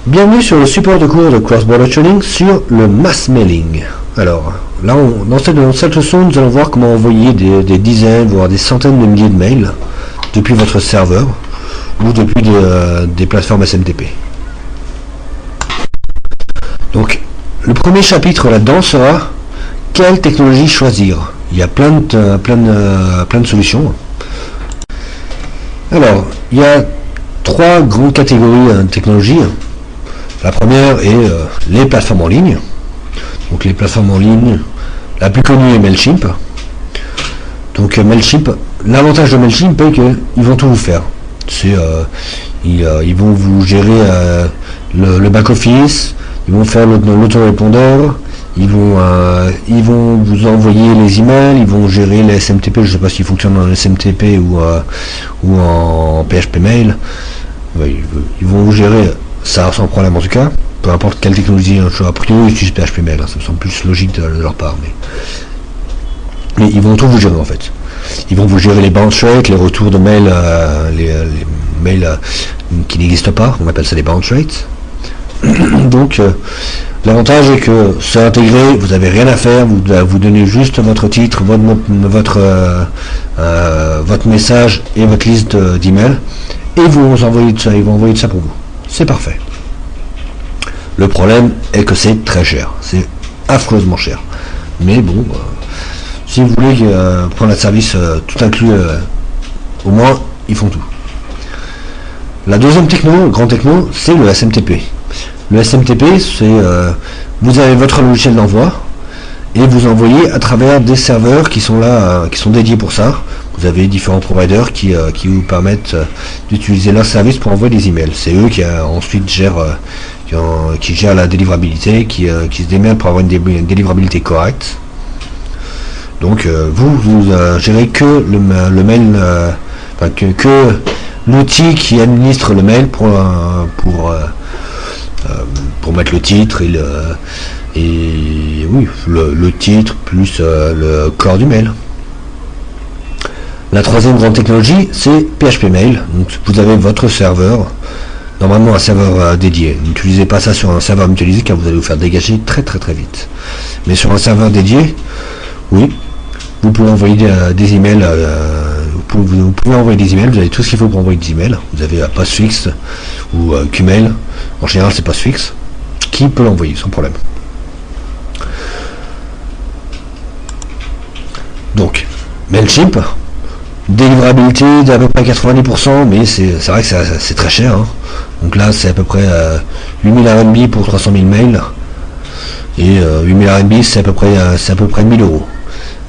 Bienvenue sur le support de cours de Cross-Border Trading sur le mass mailing. Alors, là, dans cette leçon, nous allons voir comment envoyer des dizaines, voire des centaines de milliers de mails depuis votre serveur ou depuis des plateformes SMTP. Donc, le premier chapitre là-dedans sera quelle technologie choisir. Il y a plein de solutions. Alors, il y a trois grandes catégories de technologies. La première est les plateformes en ligne. Donc les plateformes en ligne, la plus connue est Mailchimp. Donc Mailchimp, l'avantage de Mailchimp est qu'ils vont tout vous faire. Ils vont vous gérer le back-office, ils vont faire l'autorépondeur, ils vont vous envoyer les emails, ils vont gérer les SMTP, je ne sais pas s'ils fonctionnent en SMTP ou en PHP Mail. Ils vont vous gérer ça sans problème en tout cas, peu importe quelle technologie. A priori, j'utilise PHP Mail, ça me semble plus logique de leur part, mais ils vont tout vous gérer en fait. Ils vont vous gérer les bounce rates, les retours de mails, les mails qui n'existent pas, on appelle ça les bounce rates. Donc l'avantage est que c'est intégré, vous n'avez rien à faire, vous donnez juste votre titre, votre message et votre liste d'emails, et ils vont envoyer ça pour vous. C'est parfait. Le problème est que c'est très cher, c'est affreusement cher. Mais bon, si vous voulez prendre un service tout inclus, au moins ils font tout. La deuxième grande techno, c'est le SMTP. Le SMTP, c'est vous avez votre logiciel d'envoi et vous envoyez à travers des serveurs qui sont là, qui sont dédiés pour ça. Vous avez différents providers qui vous permettent d'utiliser leur service pour envoyer des emails. C'est eux qui ensuite gèrent la délivrabilité, qui se démerdent pour avoir une délivrabilité correcte. Donc vous gérez que le mail, que l'outil qui administre le mail pour mettre le titre le titre plus le corps du mail. La troisième grande technologie, c'est PHP Mail. Donc vous avez votre serveur, normalement un serveur dédié. N'utilisez pas ça sur un serveur mutualisé car vous allez vous faire dégager très très vite. Mais sur un serveur dédié, oui, vous pouvez envoyer des emails. Vous pouvez envoyer des emails, vous avez tout ce qu'il faut pour envoyer des emails. Vous avez Postfix ou Qmail, en général c'est Postfix, qui peut l'envoyer sans problème. Donc, Mailchimp, délivrabilité d'à peu près 90%, mais c'est vrai que c'est très cher. Hein. Donc là, c'est à peu près 8000 RMB pour 300 000 mails. Et 8000 RMB, c'est à peu près 1000 euros.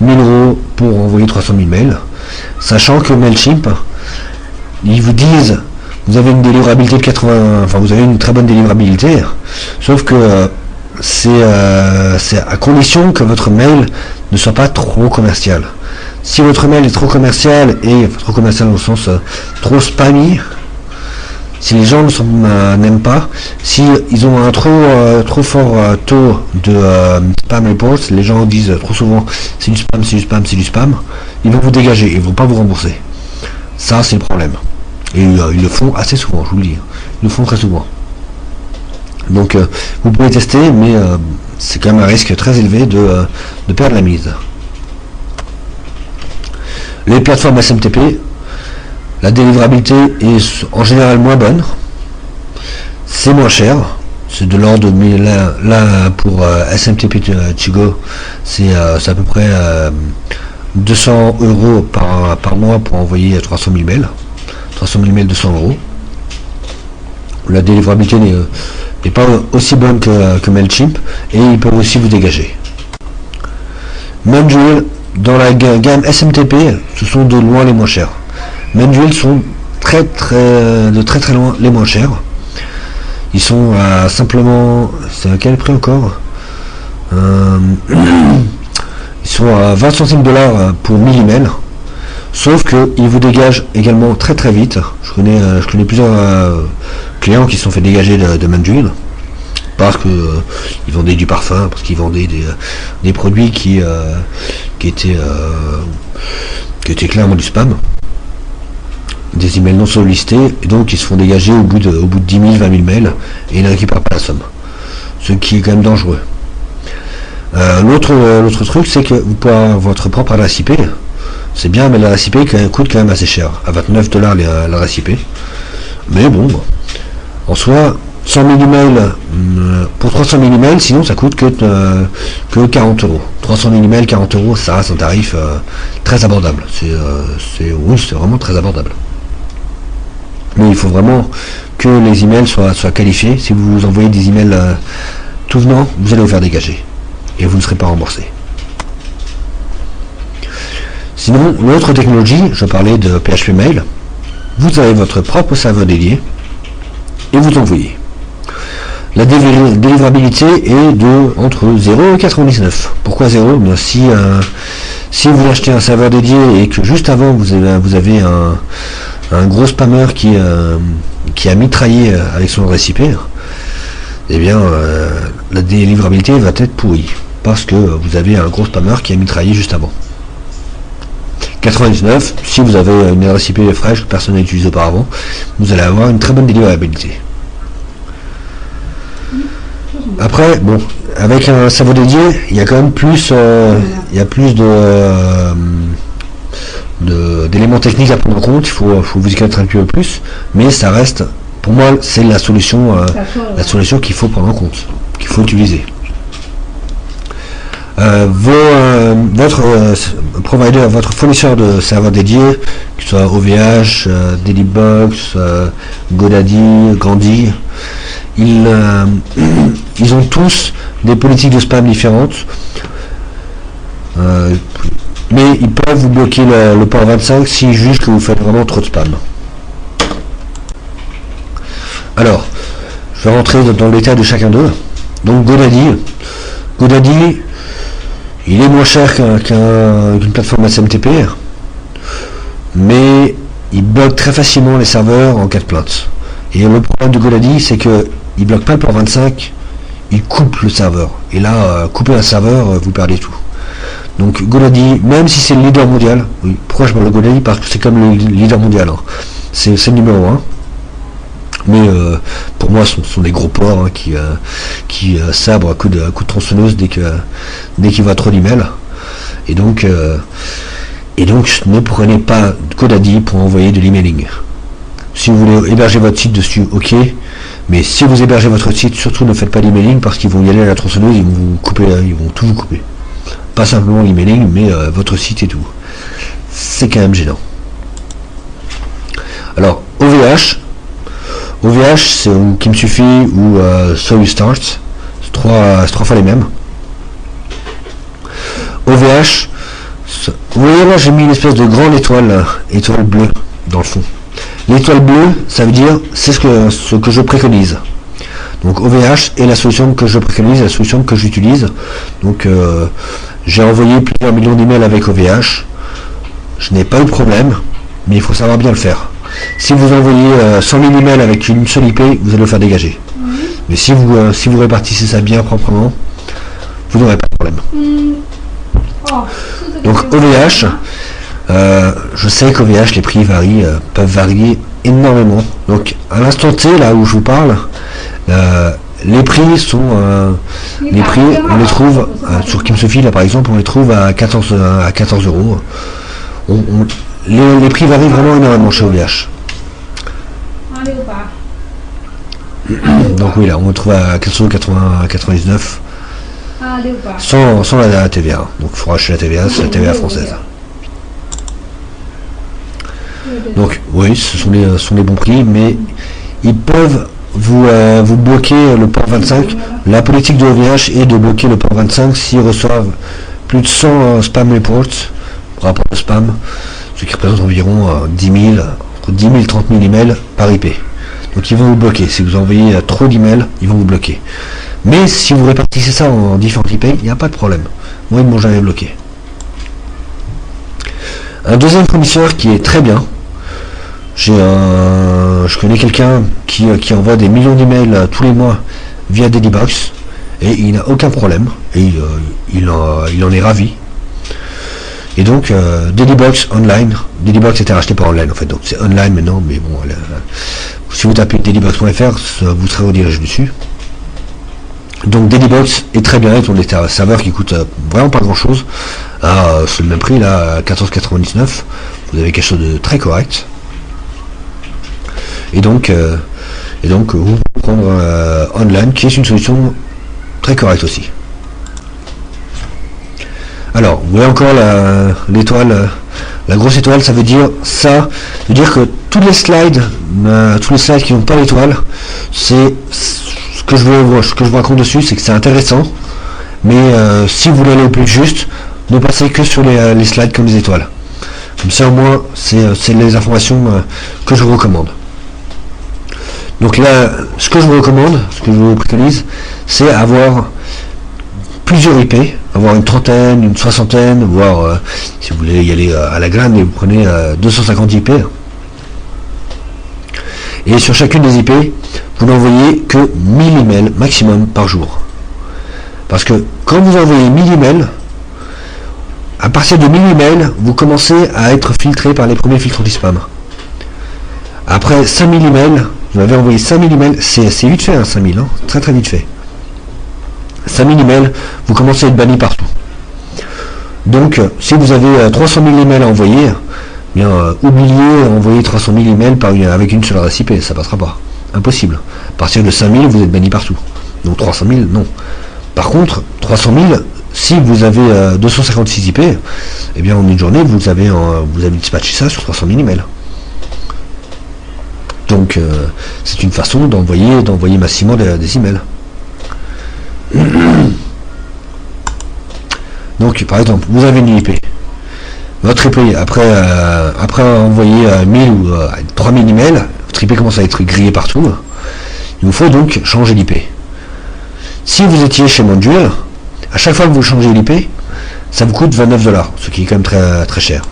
1000 euros pour envoyer 300 000 mails. Sachant que Mailchimp, ils vous disent, vous avez une délivrabilité de 80, enfin vous avez une très bonne délivrabilité, sauf que c'est à condition que votre mail ne soit pas trop commercial. Si votre mail est trop commercial, et trop commercial au sens trop spammy, si les gens n'aiment pas, si ils ont un trop fort taux de spam reports, les gens disent trop souvent c'est du spam, ils vont vous dégager, ils vont pas vous rembourser. Ça c'est le problème. Et ils le font assez souvent, je vous le dis. Ils le font très souvent. Donc vous pouvez tester, mais c'est quand même un risque très élevé de perdre la mise. Les plateformes SMTP, la délivrabilité est en général moins bonne, c'est moins cher, c'est de l'ordre de là pour SMTP to go, c'est à peu près 200 euros par mois pour envoyer 300 000 mails, 200 euros. La délivrabilité n'est pas aussi bonne que Mailchimp et ils peuvent aussi vous dégager. Mandrill, dans la gamme SMTP, ce sont de loin les moins chers. Mandrill sont de très loin les moins chers. Ils sont à simplement, c'est à quel prix encore ils sont à 20 centimes de $, pour 1000 emails. Sauf qu'ils vous dégagent également très vite. Je connais plusieurs clients qui se sont fait dégager de Mandrill parce que ils vendaient du parfum, parce qu'ils vendaient des produits qui étaient clairement du spam. des emails non sollicités, et donc ils se font dégager au bout de 10 000, 20 000 mails, et ils ne récupèrent pas la somme. Ce qui est quand même dangereux. L'autre truc, c'est que vous pouvez avoir votre propre adresse IP. C'est bien, mais l'adresse IP coûte quand même assez cher. À 29 $ l'adresse IP. Mais bon, en soi, 100 000 emails, pour 300 000 emails, sinon ça coûte que 40 euros. 300 000 emails, 40 euros, ça reste un tarif très abordable. C'est vraiment très abordable. Mais il faut vraiment que les emails soient qualifiés. Si vous envoyez des emails tout venant, vous allez vous faire dégager. Et vous ne serez pas remboursé. Sinon, l'autre technologie, je parlais de PHP Mail, vous avez votre propre serveur dédié et vous envoyez. La délivrabilité est de entre 0 et 99. Pourquoi 0 ? Si vous achetez un serveur dédié et que juste avant vous avez un gros spammer qui a mitraillé avec son adresse IP, eh bien la délivrabilité va être pourrie parce que vous avez un gros spammer qui a mitraillé juste avant. 99, si vous avez une adresse IP fraîche que personne n'a utilisée auparavant, vous allez avoir une très bonne délivrabilité. Après, bon, avec un serveur dédié, il y a quand même plus, d'éléments techniques à prendre en compte. Il faut vous y connaître un peu plus, mais ça reste, pour moi, c'est la solution qu'il faut prendre en compte, qu'il faut utiliser. Votre provider, votre fournisseur de serveurs dédiés, que ce soit OVH, Dailybox, GoDaddy, Gandhi, ils ont tous des politiques de spam différentes, mais ils peuvent vous bloquer le port 25 s'ils jugent que vous faites vraiment trop de spam. Alors, je vais rentrer dans le détail de chacun d'eux. Donc GoDaddy, il est moins cher qu'une plateforme SMTP, mais il bloque très facilement les serveurs en cas de plainte. Et le problème de GoDaddy, c'est que il bloque pas le port 25, il coupe le serveur. Et là, couper un serveur, vous perdez tout. Donc GoDaddy, même si c'est le leader mondial, oui, pourquoi je parle de GoDaddy ? Parce que c'est comme le leader mondial. Hein. C'est le numéro 1. Mais pour moi, ce sont des gros porcs qui sabrent à coups de tronçonneuse dès qu'il voit trop d'emails. Et donc, ne prenez pas GoDaddy pour envoyer de l'emailing. Si vous voulez héberger votre site dessus, ok. Mais si vous hébergez votre site, surtout ne faites pas l'emailing parce qu'ils vont y aller à la tronçonneuse, ils vont tout vous couper. Pas simplement l'emailing, mais votre site et tout. C'est quand même gênant. Alors, OVH, c'est qui me suffit ou So You Start. C'est trois fois les mêmes. OVH, vous voyez là, j'ai mis une espèce de grande étoile bleue dans le fond. L'étoile bleue, ça veut dire c'est ce que je préconise. Donc OVH est la solution que je préconise, la solution que j'utilise. Donc j'ai envoyé plusieurs millions d'emails avec OVH. Je n'ai pas eu de problème, mais il faut savoir bien le faire. Si vous envoyez 100 000 emails avec une seule IP, vous allez le faire dégager. Mais si vous répartissez ça bien proprement, vous n'aurez pas de problème. Donc OVH, je sais qu'OVH, les prix peuvent varier énormément. Donc à l'instant T, là où je vous parle, les prix, on les trouve sur Kimsofi, là par exemple, on les trouve à 14 euros. Les prix varient vraiment énormément chez OVH. Donc oui, là on le trouve à 4,99 sans la TVA. Donc il faudra acheter la TVA, c'est la TVA française. Donc oui, ce sont les bons prix, mais ils peuvent vous bloquer le port 25. La politique de OVH est de bloquer le port 25 s'ils reçoivent plus de 100 spam reports, rapport de spam, ce qui représente environ entre 10 000 et 30 000 emails par IP. Donc ils vont vous bloquer. Si vous envoyez trop d'emails, ils vont vous bloquer. Mais si vous répartissez ça en différentes IP, il n'y a pas de problème. Moi, ils ne m'ont jamais bloqué. Un deuxième fournisseur qui est très bien, je connais quelqu'un qui envoie des millions d'emails tous les mois via Dailybox et il n'a aucun problème et il en est ravi. Et donc Dailybox Online, Dailybox était racheté par Online en fait, donc c'est Online maintenant, mais bon, si vous tapez dailybox.fr, vous serez redirigé dessus. Donc Dailybox est très bien, ils ont des serveurs qui coûtent vraiment pas grand chose, c'est le même prix là, à 14,99, vous avez quelque chose de très correct. Et donc vous pouvez prendre Online, qui est une solution très correcte aussi. Alors, vous voyez encore l'étoile, la grosse étoile, ça veut dire que tous les slides qui n'ont pas l'étoile, c'est ce que je vous raconte dessus, c'est que c'est intéressant, mais si vous voulez aller au plus juste, ne passez que sur les slides comme les étoiles. Comme ça au moins, c'est les informations que je vous recommande. Donc là, ce que je vous recommande, ce que je vous préconise, c'est avoir plusieurs IP, avoir une trentaine, une soixantaine, voire si vous voulez y aller à la grande, vous prenez 250 IP. Et sur chacune des IP, vous n'envoyez que 1000 emails maximum par jour. Parce que quand vous envoyez 1000 emails, à partir de 1000 emails, vous commencez à être filtré par les premiers filtres anti-spam. Après 5000 emails, vous avez envoyé 5000 emails, c'est vite fait, 5000, très très vite fait. 5000 emails, vous commencez à être banni partout. Donc, si vous avez 300 000 emails à envoyer, bien, oubliez envoyer 300 000 emails avec une seule adresse IP, ça passera pas. Impossible. À partir de 5000, vous êtes banni partout. Donc 300 000, non. Par contre, 300 000, si vous avez 256 IP, eh bien, en une journée, vous avez dispatché ça sur 300 000 emails. Donc, c'est une façon d'envoyer massivement des emails. Donc par exemple vous avez une IP, votre IP après envoyer 1000 ou 3000 emails, votre IP commence à être grillé partout, il vous faut donc changer l'IP. Si vous étiez chez Monduel, à chaque fois que vous changez l'IP, ça vous coûte 29$, ce qui est quand même très, très cher.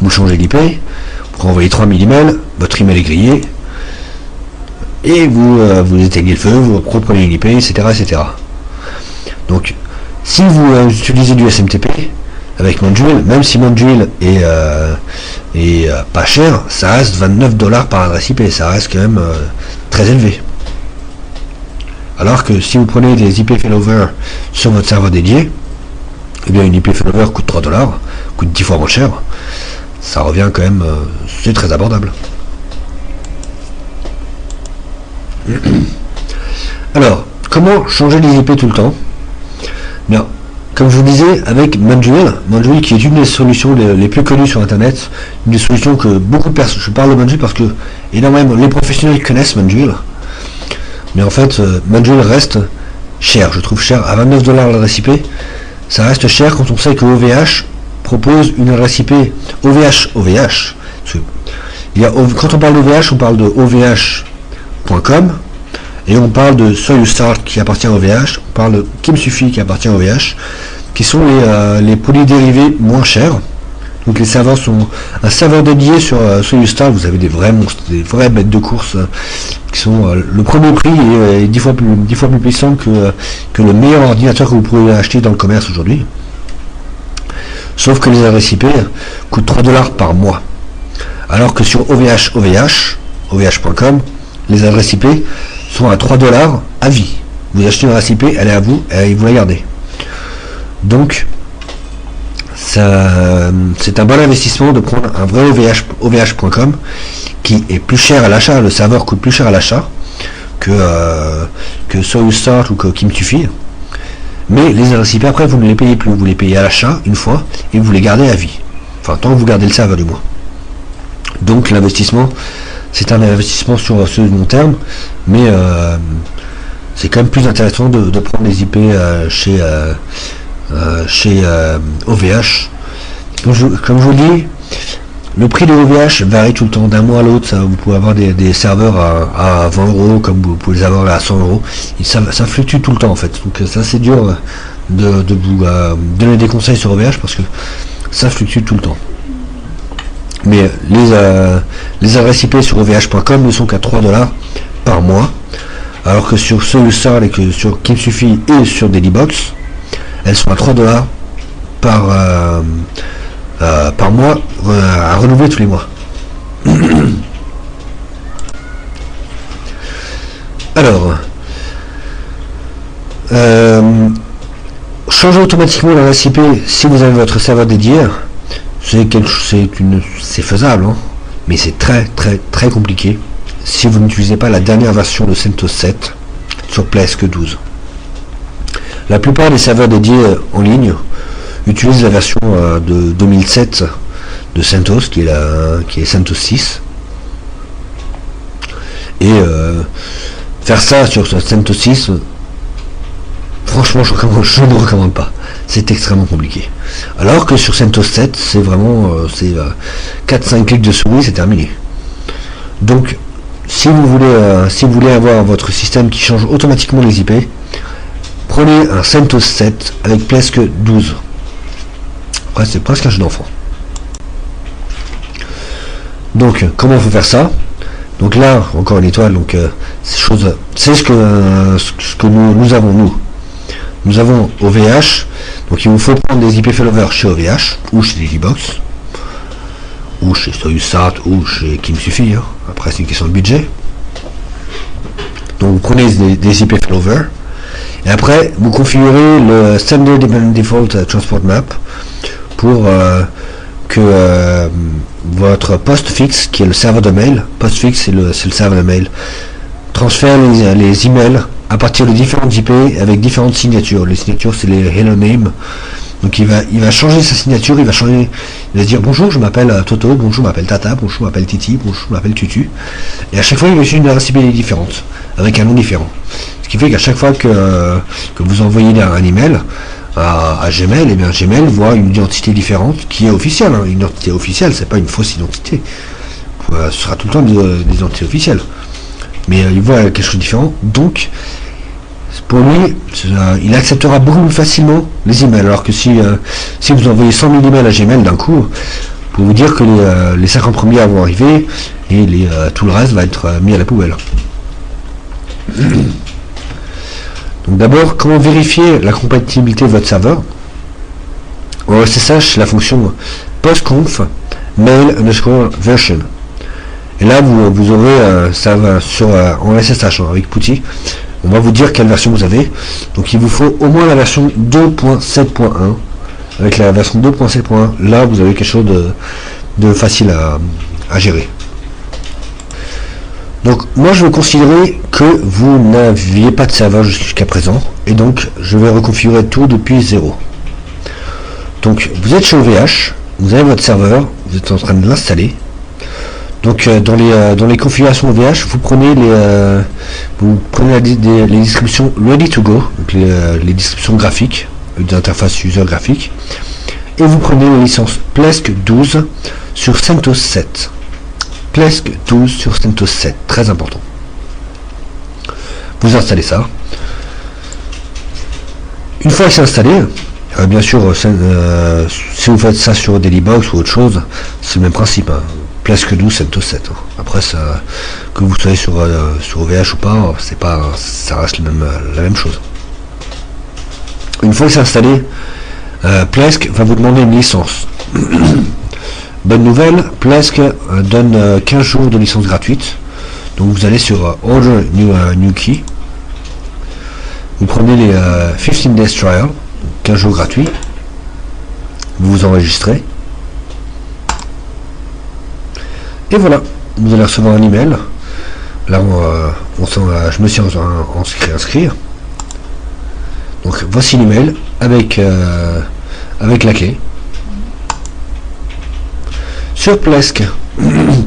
Vous changez l'IP, vous renvoyez 3000 emails, votre email est grillé, et vous éteignez le feu, vous reprenez l'IP, etc., etc. Donc, si vous utilisez du SMTP avec Monduel, même si Monduel est pas cher, ça reste 29$ par adresse IP, ça reste quand même très élevé. Alors que si vous prenez des IP failover sur votre serveur dédié, eh bien une IP failover coûte 3$, coûte 10 fois moins cher, ça revient quand même, c'est très abordable. Alors, comment changer les IP tout le temps? Bien, comme je vous disais, avec Monduel qui est une des solutions les plus connues sur internet, une des solutions que beaucoup de personnes, je parle de Monduel parce que énormément les professionnels connaissent Monduel, mais en fait Monduel reste cher, je trouve cher, à 29$ l'adresse IP, ça reste cher quand on sait que OVH propose une adresse IP OVH, quand on parle d'OVH, on parle de OVH.com, et on parle de SoyouStart qui appartient au OVH, on parle de KimSufi qui appartient au OVH, qui sont les produits dérivés moins chers. Donc les serveurs sont un serveur dédié sur SoyouStart, vous avez des vrais monstres, des vraies bêtes de course qui sont le premier prix est 10 fois plus puissant que le meilleur ordinateur que vous pouvez acheter dans le commerce aujourd'hui. Sauf que les adresses IP coûtent 3$ par mois. Alors que sur OVH.com, les adresses IP sont à 3$ à vie. Vous achetez une adresse IP, elle est à vous, et vous la gardez. Donc, c'est un bon investissement de prendre un vrai OVH.com qui est plus cher à l'achat, le serveur coûte plus cher à l'achat que SoyouStart ou que KimSufi. Mais les adresses IP, après, vous ne les payez plus, vous les payez à l'achat une fois, et vous les gardez à vie. Enfin, tant que vous gardez le serveur du moins. Donc, l'investissement, c'est un investissement sur ce long terme, mais c'est quand même plus intéressant de prendre les IP chez OVH. Comme je vous dis, le prix de OVH varie tout le temps d'un mois à l'autre. Vous pouvez avoir des serveurs à 20€, comme vous pouvez les avoir à 100€. Ça fluctue tout le temps en fait. Donc ça c'est dur de vous donner des conseils sur OVH parce que ça fluctue tout le temps. Mais les adresses IP sur OVH.com ne sont qu'à 3$ par mois, alors que sur SoyouStart et que sur KimSufi et sur Dailybox, elles sont à 3$ par mois, à renouveler tous les mois. Alors, changer automatiquement l'adresse IP si vous avez votre serveur dédié, c'est faisable, hein, mais c'est très compliqué si vous n'utilisez pas la dernière version de CentOS 7 sur Plesk 12. La plupart des serveurs dédiés en ligne utilisent la version de 2007 de CentOS, qui est CentOS 6. Et faire ça sur CentOS 6, franchement, je ne recommande pas. C'est extrêmement compliqué. Alors que sur CentOS 7, c'est vraiment 4-5 clics de souris, c'est terminé. Donc, si vous voulez avoir votre système qui change automatiquement les IP, prenez un CentOS 7 avec Plesk 12. Après, c'est presque un jeu d'enfant. Donc, comment faut faire ça? Donc là, encore une étoile, donc c'est ce que nous avons, nous. Nous avons OVH, donc il vous faut prendre des IP failover chez OVH, ou chez Digibox, ou chez SoyuzSat, ou chez Qui me suffit, hein. Après c'est une question de budget. Donc vous prenez des IP failover, et après vous configurez le Standard Default Transport Map pour que votre postfix, qui est le serveur de mail, postfix c'est le serveur de mail, transfère les emails à partir de différentes IP avec différentes signatures. Les signatures, c'est les hello name. Donc il va changer sa signature, il va dire bonjour, je m'appelle Toto, bonjour, je m'appelle Tata, bonjour, je m'appelle Titi, bonjour, je m'appelle Tutu. Et à chaque fois, il va utiliser une adresse IP différente, avec un nom différent. Ce qui fait qu'à chaque fois que vous envoyez un email à Gmail, et bien Gmail voit une identité différente qui est officielle. Hein. Une identité officielle, c'est pas une fausse identité. Ce sera tout le temps des identités officielles. Mais il voit quelque chose de différent, donc pour lui, il acceptera beaucoup plus facilement les emails, alors que si vous envoyez 100 000 emails à Gmail d'un coup, pour vous dire que les 50 premiers vont arriver et tout le reste va être mis à la poubelle. Donc d'abord, comment vérifier la compatibilité de votre serveur? En SSH, la fonction postconf mail underscore version. Et là, vous aurez ça va en SSH avec PuTTY. On va vous dire quelle version vous avez. Donc il vous faut au moins la version 2.7.1. Avec la version 2.7.1, là vous avez quelque chose de facile à gérer. Donc moi je vais considérer que vous n'aviez pas de serveur jusqu'à présent. Et donc je vais reconfigurer tout depuis 0. Donc vous êtes chez OVH, vous avez votre serveur, vous êtes en train de l'installer. Donc dans les configurations OVH, vous prenez les descriptions ready to go, donc les descriptions graphiques, d'interface user graphique, et vous prenez la licence Plesk 12 sur CentOS 7. Plesk 12 sur CentOS 7, très important. Vous installez ça. Une fois que c'est installé, bien sûr, si vous faites ça sur Dailybox ou autre chose, c'est le même principe. Hein. Plesk 12 CentOS 7. Après, ça, que vous soyez sur OVH ou pas, ça reste la même chose. Une fois que c'est installé, Plesk va vous demander une licence. Bonne nouvelle, Plesk donne 15 jours de licence gratuite. Donc vous allez sur Order New Key. Vous prenez les 15 days trial, 15 jours gratuits. Vous vous enregistrez. Et voilà, vous allez recevoir un email. Là, je me suis inscrit. Donc voici l'email avec la clé. Sur Plesk,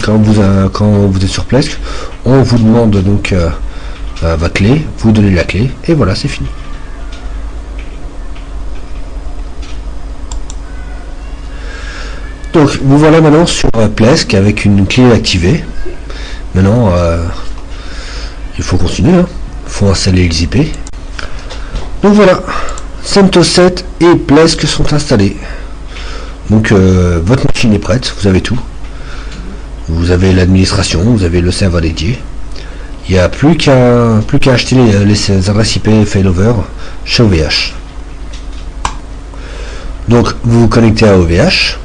quand vous êtes sur Plesk, on vous demande donc votre clé, vous donnez la clé, et voilà, c'est fini. Donc vous voilà maintenant sur Plesk avec une clé activée. Maintenant, il faut continuer, hein. Il faut installer les IP. Donc voilà, CentOS 7 et Plesk sont installés. Donc votre machine est prête, vous avez tout. Vous avez l'administration, vous avez le serveur dédié. Il n'y a plus qu'à acheter les adresses IP failover chez OVH. Donc vous vous connectez à OVH.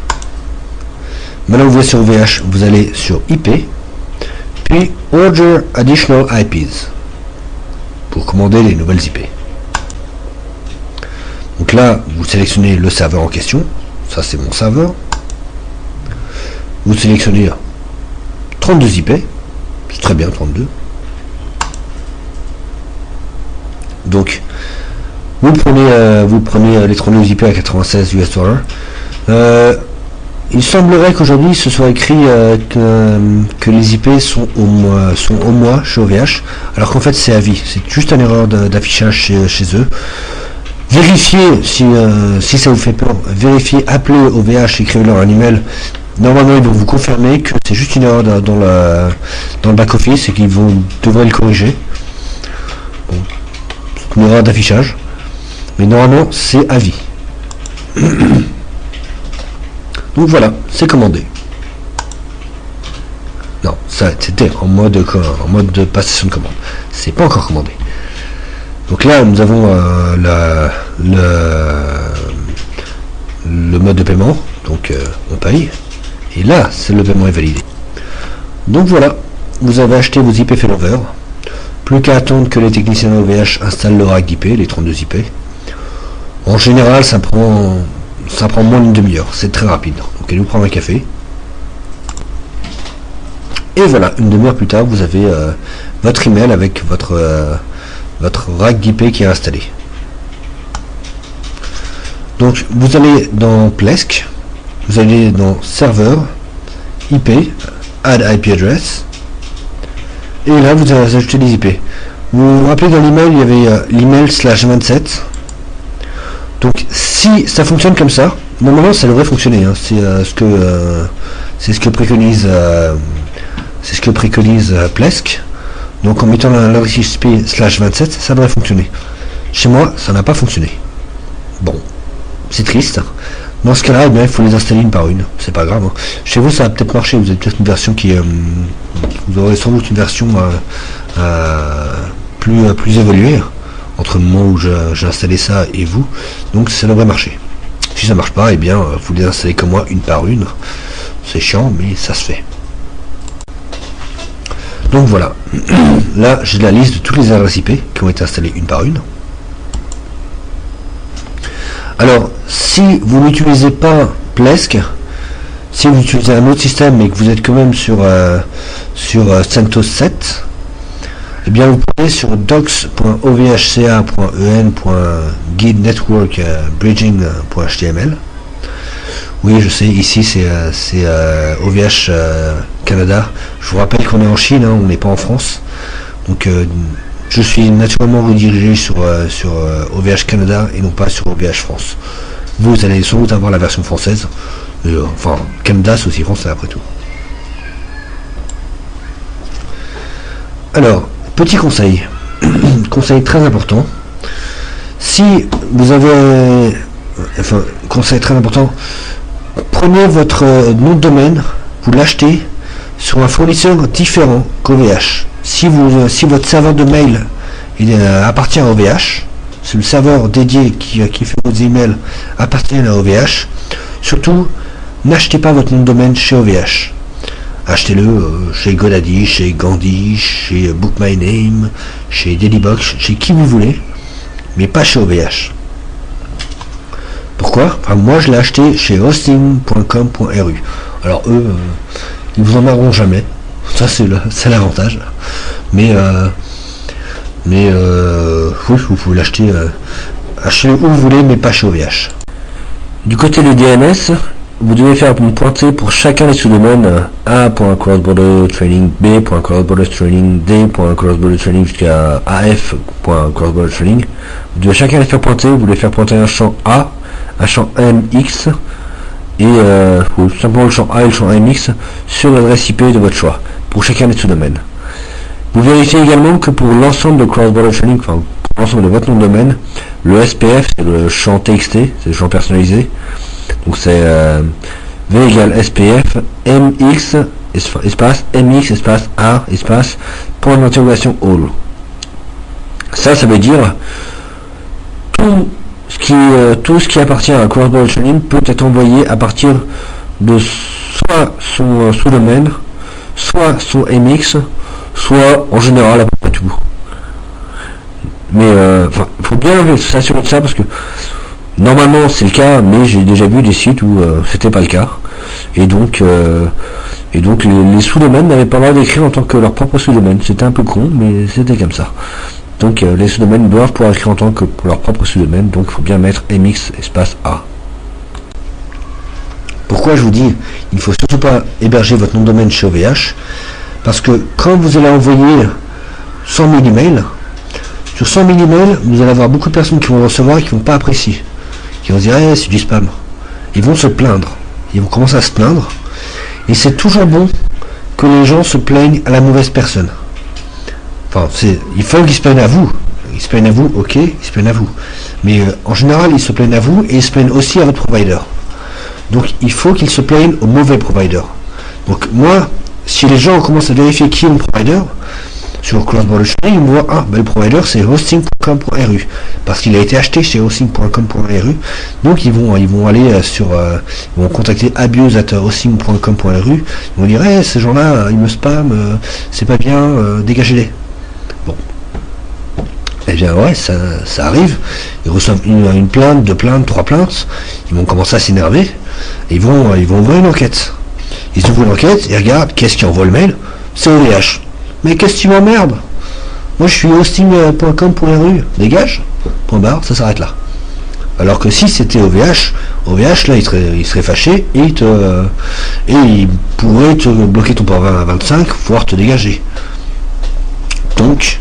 Maintenant vous êtes sur OVH, vous allez sur IP, puis Order Additional IPs pour commander les nouvelles IP. Donc là, vous sélectionnez le serveur en question. Ça, c'est mon serveur. Vous sélectionnez 32 IP. C'est très bien, 32. Donc, vous prenez les 32 IP à 96 US $. Il semblerait qu'aujourd'hui, ce soit écrit que les IP sont au mois chez OVH, alors qu'en fait, c'est à vie. C'est juste une erreur d'affichage chez eux. Vérifiez si ça vous fait peur. Vérifiez, appelez OVH, écrivez-leur un email. Normalement, ils vont vous confirmer que c'est juste une erreur dans le back-office et qu'ils devraient le corriger. Bon, c'est une erreur d'affichage. Mais normalement, c'est à vie. Donc voilà, c'est commandé. Non, ça c'était en mode de passation de commande. C'est pas encore commandé. Donc là, nous avons le mode de paiement. Donc on paye. Et là, le paiement est validé. Donc voilà, vous avez acheté vos IP failover. Plus qu'à attendre que les techniciens de OVH installent le rack d'IP, les 32 IP. En général, ça prend moins d'une demi-heure. C'est très rapide. Donc allez vous prendre un café. Et voilà, une demi-heure plus tard, vous avez votre email avec votre rack d'IP qui est installé. Donc vous allez dans Plesk, vous allez dans serveur, IP, add IP address, et là vous allez ajouter les IP. Vous vous rappelez, dans l'email il y avait l'email /27. Donc si ça fonctionne comme ça, normalement ça devrait fonctionner, hein. C'est ce que préconise Plesk. Donc en mettant l'adresse IP /27, ça devrait fonctionner. Chez moi, ça n'a pas fonctionné. Bon, c'est triste. Dans ce cas-là, il faut les installer une par une. C'est pas grave. Hein. Chez vous, ça va peut-être marcher. Vous avez peut-être une version vous aurez sans doute une version plus évoluée entre le moment où j'ai installé ça et vous. Donc ça devrait marcher. Si ça marche pas, vous les installez comme moi, une par une. C'est chiant, mais ça se fait. Donc voilà, là j'ai la liste de toutes les adresses IP qui ont été installées une par une. Alors, si vous n'utilisez pas Plesk, si vous utilisez un autre système mais que vous êtes quand même sur CentOS 7, vous pouvez sur docs.ovhca.en.guidenetworkbridging.html. Oui, je sais, ici c'est OVH Canada. Je vous rappelle qu'on est en Chine, hein, on n'est pas en France. Donc je suis naturellement redirigé sur OVH Canada et non pas sur OVH France. Vous allez sans doute avoir la version française. Enfin, Canada c'est aussi français après tout. Alors, petit conseil. Conseil très important. Si vous avez... Enfin, conseil très important. Prenez votre nom de domaine, vous l'achetez sur un fournisseur différent qu'OVH. Si votre serveur de mail appartient à OVH, c'est le serveur dédié qui fait vos emails appartient à OVH, surtout n'achetez pas votre nom de domaine chez OVH. Achetez-le chez GoDaddy, chez Gandhi, chez Book My Name, chez Dailybox, chez qui vous voulez, mais pas chez OVH. Pourquoi? Enfin, moi je l'ai acheté chez hosting.com.ru. Alors eux, ils vous emmerderont jamais. Ça c'est l'avantage. Mais oui, vous pouvez l'acheter achetez-le où vous voulez, mais pas chez OVH. Du côté du DNS, vous devez faire une pointée pour chacun des sous-domaines a.crossbordertraining, b.crossbordertraining, d.crossbordertraining jusqu'à af.crossbordertraining. Vous devez chacun les faire pointer. Vous devez faire pointer un champ A, un champ MX et simplement le champ A et le champ MX sur l'adresse IP de votre choix pour chacun des sous-domaines. Vous vérifiez également que pour l'ensemble de Cross-Border Training, enfin pour l'ensemble de votre nom de domaine, le SPF c'est le champ TXT, c'est le champ personnalisé. Donc c'est V égale SPF MX espace MX espace A espace point d'interrogation all. Ça veut dire tout tout ce qui appartient à Cross-Border Trading peut être envoyé à partir de soit son sous-domaine, soit son MX, soit en général à peu près tout. Mais faut bien s'assurer de ça parce que normalement c'est le cas, mais j'ai déjà vu des sites où c'était pas le cas. Et donc les sous-domaines n'avaient pas le droit d'écrire en tant que leur propre sous-domaine. C'était un peu con, mais c'était comme ça. Donc les sous-domaines doivent pouvoir écrire en tant que leur propre sous-domaine, donc il faut bien mettre MX espace A. Pourquoi je vous dis, il ne faut surtout pas héberger votre nom de domaine chez OVH, parce que quand vous allez envoyer 100 000 emails, sur 100 000 emails, vous allez avoir beaucoup de personnes qui vont le recevoir et qui ne vont pas apprécier, qui vont se dire c'est du spam. Ils vont se plaindre, ils vont commencer à se plaindre, et c'est toujours bon que les gens se plaignent à la mauvaise personne. Enfin, il faut qu'ils se plaignent à vous. Ils se plaignent à vous, ok, ils se plaignent à vous. Mais en général, ils se plaignent à vous et ils se plaignent aussi à votre provider. Donc, il faut qu'ils se plaignent au mauvais provider. Donc, moi, si les gens commencent à vérifier qui est mon provider, sur Cross-Border Trading, ils me voient, le provider, c'est hosting.com.ru. Parce qu'il a été acheté chez hosting.com.ru. Donc, ils vont aller ils vont contacter abuse@hosting.com.ru. Ils vont dire, ces gens-là, ils me spamment, c'est pas bien, dégagez-les. Bon. Eh bien, ouais, ça arrive. Ils reçoivent une plainte, 2 plaintes, 3 plaintes. Ils vont commencer à s'énerver. Et ils vont ouvrir une enquête. Ils ouvrent une enquête et regardent qu'est-ce qui envoie le mail. C'est OVH. Mais qu'est-ce que tu m'emmerdes? Moi je suis hosting.com.ru, dégage, point barre, ça s'arrête là. Alors que si c'était OVH là il serait fâché et il pourrait te bloquer ton port 25, voire te dégager. Donc,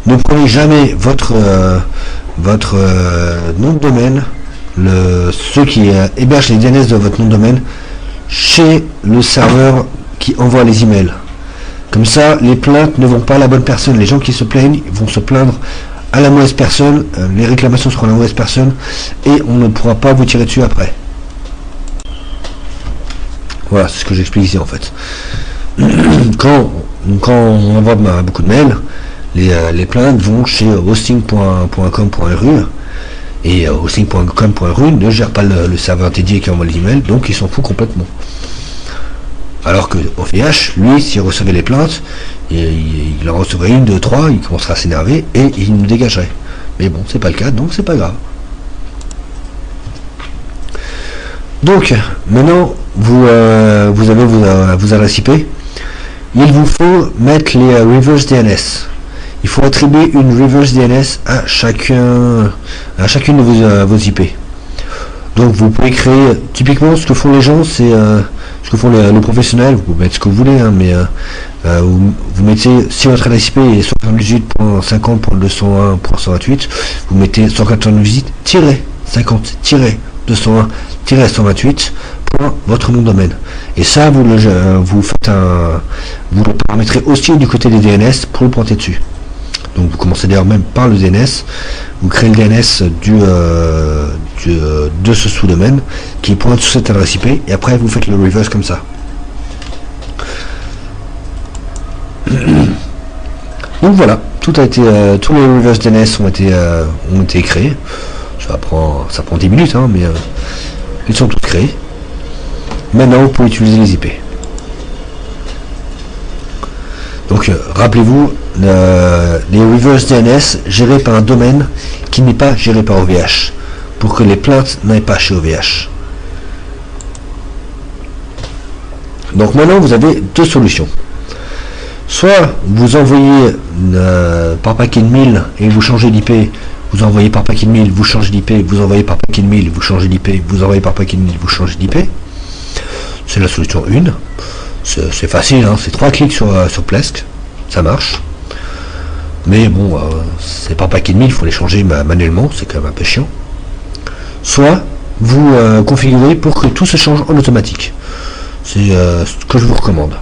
ne prenez jamais votre nom de domaine, ceux qui hébergent les DNS de votre nom de domaine, chez le serveur qui envoie les emails. Comme ça, les plaintes ne vont pas à la bonne personne. Les gens qui se plaignent vont se plaindre à la mauvaise personne. Les réclamations seront à la mauvaise personne. Et on ne pourra pas vous tirer dessus après. Voilà, c'est ce que j'explique ici en fait. Quand on envoie beaucoup de mails, les plaintes vont chez hosting.com.ru. Et hosting.com.ru ne gère pas le serveur dédié qui envoie les emails. Donc il s'en fout complètement. Alors que OVH, lui, s'il recevait les plaintes, il en recevrait 1, 2, 3, il commencerait à s'énerver et il nous dégagerait. Mais bon, c'est pas le cas, donc c'est pas grave. Donc, maintenant, vous avez vos adresses IP. Il vous faut mettre les reverse DNS. Il faut attribuer une reverse DNS à chacune de vos IP. Donc vous pouvez créer, typiquement ce que font les gens, c'est ce que font les professionnels, vous pouvez mettre ce que vous voulez, mais vous mettez, si votre adresse IP est 128.50.201.128, vous mettez 198-50-201-128 votre nom de domaine. Et ça, vous le paramétrez aussi du côté des DNS pour le pointer dessus. Donc vous commencez d'ailleurs même par le DNS, vous créez le DNS de ce sous-domaine qui pointe sur cette adresse IP et après vous faites le reverse comme ça. Donc voilà, tous les reverse DNS ont été créés. Ça prend 10 minutes, mais ils sont tous créés. Maintenant vous pouvez utiliser les IP. Donc rappelez-vous, les reverse DNS gérés par un domaine qui n'est pas géré par OVH, pour que les plaintes n'aillent pas chez OVH. Donc maintenant vous avez 2 solutions. Soit vous envoyez par paquet de 1000 et vous changez d'IP, vous envoyez par paquet de 1000, vous changez d'IP, vous envoyez par paquet de 1000, vous changez d'IP, vous envoyez par paquet de 1000, vous changez d'IP. C'est la solution 1. C'est facile, c'est 3 clics sur Plesk, ça marche. Mais bon, c'est par paquet de 1000, il faut les changer manuellement, c'est quand même un peu chiant. Soit vous configurez pour que tout se change en automatique. C'est ce que je vous recommande.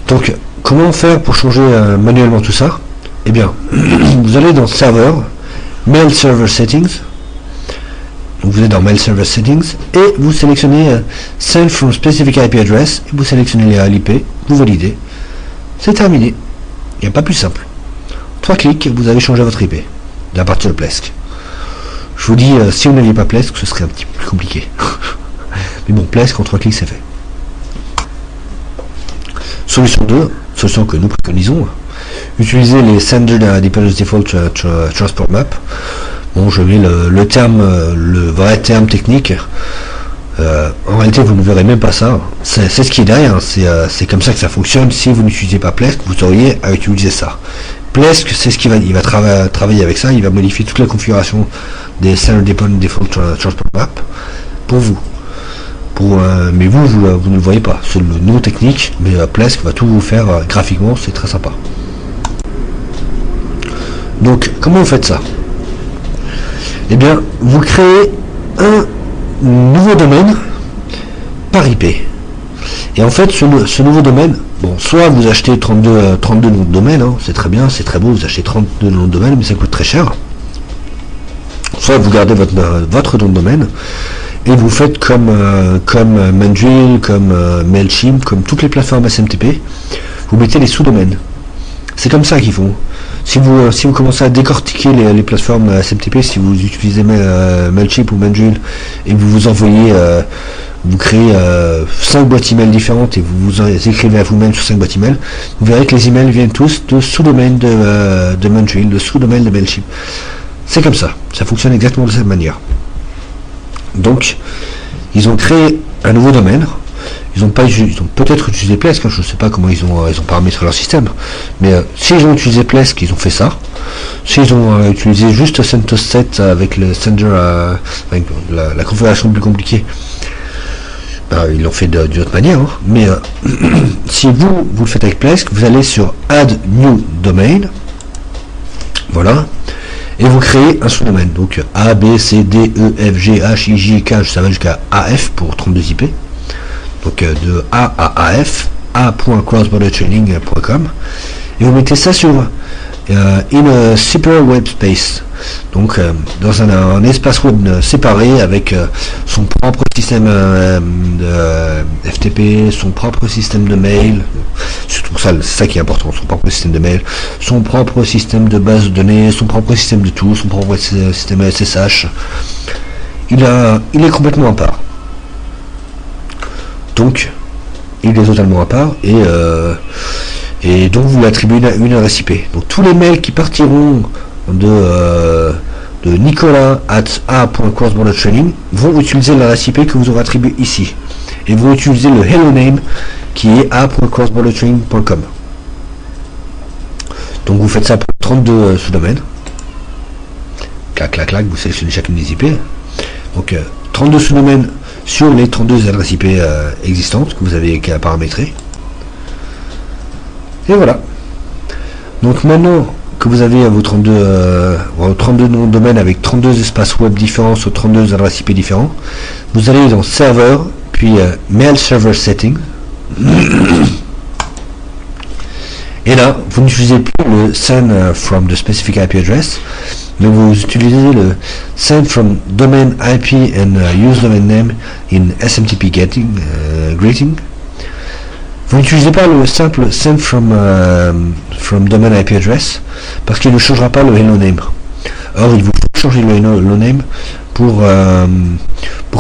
Donc, comment faire pour changer manuellement tout ça? Eh bien, vous allez dans Serveur, Mail Server Settings. Donc vous êtes dans Mail Server Settings et vous sélectionnez Send from Specific IP Address et vous sélectionnez l'IP, vous validez. C'est terminé. Il n'y a pas plus simple. 3 clics, vous avez changé votre IP. à partir de Plesk. Je vous dis, si vous n'aviez pas Plesk, ce serait un petit peu plus compliqué. Mais bon, Plesk, en 3 clics, c'est fait. Solution 2, solution que nous préconisons, utiliser les Standard Dependency Default Transport Map. Bon, je mets le terme, le vrai terme technique. En réalité, vous ne verrez même pas ça. C'est ce qui est derrière. C'est comme ça que ça fonctionne. Si vous n'utilisez pas Plesk, vous auriez à utiliser ça. Plesk, c'est ce qu'il va, il va travailler avec ça. Il va modifier toute la configuration des Standard Default Transport Map pour vous. Mais vous ne le voyez pas. C'est le nom technique, mais Plesk va tout vous faire graphiquement. C'est très sympa. Donc, comment vous faites ça? Eh bien, vous créez un nouveau domaine par IP. Et en fait, ce nouveau domaine, bon, soit vous achetez 32 noms de domaine, hein, c'est très bien, c'est très beau, vous achetez 32 noms de domaine, mais ça coûte très cher. Soit vous gardez votre nom de domaine, et vous faites comme Mandrill, comme Mailchimp, comme toutes les plateformes SMTP, vous mettez les sous-domaines. C'est comme ça qu'ils font. Si vous commencez à décortiquer les plateformes SMTP, si vous utilisez Mailchimp ou Mandrill et vous envoyez, vous créez 5 boîtes email différentes et vous écrivez à vous-même sur 5 boîtes email, vous verrez que les emails viennent tous de sous-domaines de Mandrill, de sous-domaines de Mailchimp. C'est comme ça. Ça fonctionne exactement de cette manière. Donc, ils ont créé un nouveau domaine. Ils ont peut-être utilisé Plesk, hein, je ne sais pas comment ils ont paramétré leur système, mais s'ils ont utilisé Plesk, ils ont fait ça. S'ils ont utilisé juste CentOS 7 avec le sender, avec la configuration plus compliquée, ils l'ont fait d'une autre manière. Hein. Mais si vous le faites avec Plesk, vous allez sur Add New Domain, voilà, et vous créez un sous-domaine. Donc A, B, C, D, E, F, G, H, I, J, K, ça va jusqu'à AF pour 32 IP. Donc de A à AF, a.crossbordertraining.com, et vous mettez ça sur in a separate web space, donc dans un espace web séparé avec son propre système de FTP, son propre système de mail, surtout ça, c'est ça qui est important, son propre système de mail, son propre système de base de données, son propre système de tout, son propre système SSH. Il est complètement à part. Donc, il est totalement à part et donc vous lui attribuez une adresse IP. Donc tous les mails qui partiront de Nicolas @a.crossbordertraining vont utiliser l'adresse IP que vous aurez attribuée ici. Et vont utiliser le hello name qui est a.crossbordertraining.com. Donc vous faites ça pour 32 sous-domaines. Clac, clac, clac, vous sélectionnez chacune des IP. Donc 32 sous-domaines sur les 32 adresses IP existantes que vous avez qu'à paramétrer. Et voilà. Donc maintenant que vous avez vos 32 noms de domaine avec 32 espaces web différents sur 32 adresses IP différents, vous allez dans Serveur, puis Mail Server Setting. Et là, vous n'utilisez plus le Send from the Specific IP Address, mais vous utilisez le Send from Domain IP and Use Domain Name in SMTP Greeting. Vous n'utilisez pas le simple Send from Domain IP Address parce qu'il ne changera pas le Hello Name. Or, il vous faut changer le Hello Name pour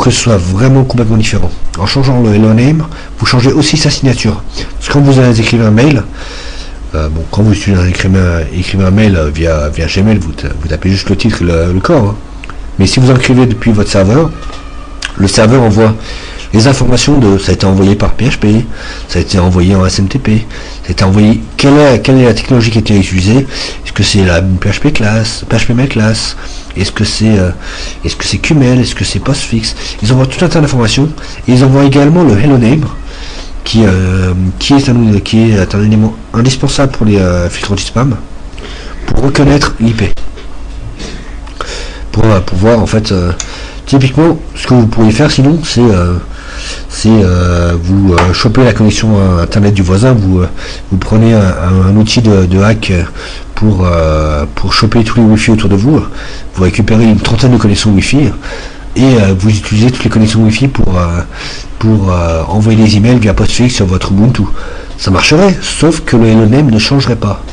que ce soit vraiment complètement différent. En changeant le Hello Name, vous changez aussi sa signature. Parce que quand vous allez écrire un mail, quand vous écrivez un mail via Gmail, vous tapez juste le titre et le corps. Hein. Mais si vous en écrivez depuis votre serveur, le serveur envoie les informations de ça a été envoyé par PHP, ça a été envoyé en SMTP, ça a été envoyé quelle est la technologie qui a été utilisée, est-ce que c'est la PHP class, PHP mail class, est-ce que c'est QML, est-ce que c'est postfix. Ils envoient tout un tas d'informations et ils envoient également le hello name qui est un élément indispensable pour les filtres anti-spam pour reconnaître l'IP, pour voir en fait typiquement ce que vous pourriez faire sinon c'est vous chopez la connexion internet du voisin, vous prenez un outil de hack pour choper tous les wifi autour de vous, vous récupérez une trentaine de connexions wifi et vous utilisez toutes les connexions wifi pour envoyer des emails via postfix sur votre Ubuntu. Ça marcherait, sauf que le hello name ne changerait pas.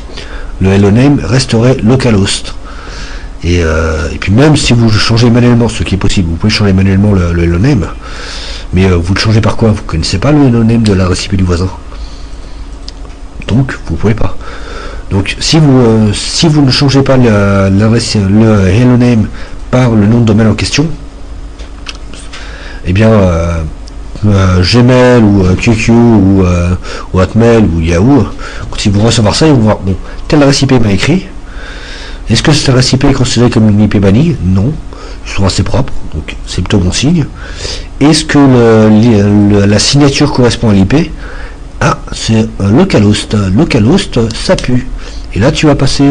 Le hello name resterait localhost. Et puis même si vous changez manuellement, ce qui est possible, vous pouvez changer manuellement le hello name, mais vous le changez par quoi? Vous connaissez pas le hello name de l'adresse IP du voisin, donc vous pouvez pas. Donc si vous ne changez pas le hello name par le nom de domaine en question, eh bien Gmail ou QQ ou Hotmail ou Yahoo, quand ils vont recevoir ça, ils vont voir, bon, telle adresse IP m'a écrit. Est-ce que cette adresse IP est considérée comme une IP bannie? Non. Ils sont assez propres, donc c'est plutôt bon signe. Est-ce que la signature correspond à l'IP? Ah, c'est localhost. Localhost, ça pue. Et là, tu vas passer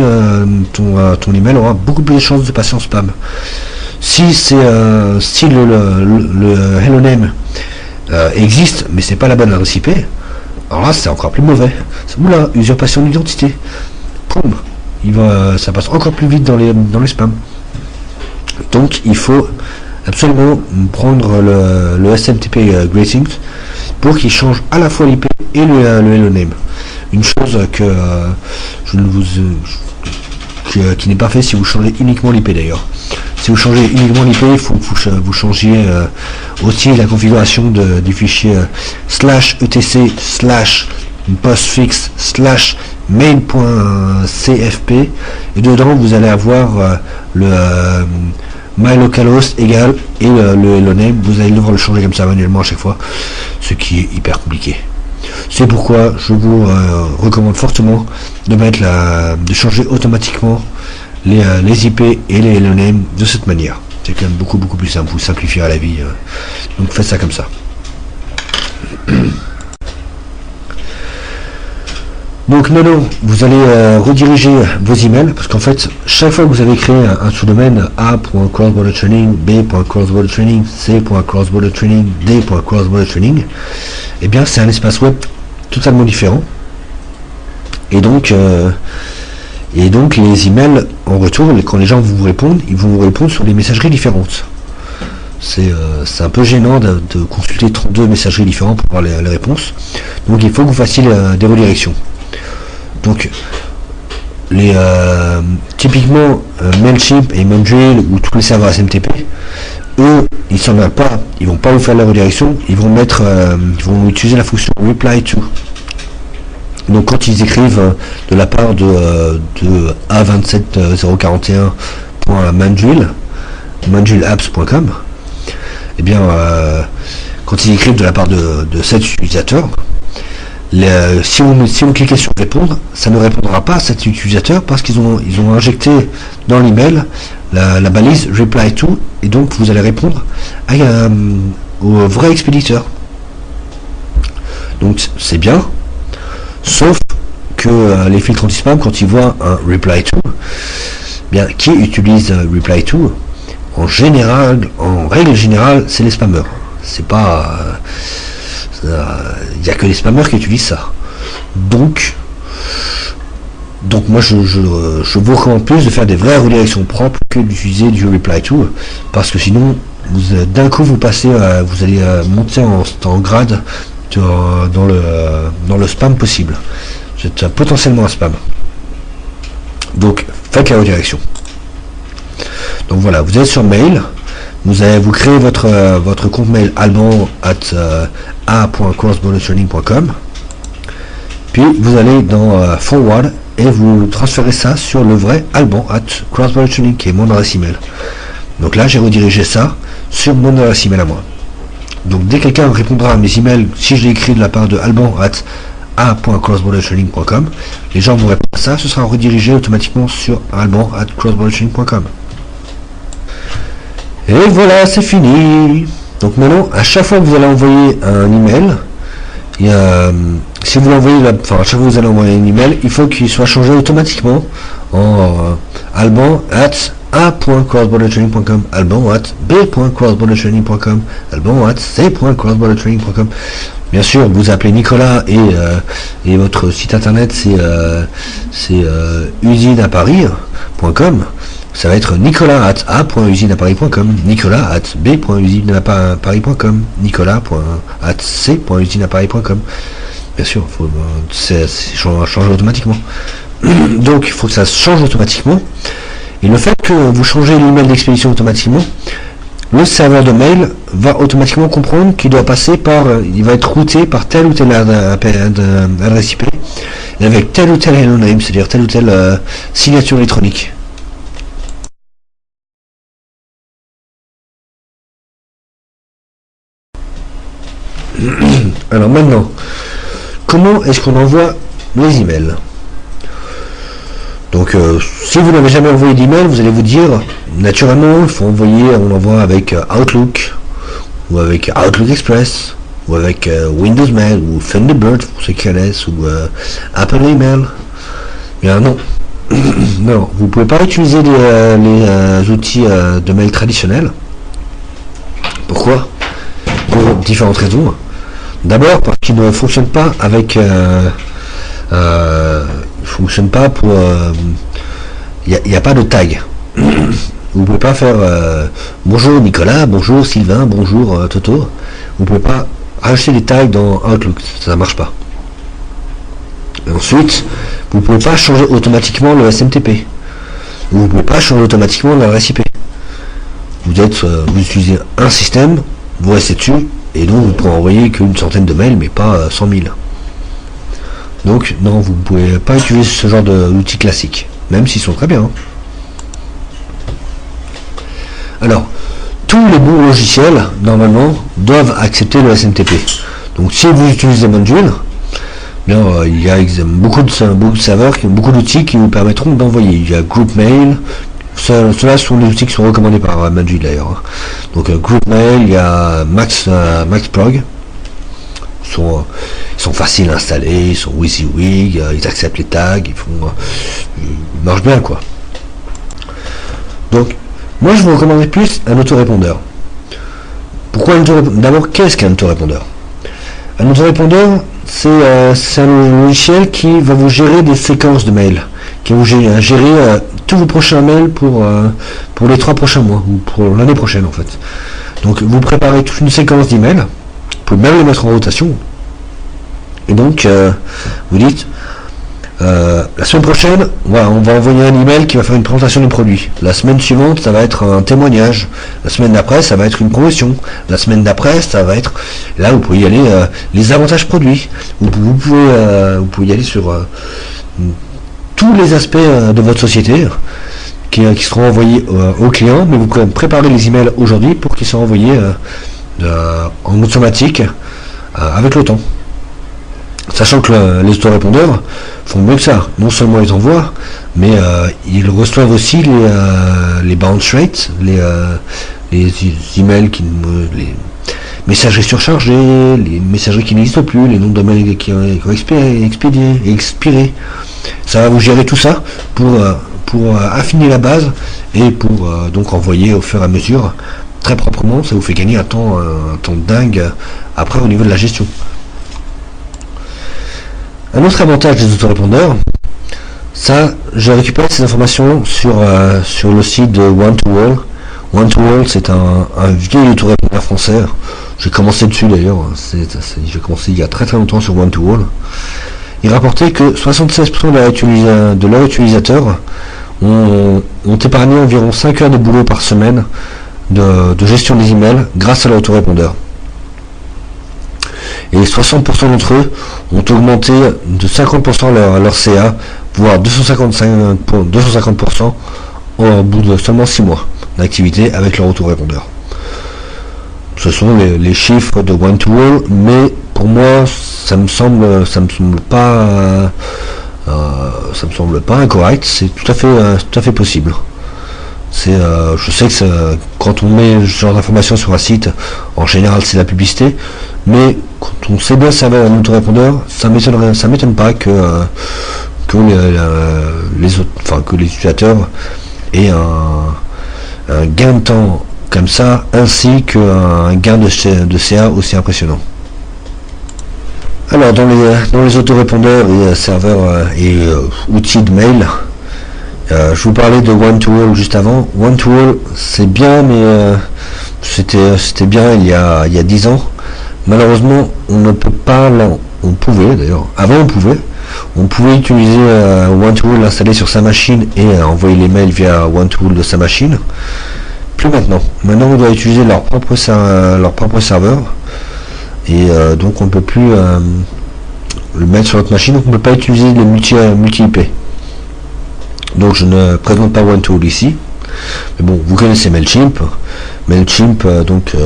ton email aura beaucoup plus de chances de passer en spam. Si c'est si le hello name existe, mais c'est pas la bonne adresse IP, alors là, c'est encore plus mauvais. Oula, usurpation d'identité. Poum. Ça passe encore plus vite dans les spams. Donc il faut absolument prendre le SMTP Greetings pour qu'il change à la fois l'IP et le hello name. Une chose que qui n'est pas fait si vous changez uniquement l'IP d'ailleurs. Si vous changez uniquement l'IP, il faut que vous changiez aussi la configuration du fichier /etc/postfix/ main.cfp, et dedans vous allez avoir le mylocalhost égal et le hello name. Vous allez devoir le changer comme ça manuellement à chaque fois, ce qui est hyper compliqué. C'est pourquoi je vous recommande fortement de changer automatiquement les IP et les hello name de cette manière. C'est quand même beaucoup plus simple, vous simplifierez la vie, donc faites ça comme ça. Donc maintenant, vous allez rediriger vos emails, parce qu'en fait, chaque fois que vous avez créé un sous-domaine a.crossbordertraining, b.crossbordertraining, c.crossbordertraining, d.crossbordertraining, eh bien c'est un espace web totalement différent. Et donc les emails en retour, quand les gens vous répondent, ils vont vous répondre sur des messageries différentes. C'est un peu gênant de consulter 32 messageries différentes pour voir les réponses. Donc il faut que vous fassiez des redirections. Donc typiquement Mailchimp et Mandrill ou tous les serveurs SMTP, eux ils s'en mêlent pas, ils vont pas vous faire la redirection, ils vont utiliser la fonction reply to. Donc quand ils écrivent de la part de a27041.mandrillapps.com, eh bien quand ils écrivent de la part de cet utilisateur, si vous cliquez sur répondre, ça ne répondra pas à cet utilisateur parce qu'ils ont injecté dans l'email la balise reply to, et donc vous allez répondre au vrai expéditeur. Donc c'est bien, sauf que les filtres anti-spam, quand ils voient un reply to, bien qui utilise reply to en règle générale, c'est les spammers. C'est pas il n'y a que les spammers qui utilisent ça. Donc moi je vous recommande plus de faire des vraies redirections propres que d'utiliser du reply to, parce que sinon d'un coup vous allez monter en grade dans le spam possible. C'est potentiellement un spam. Donc faites la redirection. Donc voilà, vous êtes sur mail. Vous créez votre compte mail alban@a.crossbordertraining.com, puis vous allez dans forward et vous transférez ça sur le vrai alban@crossbordertraining qui est mon adresse email. Donc là j'ai redirigé ça sur mon adresse email à moi. Donc dès que quelqu'un répondra à mes emails, si je l'ai écrit de la part de alban@a.crossbordertraining.com, les gens vont répondre à ça, ce sera redirigé automatiquement sur alban@crossbordertraining.com. Et voilà, c'est fini. Donc maintenant, à chaque fois que vous allez envoyer un email, si vous l'envoyez, à chaque fois que vous allez envoyer un email, il faut qu'il soit changé automatiquement en alban@a.crossbordertraining.com, alban@b.crossbordertraining.com, alban@c.crossbordertraining.com. Bien sûr, vous appelez Nicolas et votre site internet c'est usineaparis.com. Ça va être nicolas@a.usineaparis.com, nicolas@b.usineaparis.com, nicolas.c.usineaparis.com. Bien sûr, c'est changé automatiquement. Donc il faut que ça change automatiquement. Et le fait que vous changez l'email d'expédition automatiquement, le serveur de mail va automatiquement comprendre qu'il doit passer par, il va être routé par telle ou telle adresse IP, et avec tel ou tel hello name, c'est-à-dire telle ou telle signature électronique. Alors maintenant, comment est-ce qu'on envoie les emails? Donc si vous n'avez jamais envoyé d'email, vous allez vous dire, naturellement, il faut envoyer, on l'envoie avec Outlook, ou avec Outlook Express, ou avec Windows Mail, ou Thunderbird, pour ceux qui connaissent, ou Apple Email. Bien non. Non, vous ne pouvez pas utiliser les outils de mail traditionnels. Pourquoi? Pour différentes raisons. D'abord parce qu'ils ne fonctionnent pas avec fonctionne pas pour il n'y a pas de tag. Vous pouvez pas faire bonjour Nicolas, bonjour Sylvain, bonjour Toto. Vous pouvez pas rajouter des tags dans Outlook, ça marche pas. Et ensuite, vous pouvez pas changer automatiquement le SMTP. Vous pouvez pas changer automatiquement l'adresse IP. Vous utilisez un système, vous restez dessus, et donc vous pourrez envoyer qu'une centaine de mails, mais pas 100 000. Donc non, vous ne pouvez pas utiliser ce genre d'outils classiques, même s'ils sont très bien. Alors, tous les bons logiciels, normalement, doivent accepter le SMTP. Donc si vous utilisez Module, bien, il y a beaucoup de serveurs, beaucoup d'outils qui vous permettront d'envoyer. Il y a Group Mail, ceux-là sont les outils qui sont recommandés par Module d'ailleurs. Donc Group Mail, il y a MaxProg. Ils sont faciles à installer, ils sont WYSIWYG, ils acceptent les tags, ils marchent bien quoi. Donc, moi je vous recommanderais plus un autorépondeur. Pourquoi un autorépondeur? D'abord, qu'est-ce qu'un autorépondeur? Un autorépondeur, c'est un logiciel qui va vous gérer des séquences de mails, qui va vous gérer tous vos prochains mails pour les 3 prochains mois, ou pour l'année prochaine en fait. Donc, vous préparez toute une séquence d'emails. Vous pouvez même les mettre en rotation. Et donc, vous dites, la semaine prochaine, voilà, on va envoyer un email qui va faire une présentation du produit. La semaine suivante, ça va être un témoignage. La semaine d'après, ça va être une promotion. La semaine d'après, ça va être... Là, vous pouvez y aller, les avantages produits. Vous pouvez y aller sur tous les aspects de votre société qui seront envoyés aux clients, mais vous pouvez préparer les emails aujourd'hui pour qu'ils soient envoyés en automatique avec le temps, sachant que les autorépondeurs font mieux que ça. Non seulement ils envoient, mais ils reçoivent aussi les bounce rates, les emails les messageries surchargées, les messageries qui n'existent plus, les noms de mails qui ont expiré. Ça va vous gérer tout ça pour affiner la base et pour donc envoyer au fur et à mesure très proprement. Ça vous fait gagner un temps dingue après au niveau de la gestion. Un autre avantage des autorépondeurs, ça, je récupère ces informations sur le site de One2All. One2All, c'est un vieux autorépondeur français. J'ai commencé dessus d'ailleurs. J'ai commencé il y a très longtemps sur One2All. Il rapportait que 76% de leurs utilisateurs ont épargné environ 5 heures de boulot par semaine de gestion des emails grâce à l'autorépondeur. Et 60% d'entre eux ont augmenté de 50% leur CA, voire 250% au bout de seulement 6 mois d'activité avec leur autorépondeur. Ce sont les chiffres de One2All, mais pour moi ça me semble pas incorrect. C'est tout à fait possible. Je sais que quand on met ce genre d'informations sur un site, en général c'est la publicité, mais quand on sait bien servir un autorépondeur, ça m'étonne pas que les utilisateurs aient un gain de temps comme ça, ainsi qu'un gain de CA aussi impressionnant. Alors dans les autorépondeurs et serveurs et outils de mail, je vous parlais de One2All juste avant. One2All c'est bien, mais c'était bien il y a 10 ans. Malheureusement on ne peut pas, on pouvait d'ailleurs, avant on pouvait, On pouvait utiliser OneTool, l'installer sur sa machine et envoyer les mails via OneTool de sa machine. Plus maintenant. Maintenant, on doit utiliser leur propre serveur. Et donc, on ne peut plus le mettre sur notre machine. Donc, on ne peut pas utiliser les multi-IP. Donc, je ne présente pas OneTool ici. Mais bon, vous connaissez MailChimp. MailChimp, donc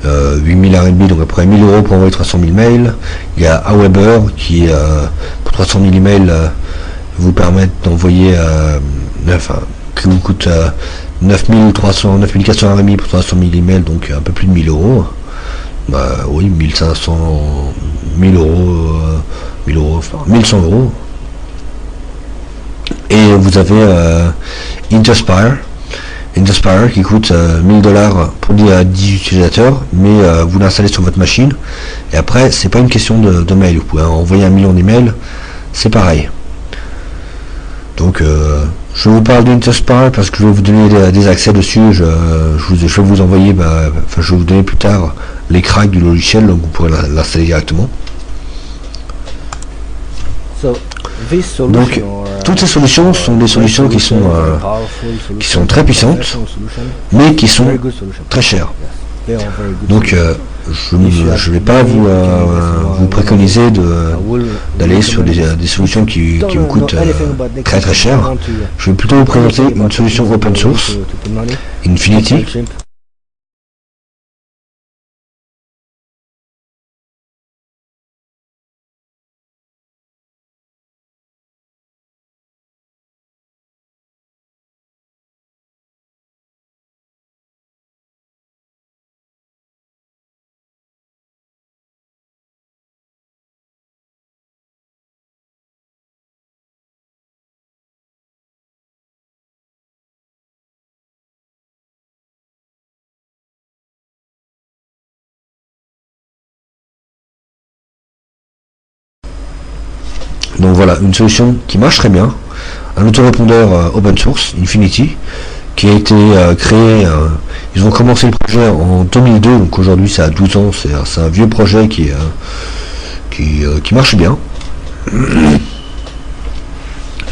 8000 RMB, donc après 1000 euros pour envoyer 300 000 mails. Il y a Aweber qui, pour 300 000 emails, vous permet d'envoyer, qui vous coûte 9400 RMB pour 300 000 emails, donc un peu plus de 1000 euros. Oui, 1500, 1000 euros, 1000 euros, enfin 1100 euros. Et vous avez Interspire qui coûte 1000 $ pour 10 utilisateurs, mais vous l'installez sur votre machine. Et après, c'est pas une question de mail. Vous pouvez envoyer 1 million d'emails, c'est pareil. Donc, je vous parle d'Interspire parce que je vais vous donner des accès dessus. Je vais vous envoyer, je vais vous donner plus tard les cracks du logiciel, donc vous pourrez l'installer directement. Donc, toutes ces solutions sont des solutions qui sont très puissantes, mais qui sont très chères. Donc, je ne vais pas vous préconiser d'aller sur des solutions qui vous coûtent très très cher. Je vais plutôt vous présenter une solution open source, Infinity. Donc voilà, une solution qui marche très bien, un autorépondeur open source, Infinity, qui a été créé, ils ont commencé le projet en 2002, donc aujourd'hui ça a 12 ans, c'est un vieux projet qui marche bien.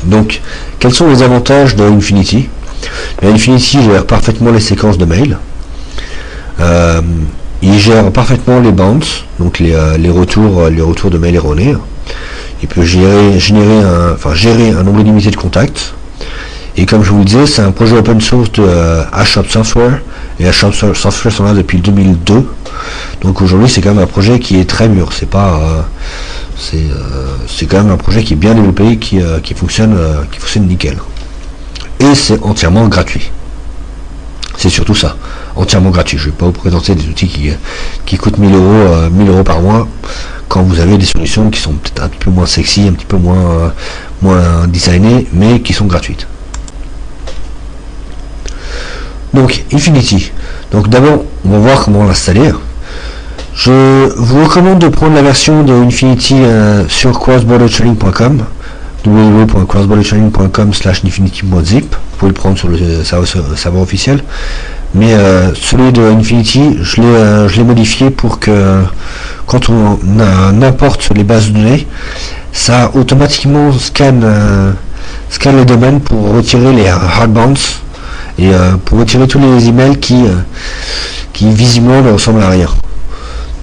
Donc, quels sont les avantages de Infinity? Infinity gère parfaitement les séquences de mails, il gère parfaitement les bounces, donc les retours de mails erronés. Il peut gérer un nombre limité de contacts. Et comme je vous le disais, c'est un projet open source de HShop Software. Et HShop Software sont là depuis 2002. Donc aujourd'hui, c'est quand même un projet qui est très mûr. C'est pas, c'est quand même un projet qui est bien développé, qui fonctionne nickel. Et c'est entièrement gratuit. C'est surtout ça, entièrement gratuit. Je ne vais pas vous présenter des outils qui coûtent 1000 euros par mois, quand vous avez des solutions qui sont peut-être un petit peu moins sexy, un petit peu moins designées, mais qui sont gratuites. Donc Infinity. Donc d'abord, on va voir comment l'installer. Je vous recommande de prendre la version de Infinity sur crossbordertraining.com, www.crossbordertraining.com/infinity.zip. Vous pouvez le prendre sur le serveur officiel. Mais celui de Infinity, je l'ai modifié pour que quand on importe les bases de données, ça automatiquement scanne les domaines pour retirer les hard bounds et pour retirer tous les emails qui visiblement ne ressemblent à rien.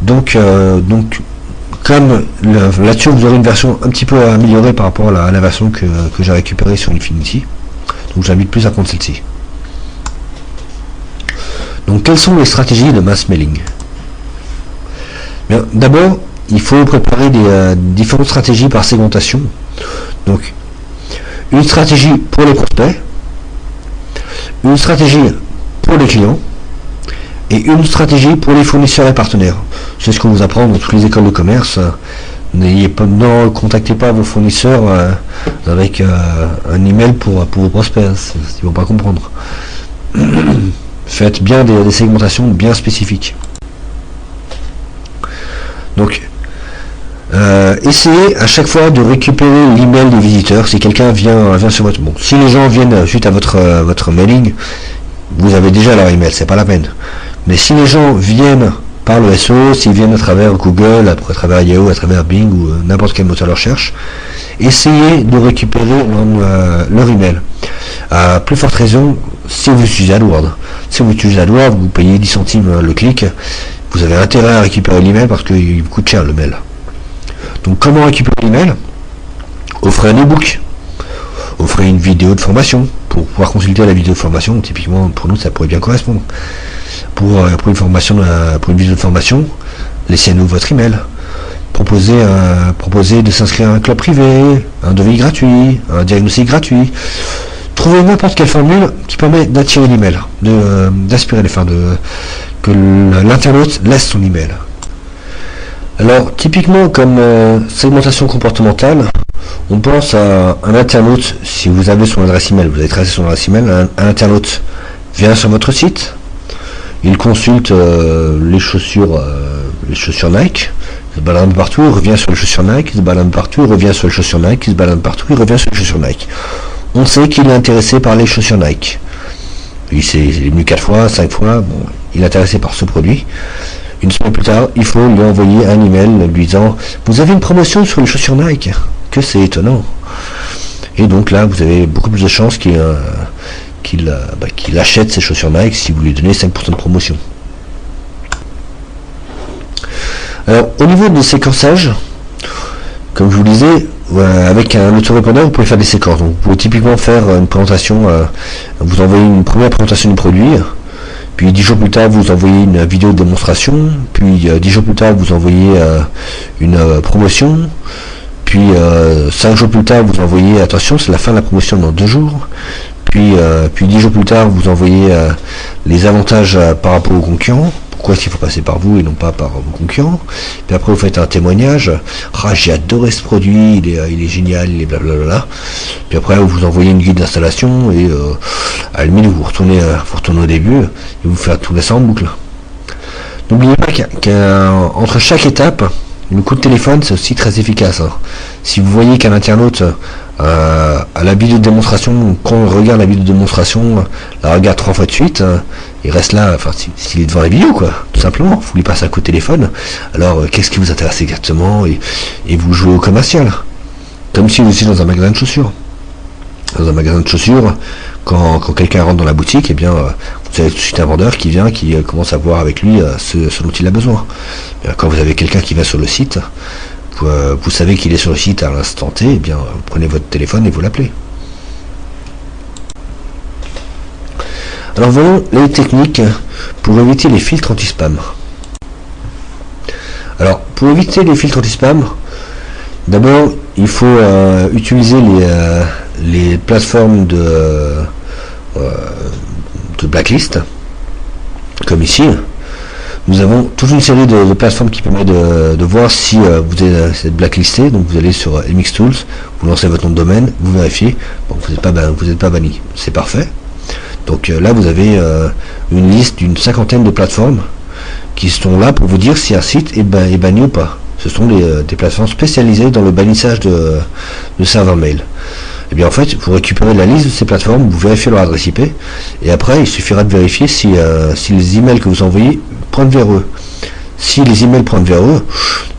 Donc comme là-dessus vous aurez une version un petit peu améliorée par rapport à la version que j'ai récupérée sur Infinity. Donc j'invite plus à prendre celle-ci. Donc quelles sont les stratégies de mass mailing? Bien, d'abord, il faut préparer des différentes stratégies par segmentation. Donc, une stratégie pour les prospects, une stratégie pour les clients, et une stratégie pour les fournisseurs et partenaires. C'est ce qu'on vous apprend dans toutes les écoles de commerce. Ne contactez pas vos fournisseurs avec un email pour vos prospects, ils ne vont pas comprendre. Faites bien des segmentations bien spécifiques. Donc, essayez à chaque fois de récupérer l'email des visiteurs. Si quelqu'un vient sur votre... Bon, si les gens viennent suite à votre mailing, vous avez déjà leur email, c'est pas la peine. Mais si les gens viennent par le SEO, s'ils viennent à travers Google, à travers Yahoo, à travers Bing ou n'importe quel moteur de recherche, essayez de récupérer leur email. À plus forte raison, si vous utilisez AdWords. Si vous utilisez AdWords, vous payez 10 centimes le clic, vous avez intérêt à récupérer l'email parce qu'il vous coûte cher le mail. Donc comment récupérer l'email? Offrez un e-book, offrez une vidéo de formation pour pouvoir consulter la vidéo de formation. Typiquement pour nous ça pourrait bien correspondre. Pour une formation, pour une vidéo de formation, laissez-nous votre email. Proposez de s'inscrire à un club privé, un devis gratuit, un diagnostic gratuit. Trouvez n'importe quelle formule qui permet d'attirer l'email, d'aspirer les fins, que l'internaute laisse son email. Alors typiquement comme segmentation comportementale, on pense à un internaute. Si vous avez son adresse email, vous avez tracé son adresse email, un internaute vient sur votre site, il consulte les chaussures Nike, il se balade un peu partout, il revient sur les chaussures Nike, il se balade un peu partout, il revient sur les chaussures Nike, il se balade partout, il revient sur les chaussures Nike. On sait qu'il est intéressé par les chaussures Nike. Il est venu 4 fois, 5 fois, bon, il est intéressé par ce produit. Une semaine plus tard, il faut lui envoyer un email lui disant « Vous avez une promotion sur les chaussures Nike ?» Que c'est étonnant. Et donc là, vous avez beaucoup plus de chances qu'il achète ses chaussures Nike si vous lui donnez 5% de promotion. Alors, au niveau de séquençage, comme je vous disais, avec un autorépondeur, vous pouvez faire des séquences. Donc, vous pouvez typiquement faire une présentation, vous envoyez une première présentation du produit, puis 10 jours plus tard, vous envoyez une vidéo de démonstration, puis 10 jours plus tard, vous envoyez une promotion, puis 5 jours plus tard, vous envoyez, attention, c'est la fin de la promotion dans 2 jours, puis 10 jours plus tard, vous envoyez les avantages par rapport aux concurrents. Pourquoi est-ce qu'il faut passer par vous et non pas par vos concurrents? Puis après vous faites un témoignage, j'ai adoré ce produit, il est génial, il est blablabla. Puis après vous envoyez une guide d'installation et à la limite vous retournez au début et vous faites tourner ça en boucle. N'oubliez pas qu'entre chaque étape, le coup de téléphone c'est aussi très efficace. Si vous voyez qu'un internaute à la vidéo de démonstration, quand on regarde la vidéo de démonstration, la regarde 3 fois de suite, il reste là, enfin s'il est devant la vidéo quoi, tout simplement, vous lui passez un coup de téléphone, alors qu'est-ce qui vous intéresse exactement, et vous jouez au commercial, comme si vous étiez dans un magasin de chaussures. Dans un magasin de chaussures, quand quelqu'un rentre dans la boutique, eh bien vous avez tout de suite un vendeur qui vient, qui commence à voir avec lui ce dont il a besoin. Et quand vous avez quelqu'un qui va sur le site, vous savez qu'il est sur le site à l'instant T, eh bien vous prenez votre téléphone et vous l'appelez. Alors voyons les techniques pour éviter les filtres anti-spam. Alors pour éviter les filtres anti-spam, d'abord il faut utiliser les plateformes de blacklist, comme ici. Nous avons toute une série de plateformes qui permettent de voir si vous êtes blacklisté. Donc vous allez sur MX Tools, vous lancez votre nom de domaine, vous vérifiez, bon, vous n'êtes pas banni, c'est parfait. Donc là vous avez une liste d'une 50aine de plateformes qui sont là pour vous dire si un site est banni ou pas. Ce sont des plateformes spécialisées dans le bannissage de serveurs mail. Et bien en fait, vous récupérez la liste de ces plateformes, vous vérifiez leur adresse IP, et après il suffira de vérifier si les emails que vous envoyez pointent vers eux. Si les emails pointent vers eux,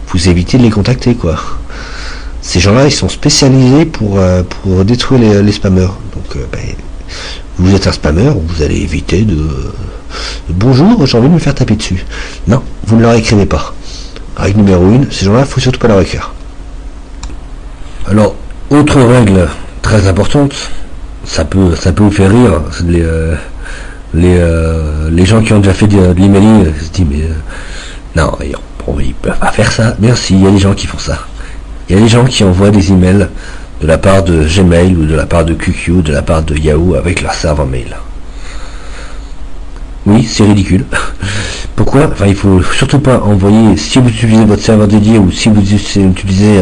vous évitez de les contacter quoi. Ces gens-là, ils sont spécialisés pour détruire les spammers. Donc vous êtes un spammer, vous allez éviter de bonjour, j'ai envie de me faire taper dessus. Non, vous ne leur écrivez pas. Règle numéro 1, ces gens-là, il faut surtout pas leur écrire. Alors, autre règle très importante, ça peut vous faire rire, les gens qui ont déjà fait de l'emailing se disent mais non, ils peuvent pas faire ça. Merci, il y a des gens qui font ça. Il y a des gens qui envoient des emails de la part de Gmail ou de la part de QQ, de la part de Yahoo avec leur serveur mail. Oui, c'est ridicule. Pourquoi? Enfin, il faut surtout pas envoyer, si vous utilisez votre serveur dédié ou si vous utilisez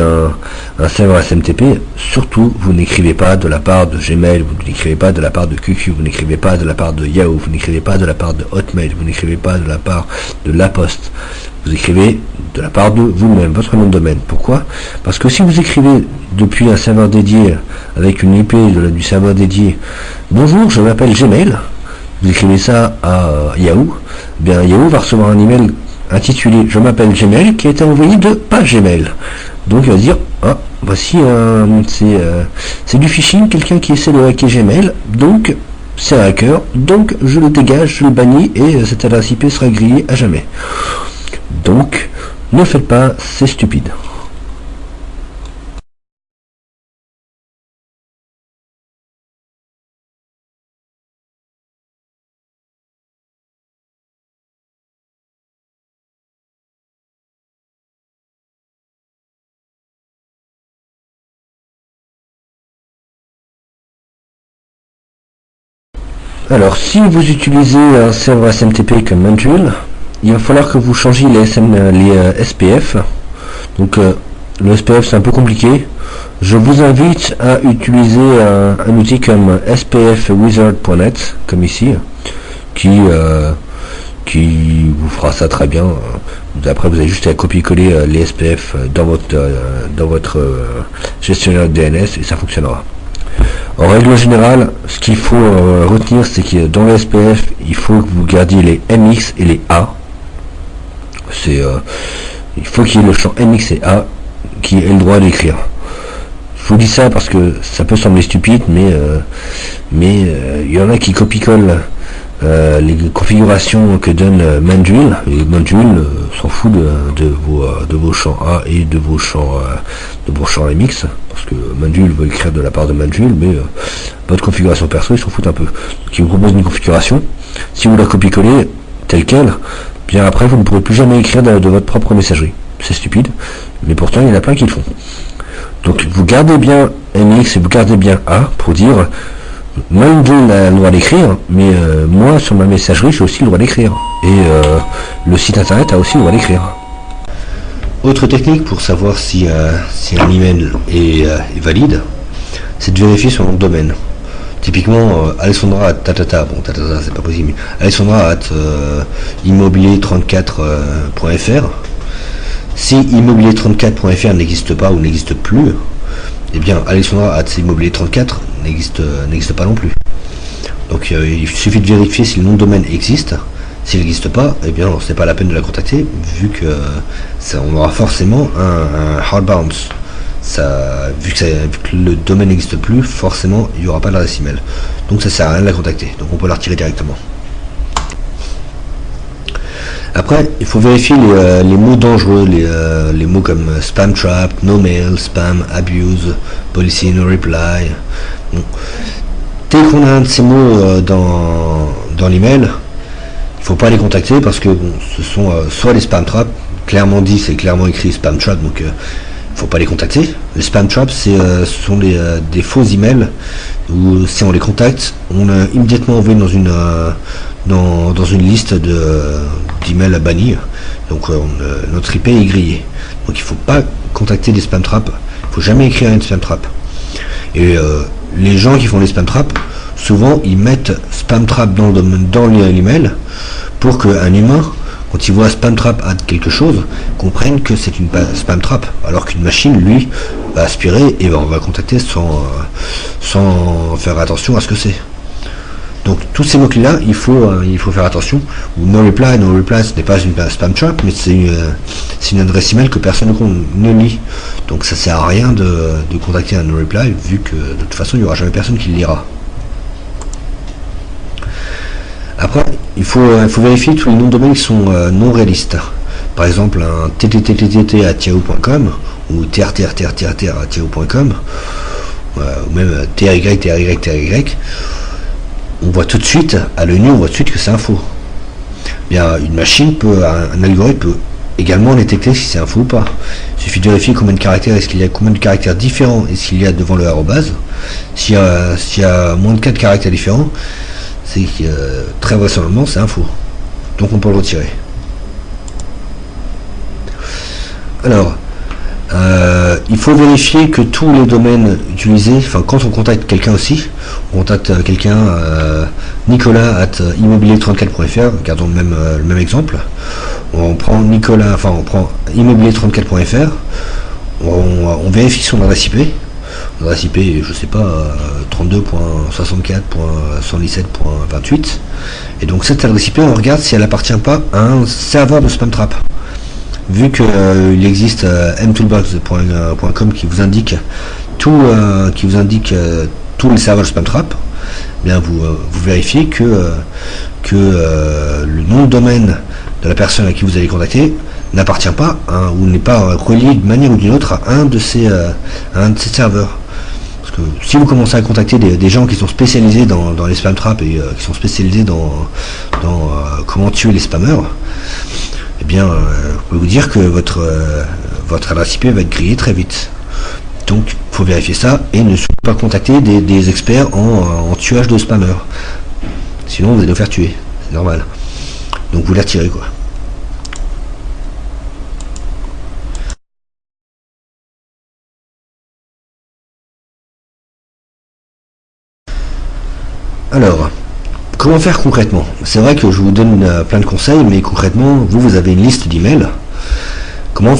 un serveur SMTP, surtout vous n'écrivez pas de la part de Gmail, vous n'écrivez pas de la part de QQ, vous n'écrivez pas de la part de Yahoo, vous n'écrivez pas de la part de Hotmail, vous n'écrivez pas de la part de La Poste. Vous écrivez de la part de vous-même, votre nom de domaine. Pourquoi? Parce que si vous écrivez depuis un serveur dédié avec une IP du serveur dédié, bonjour, je m'appelle Gmail, vous écrivez ça à Yahoo, bien Yahoo va recevoir un email intitulé je m'appelle Gmail qui a été envoyé de pas Gmail. Donc il va dire ah, voici c'est du phishing, quelqu'un qui essaie de hacker Gmail, donc c'est un hacker, donc je le dégage, je le bannis et cette adresse IP sera grillée à jamais. Donc ne le faites pas, c'est stupide. Alors, si vous utilisez un serveur SMTP comme Mandrill, il va falloir que vous changiez les SPF. Donc, le SPF c'est un peu compliqué. Je vous invite à utiliser un outil comme spfwizard.net, comme ici, qui vous fera ça très bien. Après, vous avez juste à copier-coller les SPF dans votre gestionnaire de DNS et ça fonctionnera. En règle générale, ce qu'il faut retenir, c'est que dans le SPF, il faut que vous gardiez les MX et les A. Il faut qu'il y ait le champ MX et A qui ait le droit d'écrire. Je vous dis ça parce que ça peut sembler stupide, mais il y en a qui copie-collent les configurations que donne Mandrill, et Mandrill s'en fout de vos champs A et de vos champs MX, parce que Mandrill veut écrire de la part de Mandrill, mais votre configuration perso, ils s'en foutent un peu. Donc ils vous proposent une configuration, si vous la copiez-collez telle quelle, bien après vous ne pourrez plus jamais écrire de votre propre messagerie. C'est stupide, mais pourtant il y en a plein qui le font. Donc vous gardez bien MX et vous gardez bien A pour dire Mandrill a le droit d'écrire, mais moi sur ma messagerie j'ai aussi le droit d'écrire. Et le site internet a aussi le droit d'écrire. Autre technique pour savoir si un email est valide, c'est de vérifier son nom de domaine. Typiquement, Alexandra tatata, bon tatata c'est pas possible, mais Alexandra immobilier34.fr. Si immobilier34.fr n'existe pas ou n'existe plus, eh bien Alexandra immobilier34 n'existe pas non plus. Donc il suffit de vérifier si le nom de domaine existe. S'il n'existe pas, eh bien c'est pas la peine de la contacter, vu que on aura forcément un hard bounce. Vu que le domaine n'existe plus, forcément il n'y aura pas d'adresse email. Donc ça sert à rien de la contacter. Donc on peut la retirer directement. Après, il faut vérifier les mots dangereux, les mots comme spam trap, no mail, spam, abuse, policy no reply. Bon. Dès qu'on a un de ces mots dans l'email, il ne faut pas les contacter parce que bon, ce sont soit les spam traps, clairement dit, c'est clairement écrit spam trap, donc il ne faut pas les contacter. Les spam traps, ce sont des faux emails où si on les contacte, on est immédiatement envoyé dans une liste d'emails à bannir. Donc notre IP est grillé. Donc il ne faut pas contacter des spam traps. Il ne faut jamais écrire une spam trap. Et les gens qui font les spam traps, souvent ils mettent spam trap dans l'email pour qu'un humain, quand il voit spam trap à quelque chose, comprenne que c'est une spam trap, alors qu'une machine, lui, va aspirer et on va contacter sans faire attention à ce que c'est. Donc tous ces mots-clés là, il faut faire attention. Ou no reply, ce n'est pas une spam trap, mais c'est une adresse email que personne ne lit. Donc ça sert à rien de contacter un no reply, vu que de toute façon il n'y aura jamais personne qui le lira. Après, il faut vérifier tous les noms de domaine qui sont non réalistes. Par exemple, un tttt@yahoo.com ou trtrtrtrr@yahoo.com ou même try. On voit tout de suite, à l'œil nu, on voit tout de suite que c'est un faux. Bien, une machine un algorithme peut également détecter si c'est un faux ou pas. Il suffit de vérifier combien de caractères, est-ce qu'il y a combien de caractères différents est-ce qu'il y a devant le arrobase. S'il y a moins de 4 caractères différents, c'est très vraisemblablement c'est un faux. Donc on peut le retirer. Alors, il faut vérifier que tous les domaines utilisés, enfin quand on contacte quelqu'un aussi, on contacte quelqu'un Nicolas@immobilier34.fr, regardons le même exemple. On prend immobilier34.fr, on vérifie son adresse IP. L'adresse IP, je sais pas, 32.64.117.28. Et donc cette adresse IP, on regarde si elle appartient pas à un serveur de spam trap. vu que il existe mtoolbox.com qui vous indique tous les serveurs spam trap, eh bien vous vérifiez que le nom de domaine de la personne à qui vous allez contacter n'appartient pas ou n'est pas relié de manière ou d'une autre à un de ces serveurs. Parce que si vous commencez à contacter des gens qui sont spécialisés dans les spam traps et qui sont spécialisés dans comment tuer les spammers, eh bien je peux vous dire que votre adresse IP va être grillée très vite. Donc il faut vérifier ça et ne surtout pas contacter des experts en tuage de spammers. Sinon vous allez vous faire tuer, c'est normal. Donc vous les retirez quoi. Alors, comment faire concrètement? C'est vrai que je vous donne plein de conseils, mais concrètement, vous avez une liste d'emails. Comment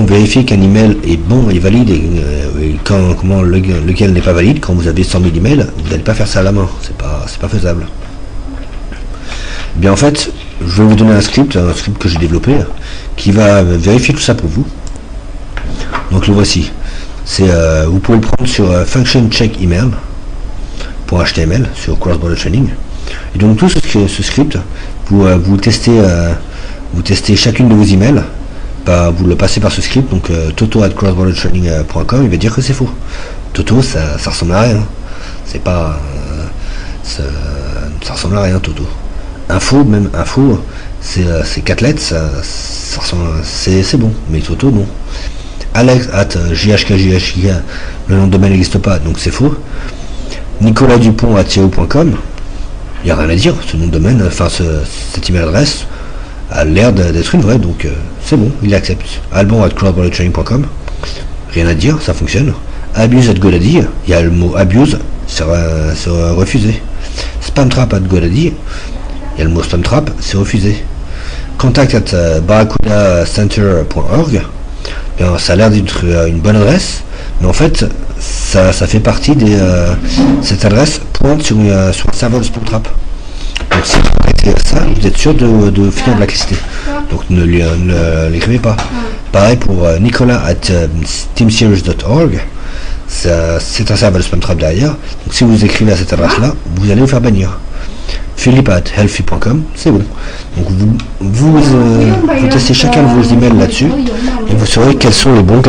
vérifier qu'un email est bon et valide lequel n'est pas valide quand vous avez 100 000 emails? Vous n'allez pas faire ça à la main, c'est pas faisable. Bien en fait, je vais vous donner un script que j'ai développé qui va vérifier tout ça pour vous. Donc le voici. Vous pouvez le prendre sur function check email. .html sur cross-border training, et donc tout ce script vous testez chacune de vos emails, vous le passez par ce script. Donc toto@crossbordertraining.com, il va dire que c'est faux. Toto ça ressemble à rien, c'est pas ça ressemble à rien. Toto info c'est 4 lettres, ça ressemble, c'est bon, mais Toto non. Alex@jhkjhk, le nom de domaine n'existe pas, donc c'est faux. nicolasdupont@yahoo.com, il n'y a rien à dire, ce nom de domaine, cette email adresse a l'air d'être une vraie, donc c'est bon, il accepte. Alban@crossbordertraining.com, rien à dire, ça fonctionne. Abuse@godaddy, il y a le mot abuse, c'est refusé. Spamtrap@godaddy, il y a le mot spamtrap, c'est refusé. Contact@barracudacenter.org, ça a l'air d'être une bonne adresse, mais en fait ça fait partie cette adresse pointe sur un serveur de spam trap. Donc si vous contactez ça, vous êtes sûr de finir blacklisté. Donc ne l'écrivez pas. Pareil pour nicolas@teamseries.org, c'est un serveur de spam trap derrière. Donc si vous écrivez à cette adresse là, vous allez vous faire bannir. Philippe@healthy.com, c'est bon. Donc vous testez chacun de vos emails là-dessus et vous saurez quels sont les bons,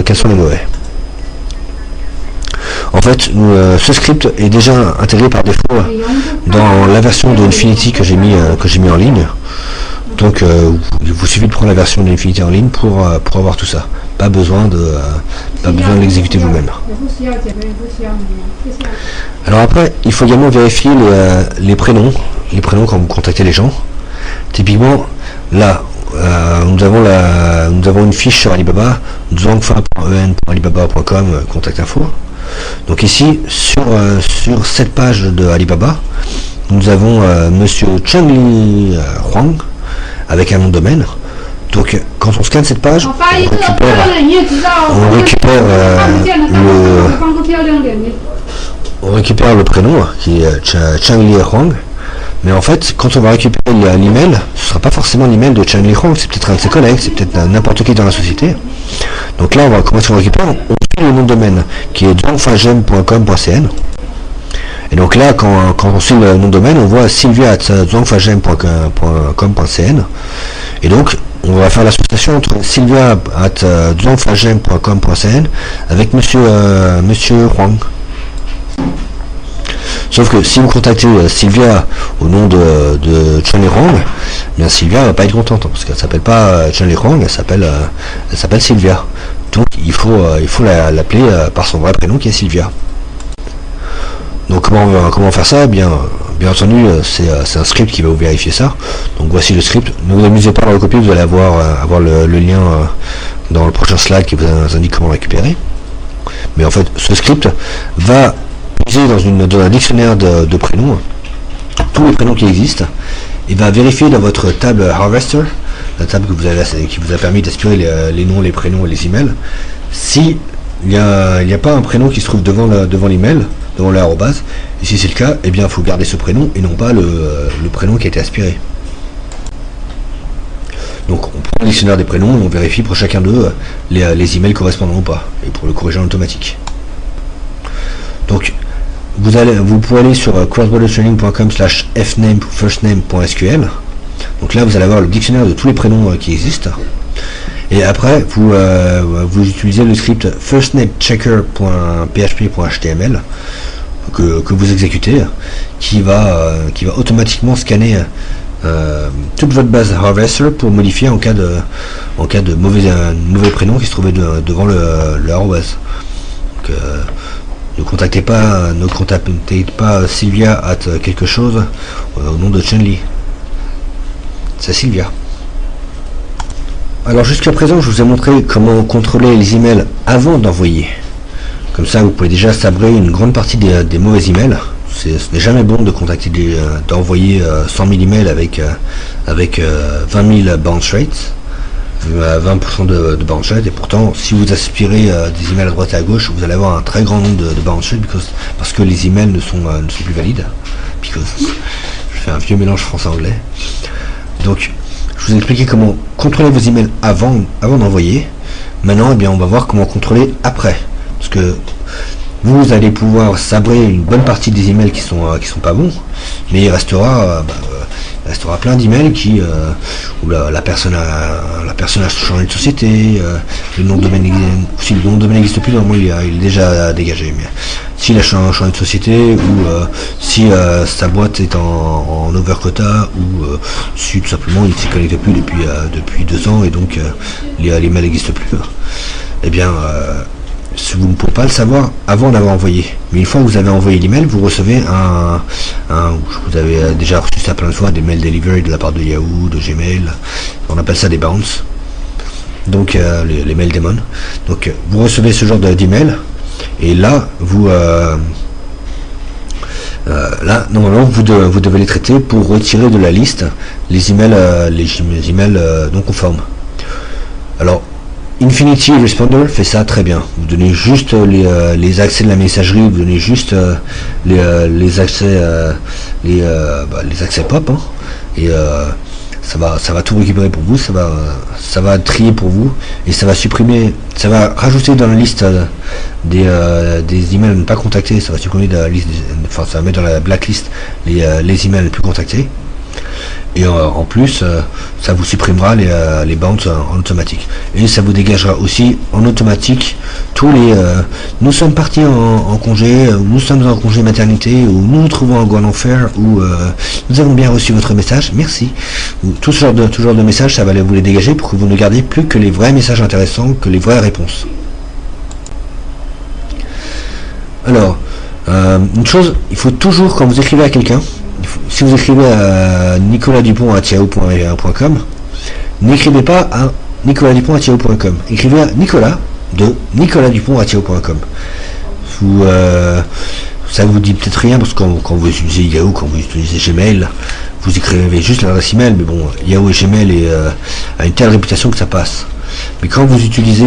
quels sont les mauvais. En fait, ce script est déjà intégré par défaut dans la version de Infinity que j'ai mis en ligne. Donc il vous suffit de prendre la version d'Infinity en ligne pour avoir tout ça. Pas besoin de l'exécuter vous-même. Alors après, il faut également vérifier les prénoms quand vous contactez les gens. Typiquement, là, nous avons une fiche sur Alibaba, zhuangfa.en.alibaba.com, contact info. Donc ici, sur cette page de Alibaba, nous avons monsieur Chengli Huang avec un nom de domaine. Donc quand on scanne cette page, on récupère le prénom qui est Chengli Huang. Mais en fait, quand on va récupérer l'email, ce ne sera pas forcément l'email de Chengli Huang, c'est peut-être un de ses collègues, c'est peut-être n'importe qui dans la société. Donc là, comment est-ce qu'on récupère? On suit le nom de domaine qui est zhuangfagem.com.cn. Et donc là, quand on suit le nom de domaine, on voit sylvia@zhuangfagem.com.cn. Et donc, on va faire l'association entre sylvia@zhuangfagem.com.cn avec monsieur Huang. Sauf que si vous contactez Sylvia au nom de Chengli Huang, bien Sylvia va pas être contente parce qu'elle s'appelle pas Chengli Huang, elle s'appelle Sylvia. Donc il faut l'appeler par son vrai prénom qui est Sylvia. Donc comment faire ça? Bien entendu, c'est un script qui va vous vérifier ça. Donc voici le script. Ne vous amusez pas à le recopier, vous allez avoir le lien dans le prochain slide qui vous indique comment récupérer. Mais en fait, ce script va puiser dans un dictionnaire de prénoms, tous les prénoms qui existent, et va vérifier dans votre table Harvester, la table qui vous a permis d'aspirer les noms, les prénoms et les emails, si il n'y a pas un prénom qui se trouve devant l'email, devant l'arrobase, et si c'est le cas, eh bien il faut garder ce prénom et non pas le prénom qui a été aspiré. Donc on prend le dictionnaire des prénoms et on vérifie pour chacun d'eux les emails correspondants ou pas, et pour le corriger en automatique. Donc vous pouvez aller sur crossbordertraining.com/fname ou firstname.sql. Donc là vous allez avoir le dictionnaire de tous les prénoms qui existent. Et après vous utilisez le script firstnamechecker.php.html que vous exécutez, qui va automatiquement scanner toute votre base Harvester pour modifier en cas de mauvais prénom qui se trouvait devant le arrobase. Donc, ne contactez pas Sylvia at quelque chose au nom de Chun-Li. C'est Sylvia. Alors jusqu'à présent, je vous ai montré comment contrôler les emails avant d'envoyer. Comme ça, vous pouvez déjà sabrer une grande partie des mauvais emails. Ce n'est jamais bon de d'envoyer 100 000 emails avec 20 000 bounce rates, 20% de bounce rate. Et pourtant, si vous aspirez des emails à droite et à gauche, vous allez avoir un très grand nombre de bounce rates parce que les emails ne sont plus valides. Je fais un vieux mélange français-anglais. Donc, je vous ai expliqué comment contrôler vos emails avant d'envoyer. Maintenant, eh bien, on va voir comment contrôler après. Parce que vous allez pouvoir sabrer une bonne partie des emails qui sont pas bons, mais il restera plein d'emails où la personne a changé de société, le nom de domaine si le nom de domaine n'existe plus, normalement il est déjà dégagé, mais s'il a changé de société ou si sa boîte est en overquota ou si tout simplement il ne s'y connecte plus depuis 2 ans et donc l'email n'existe plus, eh bien vous ne pouvez pas le savoir avant d'avoir envoyé. Mais une fois que vous avez envoyé l'email, vous recevez vous avez déjà reçu ça plein de fois, des mails delivery de la part de Yahoo, de Gmail. On appelle ça des bounce. Donc les mails démon. Donc vous recevez ce genre d'email et là normalement vous devez les traiter pour retirer de la liste les emails non conformes. Alors Infinity Responder fait ça très bien. Vous donnez juste les accès de la messagerie, vous donnez juste les accès pop, hein, et ça va tout récupérer pour vous, ça va trier pour vous et ça va supprimer, ça va rajouter dans la liste des emails à ne pas contacter, ça va supprimer de la liste, ça va mettre dans la blacklist les emails les plus contactés. Et en plus, ça vous supprimera les bounce en automatique. Et ça vous dégagera aussi en automatique tous les nous sommes partis en congé, ou nous sommes en congé maternité, ou nous nous trouvons en enfer, ou nous avons bien reçu votre message, merci. Ou tout ce genre de messages, ça va vous les dégager pour que vous ne gardiez plus que les vrais messages intéressants, que les vraies réponses. Alors, une chose, il faut toujours, quand vous écrivez à quelqu'un, si vous écrivez à nicolasdupont@yahoo.com, n'écrivez pas à nicolasdupont@yahoo.com. Écrivez à nicolasdupont@yahoo.com. Ça vous dit peut-être rien parce que quand vous utilisez Yahoo, quand vous utilisez Gmail, vous écrivez juste l'adresse email, mais bon, Yahoo et Gmail a une telle réputation que ça passe. Mais quand vous utilisez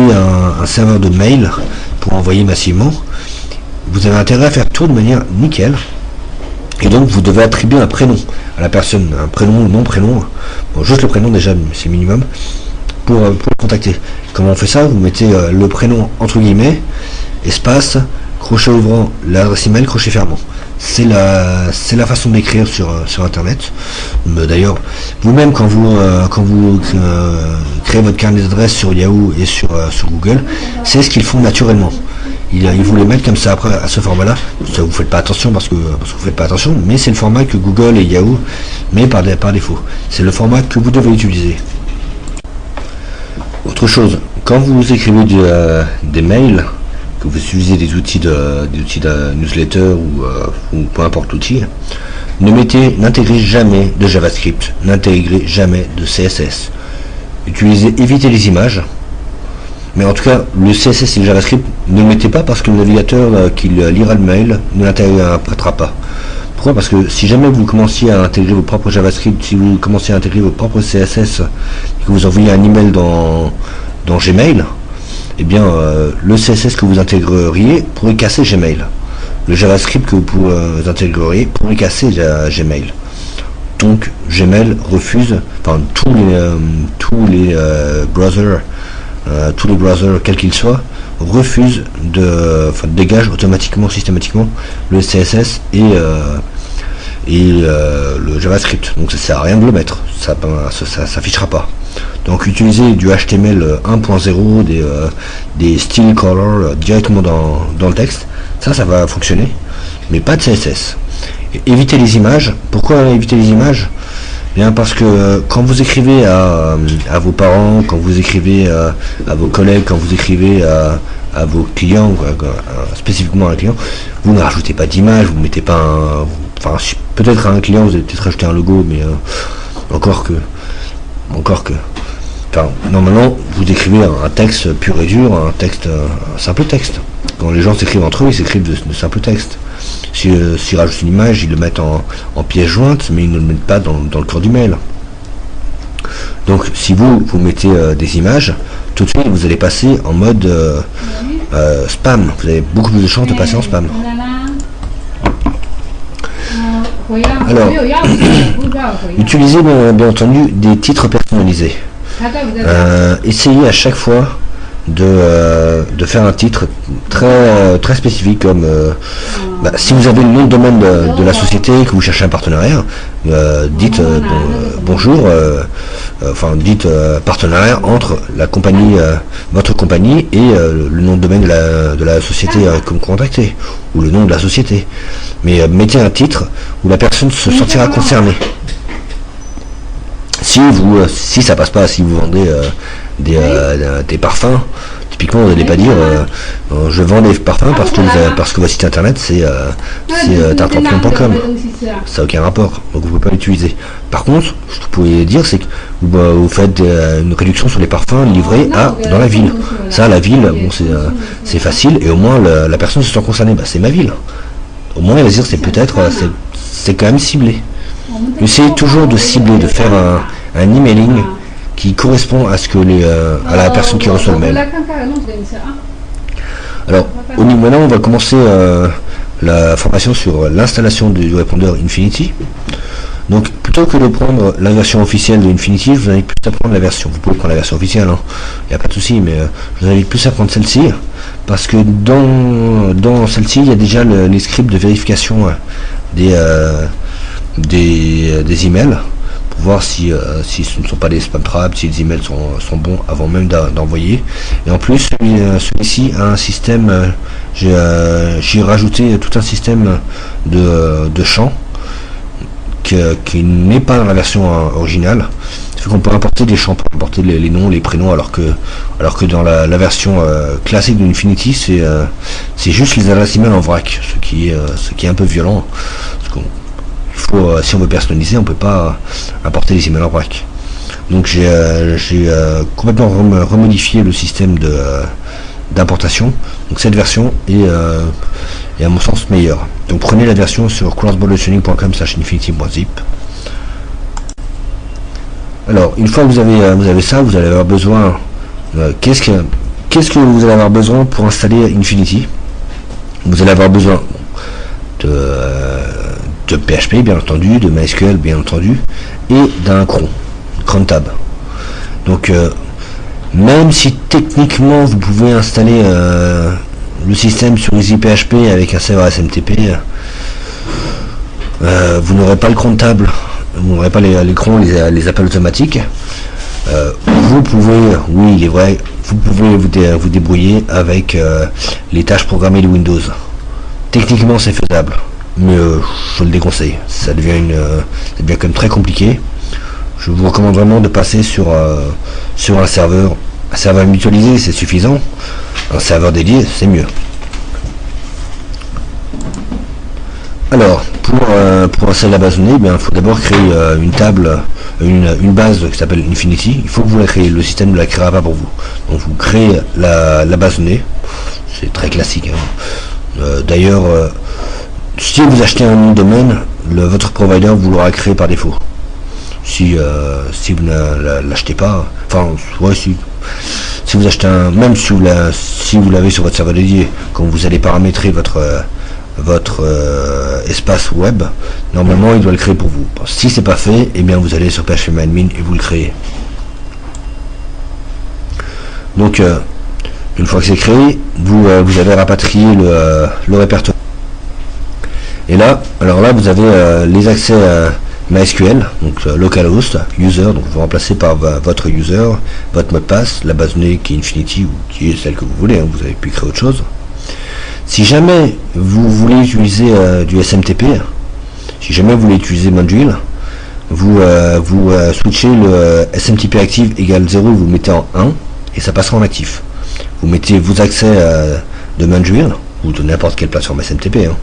un serveur de mail pour envoyer massivement, vous avez intérêt à faire tout de manière nickel. Et donc vous devez attribuer un prénom à la personne, un prénom ou non prénom, bon, juste le prénom déjà, c'est minimum, pour le contacter. Comment on fait ça? Vous mettez le prénom entre guillemets, espace, crochet ouvrant, l'adresse email, crochet fermant. C'est la façon d'écrire sur internet. D'ailleurs, vous-même quand vous créez votre carnet d'adresses sur Yahoo et sur Google, c'est ce qu'ils font naturellement. Ils vous les mettent comme ça après à ce format-là. Ça vous faites pas attention parce que vous faites pas attention, mais c'est le format que Google et Yahoo met par défaut. C'est le format que vous devez utiliser. Autre chose, quand vous écrivez des mails, que vous utilisez des outils de newsletter ou peu importe l'outil, n'intégrez jamais de JavaScript, n'intégrez jamais de CSS. Évitez les images. Mais en tout cas, le CSS et le JavaScript, ne le mettez pas parce que le navigateur qui lira le mail ne l'interprétera pas. Pourquoi? Parce que si jamais vous commenciez à intégrer vos propres JavaScript, si vous commencez à intégrer vos propres CSS, et que vous envoyez un email dans Gmail, eh bien, le CSS que vous intégreriez pourrait casser Gmail. Le JavaScript que vous intégreriez pourrait casser Gmail. Donc Gmail refuse, enfin tous les browsers, quels qu'ils soient, refusent dégagent automatiquement, systématiquement le CSS et le JavaScript. Donc ça sert à rien de le mettre, ça s'affichera pas. Donc utiliser du HTML 1.0, des style color directement dans le texte, ça va fonctionner, mais pas de CSS. Éviter les images. Pourquoi éviter les images? Bien parce que quand vous écrivez à vos parents, quand vous écrivez à vos collègues, quand vous écrivez à vos clients, spécifiquement à un client, vous ne rajoutez pas d'image, vous mettez pas enfin peut-être à un client vous allez peut-être rajouter un logo, mais encore que enfin, normalement vous écrivez un texte pur et dur, un simple texte. Quand les gens s'écrivent entre eux, ils s'écrivent de simples textes. S'ils rajoutent une image, ils le mettent en pièce jointe, mais ils ne le mettent pas dans le corps du mail. Donc si vous mettez des images, tout de suite vous allez passer en mode spam. Vous avez beaucoup plus de chances de passer en spam. Alors, utilisez bien entendu des titres personnalisés. Essayez à chaque fois de faire un titre très spécifique, comme si vous avez le nom de domaine de la société, que vous cherchez un partenariat, dites bonjour, dites partenariat entre la compagnie, votre compagnie et le nom de domaine de la société que vous contactez, ou le nom de la société. Mais mettez un titre où la personne se sentira concernée. Si ça passe pas, si vous vendez des parfums, typiquement vous n'allez pas dire je vends des parfums parce que votre site internet c'est tartampion.com. Ça n'a aucun rapport, donc vous ne pouvez pas l'utiliser. Par contre, ce que vous pouvez dire, c'est que vous faites une réduction sur les parfums livrés dans la ville. Ça, la ville, bon, c'est facile, et au moins la personne se sent concernée. C'est ma ville. Au moins, elle va se dire c'est quand même ciblé. Essayez toujours de cibler, de faire un emailing qui correspond à ce que à la personne qui reçoit le mail. Alors, maintenant, on va commencer la formation sur l'installation du répondeur Infinity. Donc, plutôt que de prendre la version officielle de Infinity, je vous invite plus à prendre la version. Vous pouvez prendre la version officielle, il n'y a pas de souci, mais je vous invite plus à prendre celle-ci, parce que dans celle-ci, il y a déjà les scripts de vérification des emails, pour voir si ce ne sont pas des spam traps, si les emails sont bons avant même d'envoyer. Et en plus, celui-ci a un système, j'ai rajouté tout un système de champs qui n'est pas dans la version originale. Ça fait qu'on peut importer des champs, importer les noms, les prénoms, alors que dans la version classique de Infinity, c'est juste les adresses email en vrac, ce qui est un peu violent. Si on veut personnaliser, on peut pas importer les emails en vrac. Donc j'ai complètement remodifié le système d'importation. Donc cette version est à mon sens meilleure. Donc prenez la version sur crossbordertuning.com/infinity.zip. Alors une fois que vous avez ça, vous allez avoir besoin. Qu'est-ce que vous allez avoir besoin pour installer Infinity? Vous allez avoir besoin de PHP bien entendu, de MySQL bien entendu, et d'un cron tab. Donc même si techniquement vous pouvez installer le système sur EasyPHP avec un serveur SMTP, vous n'aurez pas le cron table, vous n'aurez pas les crons, les appels automatiques. Vous pouvez, oui il est vrai, vous pouvez vous débrouiller avec les tâches programmées de Windows. Techniquement c'est faisable, mais je le déconseille, ça devient quand même très compliqué. Je vous recommande vraiment de passer sur un serveur mutualisé, c'est suffisant. Un serveur dédié, c'est mieux. Alors, pour installer la base de données, il faut d'abord créer une base qui s'appelle Infinity. Il faut que vous la créez, le système ne la créera pas pour vous. Donc vous créez la base de données, c'est très classique. D'ailleurs, si vous achetez un nom de domaine, votre provider vous l'aura créé par défaut. Si vous ne l'achetez pas, si vous achetez même si vous l'avez sur votre serveur dédié, quand vous allez paramétrer votre votre espace web, normalement il doit le créer pour vous. Si c'est pas fait, eh bien vous allez sur phpMyAdmin et vous le créez. Donc une fois que c'est créé, vous avez rapatrié le répertoire. Et là, alors là vous avez les accès MySQL, donc localhost, user, donc vous remplacez par votre user, votre mot de passe, la base de données qui est Infinity ou qui est celle que vous voulez, hein, vous avez pu créer autre chose. Si jamais vous voulez utiliser du SMTP, si jamais vous voulez utiliser Manduil, vous switchez le SMTP active égale 0, vous mettez en 1 et ça passera en actif. Vous mettez vos accès de Manduil ou de n'importe quelle plateforme SMTP, hein,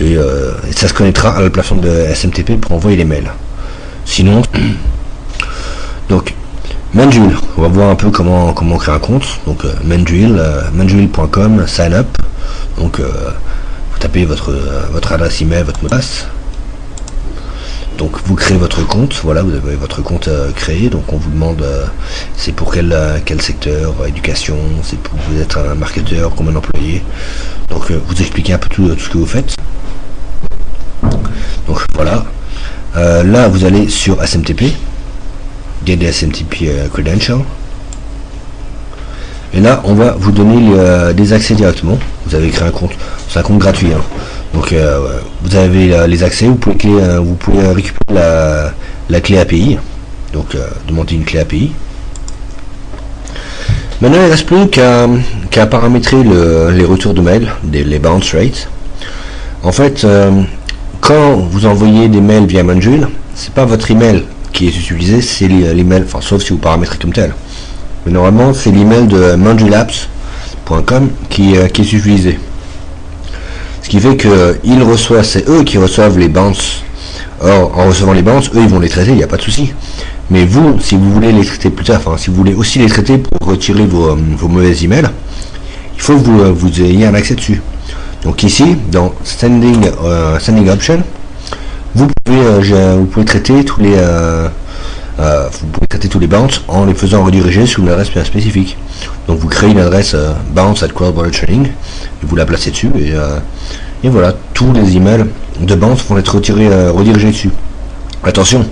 et ça se connectera à la plateforme de SMTP pour envoyer les mails. Sinon, donc Manduil, on va voir un peu comment créer un compte. Donc Manduil.com, sign up. Donc vous tapez votre adresse email, votre mot de passe. Donc vous créez votre compte, voilà, vous avez votre compte créé. Donc on vous demande c'est pour quel secteur, éducation, c'est pour vous êtes un marketeur, combien d'employés. Donc vous expliquez un peu tout ce que vous faites. Donc voilà, là vous allez sur SMTP, get the SMTP credential, et là on va vous donner des accès directement. Vous avez créé un compte, c'est un compte gratuit, hein. Donc vous avez les accès, vous pouvez récupérer la clé API, donc demander une clé API. Maintenant il ne reste plus qu'à paramétrer les retours de mail, les bounce rates. En fait, quand vous envoyez des mails via Manduil, c'est pas votre email qui est utilisé, c'est l'email, enfin sauf si vous paramétrez comme tel. Mais normalement c'est l'email de manduilapps.com qui est utilisé. Ce qui fait que c'est eux qui reçoivent les bounces. Or, en recevant les bounces, eux ils vont les traiter, il n'y a pas de souci. Mais vous, si vous voulez les traiter plus tard, enfin si vous voulez aussi les traiter pour retirer vos mauvais emails, il faut que vous ayez un accès dessus. Donc ici, dans Standing Option, vous pouvez traiter tous les bounces en les faisant rediriger sur une adresse bien spécifique. Donc vous créez une adresse bounce at Cross-Border Training et vous la placez dessus et voilà, tous les emails de bounce vont être redirigés dessus. Attention,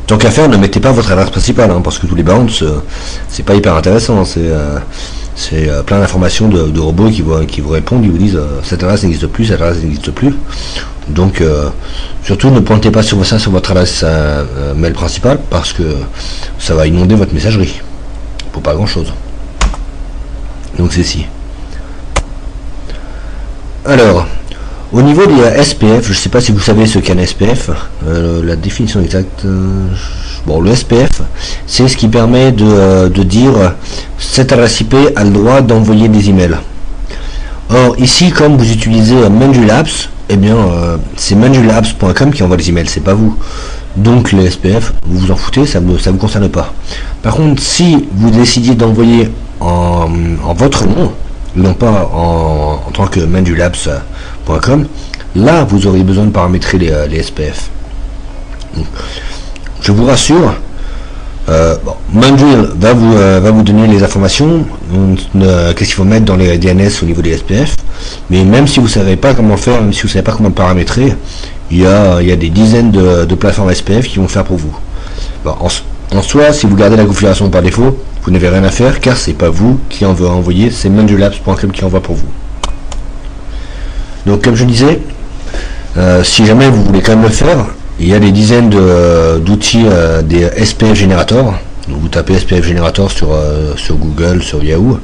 tant qu'à faire, ne mettez pas votre adresse principale, hein, parce que tous les bounces, c'est pas hyper intéressant, hein, c'est plein d'informations de robots qui vous répondent, ils vous disent cette adresse n'existe plus, cette adresse n'existe plus. Donc surtout ne pointez pas sur ça sur votre adresse mail principale, parce que ça va inonder votre messagerie pour pas grand chose. Donc c'est ici. Alors au niveau des SPF, je ne sais pas si vous savez ce qu'est un SPF, la définition exacte. Bon, le SPF, c'est ce qui permet de dire cette adresse IP a le droit d'envoyer des emails. Or ici, comme vous utilisez Manduil Apps, eh bien c'est manduilapps.com qui envoie les emails, c'est pas vous. Donc le SPF, vous vous en foutez, ça vous concerne pas. Par contre, si vous décidiez d'envoyer en votre nom, non pas en tant que manduilapps.com, là vous aurez besoin de paramétrer les SPF. Donc, je vous rassure, Manduil va vous donner les informations, qu'est-ce qu'il faut mettre dans les DNS au niveau des SPF, mais même si vous savez pas comment faire, même si vous savez pas comment paramétrer, il y a des dizaines de plateformes SPF qui vont faire pour vous. Bon, en soi, si vous gardez la configuration par défaut, vous n'avez rien à faire, car c'est pas vous qui en veut envoyer, c'est manduilapps.com qui envoie pour vous. Donc comme je disais, si jamais vous voulez quand même le faire, il y a des dizaines d'outils, des SPF Generator. Donc vous tapez SPF Generator sur Google, sur Yahoo,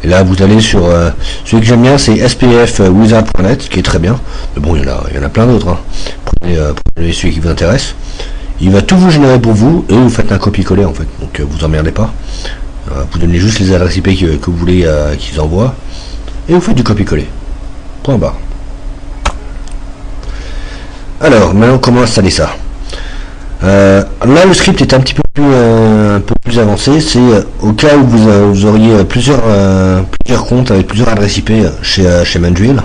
et là vous allez sur celui que j'aime bien, c'est spfwizard.net, qui est très bien, mais bon il y en a plein d'autres, hein. Prenez celui qui vous intéresse. Il va tout vous générer pour vous et vous faites un copier-coller en fait, donc vous emmerdez pas. Vous donnez juste les adresses IP que vous voulez qu'ils envoient et vous faites du copier-coller. Point barre. Alors maintenant comment installer ça. Là le script est un petit peu plus avancé. C'est au cas où vous auriez plusieurs comptes avec plusieurs adresses IP chez Manduil.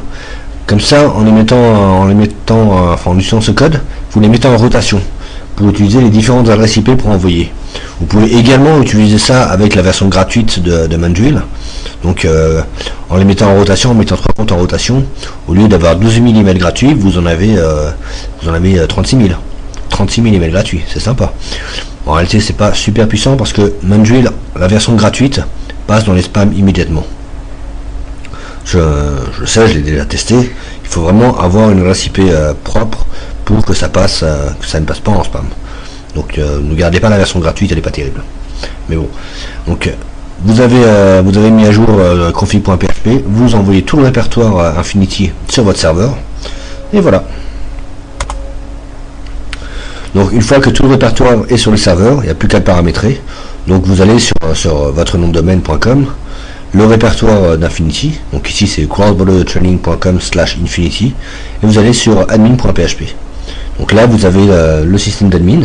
Comme ça, en utilisant ce code, vous les mettez en rotation. pour utiliser les différentes adresses IP pour envoyer. Vous pouvez également utiliser ça avec la version gratuite de Mandrill. Donc en les mettant en rotation, en mettant 3 comptes en rotation, au lieu d'avoir 12 000 emails gratuits, vous en avez 36 000. 36 000 emails gratuits, c'est sympa. En réalité, c'est pas super puissant parce que Mandrill, la version gratuite, passe dans les spams immédiatement. Je sais, je l'ai déjà testé. Il faut vraiment avoir une adresse IP propre pour que ça passe, que ça ne passe pas en spam. Donc ne gardez pas la version gratuite, elle n'est pas terrible. Mais bon, donc vous avez mis à jour config.php, vous envoyez tout le répertoire Infinity sur votre serveur, et voilà. Donc une fois que tout le répertoire est sur le serveur, il n'y a plus qu'à le paramétrer. Donc vous allez sur votre nom de domaine.com, le répertoire d'Infinity, donc ici c'est crossbordertraining.com/infinity, et vous allez sur admin.php. Donc là vous avez le système d'admin.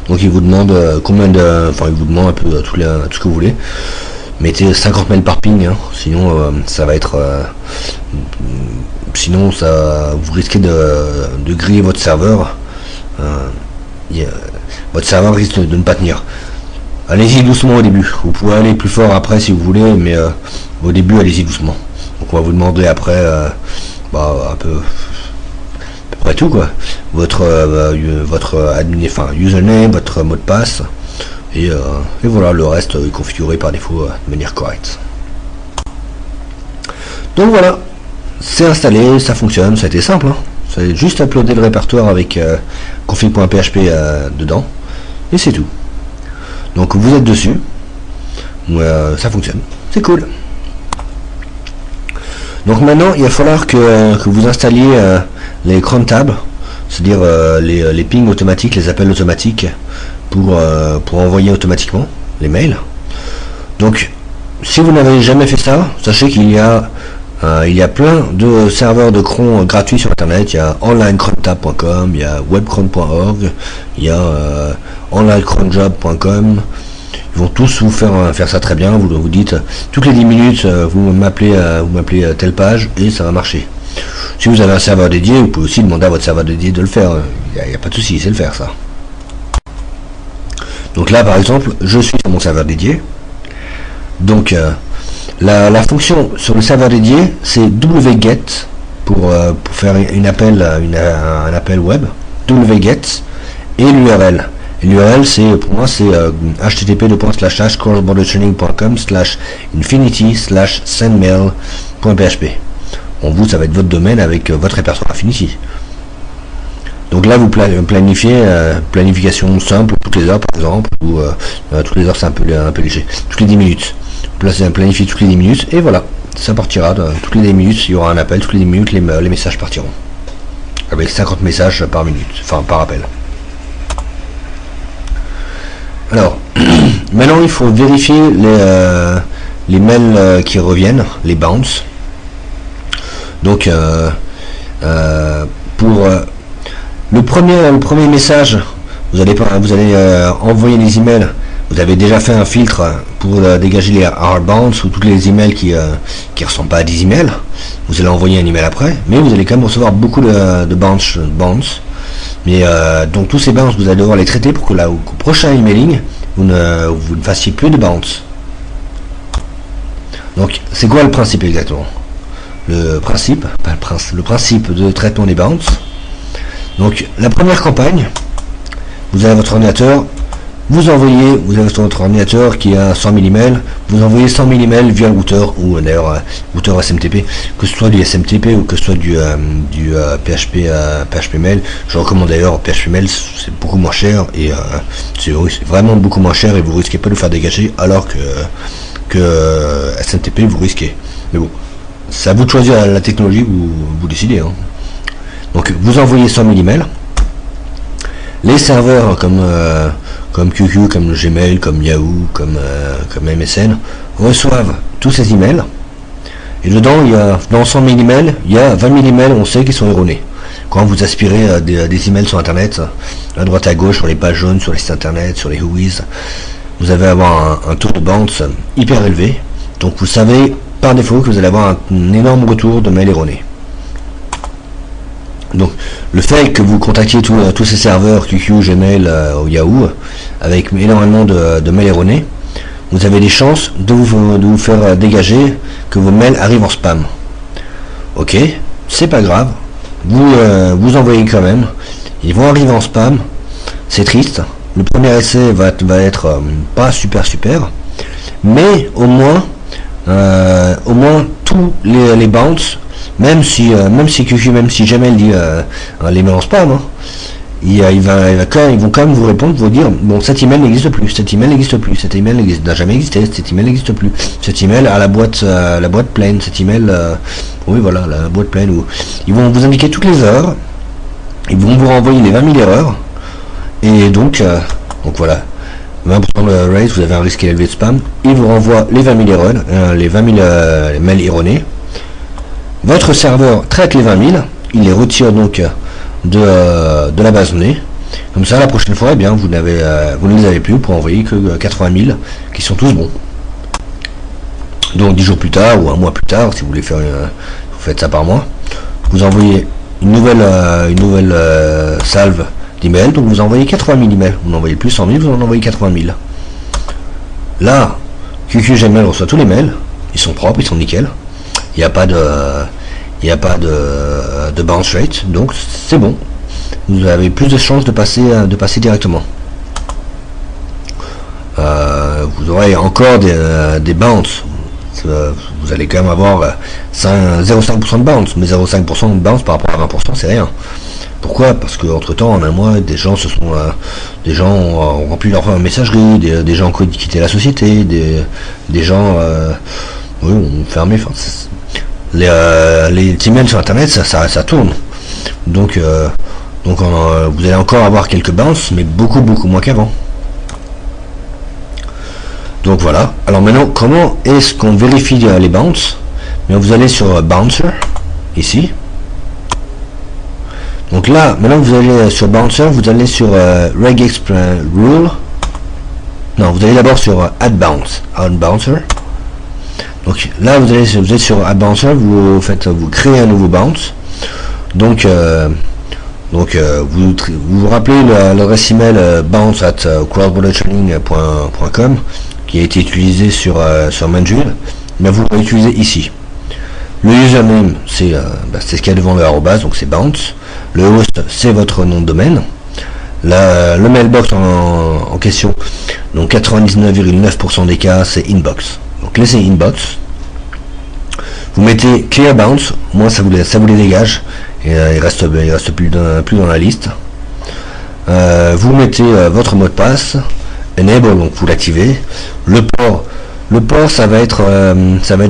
Donc il vous demande il vous demande un peu tout ce que vous voulez. Mettez 50 mails par ping, hein, sinon ça va être sinon vous risquez de griller votre serveur. Votre serveur risque de ne pas tenir. Allez-y doucement au début. Vous pouvez aller plus fort après si vous voulez, mais au début allez-y doucement. Donc on va vous demander après un peu près tout quoi. Votre username, votre mot de passe, et voilà, le reste est configuré par défaut de manière correcte. Donc voilà, c'est installé, ça fonctionne, ça a été simple, hein. C'est juste uploader le répertoire avec config.php dedans, et c'est tout. Donc vous êtes dessus, ça fonctionne, c'est cool. Donc maintenant il va falloir que vous installiez les cron tabs, c'est-à-dire les pings automatiques, les appels automatiques pour envoyer automatiquement les mails. Donc si vous n'avez jamais fait ça, sachez qu'il y a plein de serveurs de cron gratuits sur internet. Il y a onlinecrontab.com, il y a webcron.org, il y a onlinecronjob.com. Ils vont tous vous faire ça très bien. Vous dites toutes les 10 minutes vous m'appelez telle page et ça va marcher. Si vous avez un serveur dédié, vous pouvez aussi demander à votre serveur dédié de le faire. Il n'y a pas de souci, il sait le faire ça. Donc là par exemple, je suis sur mon serveur dédié. Donc la fonction sur le serveur dédié, c'est wget pour faire un appel web, wget, et l'URL. L'URL, pour moi, c'est http://crossbordertraining.com/infinity/sendmail.php. Bon, vous, ça va être votre domaine avec votre répertoire Infinity. Donc là, vous planifiez planification simple toutes les heures, par exemple, ou toutes les heures, c'est un peu léger, toutes les 10 minutes. Planifier toutes les 10 minutes, et voilà, ça partira. Toutes les 10 minutes, il y aura un appel, toutes les 10 minutes, les messages partiront. Avec 50 messages par minute, enfin par appel. Alors, maintenant il faut vérifier les mails qui reviennent, les bounce. Donc, pour le premier message, vous allez envoyer les emails. Vous avez déjà fait un filtre pour dégager les hard bounce ou tous les emails qui ressemblent pas à 10 emails. Vous allez envoyer un email après, mais vous allez quand même recevoir beaucoup de bounce. Mais donc tous ces bounce, vous allez devoir les traiter pour que au prochain emailing, vous ne fassiez plus de bounce. Donc c'est quoi le principe exactement? Le principe de traitement des bounce. Donc la première campagne, vous avez votre ordinateur. Vous avez votre ordinateur qui a 100 000 emails, vous envoyez 100 000 emails via le routeur, ou d'ailleurs routeur SMTP, que ce soit du SMTP ou que ce soit du PHP mail. Je recommande d'ailleurs PHP mail, c'est beaucoup moins cher, et c'est vraiment beaucoup moins cher, et vous risquez pas de le faire dégager, alors que SMTP vous risquez. Mais bon, c'est à vous de choisir la technologie, vous décidez, hein. Donc vous envoyez 100 000 emails, les serveurs comme QQ, comme Gmail, comme Yahoo, comme MSN, reçoivent tous ces emails. Et dedans, dans 100 000 emails, il y a 20 000 emails, on sait qu'ils sont erronés. Quand vous aspirez des emails sur Internet, à droite à gauche, sur les pages jaunes, sur les sites Internet, sur les Whois, vous allez avoir un taux de bounce hyper élevé. Donc vous savez par défaut que vous allez avoir un énorme retour de mails erronés. Donc le fait que vous contactiez tous ces serveurs QQ, Gmail ou Yahoo avec énormément de mails erronés, vous avez des chances de vous faire dégager que vos mails arrivent en spam. Ok, c'est pas grave, vous envoyez quand même, ils vont arriver en spam, c'est triste, le premier essai va être pas super, mais au moins tous les bounce, même si QQ, même si jamais il dit les mails en spam, hein, ils vont quand même vous répondre, vous dire bon, cet email n'existe plus, cet email n'a jamais existé, cet email n'existe plus, cet email à la boîte pleine, cet email oui voilà, la boîte pleine, où ils vont vous indiquer toutes les erreurs, ils vont vous renvoyer les 20 000 erreurs, et donc voilà, 20% de rate, vous avez un risque élevé de spam, ils vous renvoient les 20 000 erreurs, les 20 000 mails erronés. Votre serveur traite les 20 000, il les retire donc de la base de données. Comme ça, la prochaine fois, eh bien, vous ne les avez plus pour envoyer que 80 000 qui sont tous bons. Donc 10 jours plus tard ou un mois plus tard, si vous voulez faire, vous faites ça par mois, vous envoyez une nouvelle salve d'emails, donc vous envoyez 80 000 emails. Vous n'envoyez plus 100 000, vous en envoyez 80 000. Là, QQ Gmail reçoit tous les mails, ils sont propres, ils sont nickel. Il n'y a pas de bounce rate, donc c'est bon. Vous avez plus de chances de passer directement. Vous aurez encore des bounce. Vous allez quand même avoir 0,5% de bounce, mais 0,5% de bounce par rapport à 20%, c'est rien. Pourquoi? Parce que entre temps, en un mois, des gens ont rempli leur messagerie, des gens ont quitté la société, des gens ont fermé. Enfin, les emails sur internet, ça tourne. Donc vous allez encore avoir quelques bounces, mais beaucoup moins qu'avant. Donc voilà. Alors maintenant, comment est-ce qu'on vérifie les bounces? Vous allez sur Bouncer, ici. Donc là, maintenant vous allez sur Bouncer, vous allez sur Regex Rule. Non, vous allez d'abord sur Add Bouncer. Donc là, vous êtes sur Add Bouncer, vous créez un nouveau bounce. Donc vous rappelez l'adresse email bounce@crowdbordertraining.com qui a été utilisé sur Manjul, mais vous pouvez utiliser ici. Le username, c'est ce qu'il y a devant le arrobase, donc c'est bounce. Le host, c'est votre nom de domaine. Le mailbox en question, donc 99,9% des cas, c'est inbox. Donc laissez inbox. Vous mettez clear bounce, au moins ça vous les dégage, et il reste plus dans la liste. Vous mettez votre mot de passe, enable, donc vous l'activez. Le port, ça va être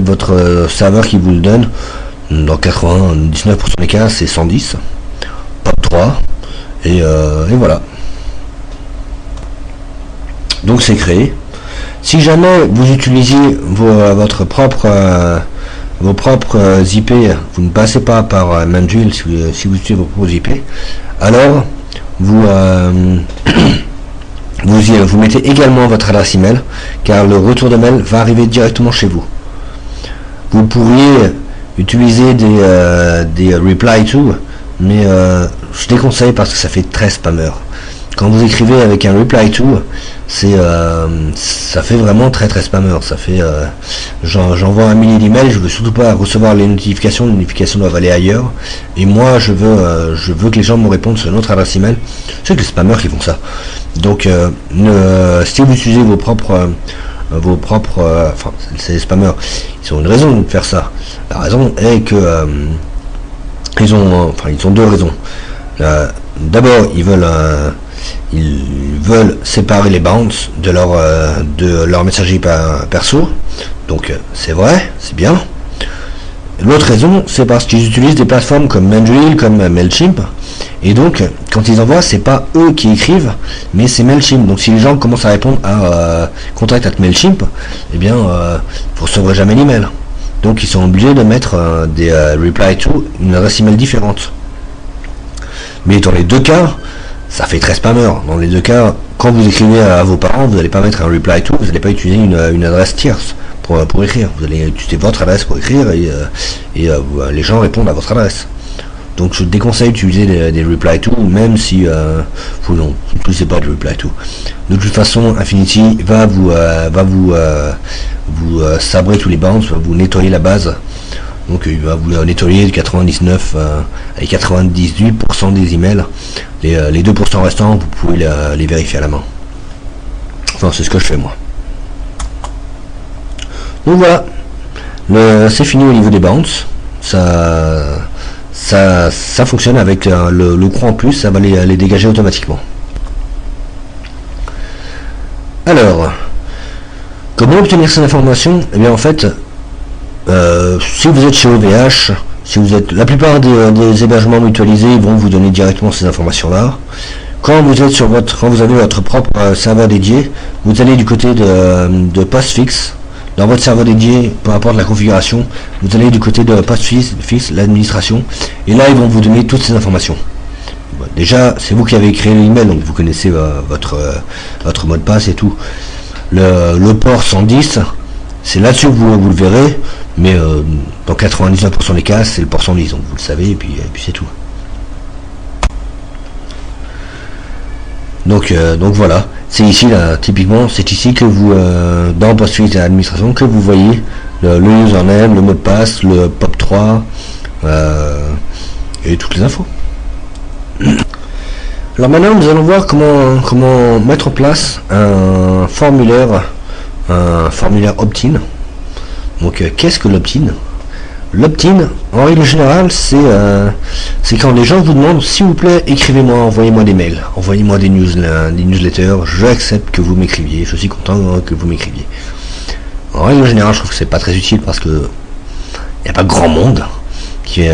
votre serveur qui vous le donne. Dans 99% des cas, c'est 110. Port 3. Et voilà. Donc c'est créé. Si jamais vous utilisez vos propres IP, vous ne passez pas par Manjul si vous utilisez vos propres IP, alors vous mettez également votre adresse email, car le retour de mail va arriver directement chez vous. Vous pourriez utiliser des reply to, mais je déconseille parce que ça fait très spammer. Quand vous écrivez avec un reply to, ça fait vraiment très spammer. Ça fait j'envoie un millier d'emails, je veux surtout pas recevoir les notifications doivent aller ailleurs, et moi je veux que les gens me répondent sur une autre adresse email. C'est que les spammers qui font ça. Donc si vous utilisez vos propres enfin c'est les spammers, ils ont une raison de faire ça. La raison est que ils ont deux raisons. D'abord, ils veulent séparer les bounces de leur messagerie perso. Donc c'est vrai, c'est bien. L'autre raison, c'est parce qu'ils utilisent des plateformes comme Manjul, comme Mailchimp, et donc quand ils envoient, c'est pas eux qui écrivent, mais c'est Mailchimp. Donc si les gens commencent à répondre à contact@Mailchimp, eh bien vous recevrez jamais l'email. Donc ils sont obligés de mettre des reply to, une adresse email différente. Mais dans les deux cas, ça fait très spammer. Dans les deux cas, quand vous écrivez à vos parents, vous n'allez pas mettre un reply to, vous n'allez pas utiliser une adresse tierce pour écrire. Vous allez utiliser votre adresse pour écrire, et les gens répondent à votre adresse. Donc je déconseille d'utiliser des reply to, même si vous non, ne sais pas de reply to. De toute façon, Infinity va vous sabrer tous les bounces, va vous nettoyer la base. Donc il va vous nettoyer de 99 et 98% des emails. Les 2% restants, vous pouvez les vérifier à la main. Enfin, c'est ce que je fais moi. Donc voilà, c'est fini au niveau des bounces. Ça fonctionne avec le croix en plus, ça va les dégager automatiquement. Alors, comment obtenir ces informations? Eh bien en fait, si vous êtes chez OVH, si vous êtes, la plupart des hébergements mutualisés, ils vont vous donner directement ces informations là. Quand vous êtes quand vous avez votre propre serveur dédié, vous allez du côté de Postfix. Dans votre serveur dédié, peu importe la configuration, vous allez du côté de Postfix, l'administration, et là ils vont vous donner toutes ces informations. Bon, déjà, c'est vous qui avez créé l'email, donc vous connaissez votre mot de passe et tout. Le port 110, c'est là-dessus que vous le verrez, mais dans 99% des cas, c'est le port 110, donc vous le savez, et puis c'est tout. Donc voilà, c'est ici là, typiquement, c'est ici que vous, dans Postfix et l'administration, que vous voyez le username, le mot de passe, le POP3 et toutes les infos. Alors maintenant, nous allons voir comment mettre en place un formulaire opt-in. Donc qu'est-ce que l'opt-in? L'opt-in, en règle générale, c'est quand les gens vous demandent, s'il vous plaît, écrivez-moi, envoyez-moi des mails, envoyez-moi des newsletters, j'accepte que vous m'écriviez, je suis content que vous m'écriviez. En règle générale, je trouve que c'est pas très utile parce que il n'y a pas grand monde qui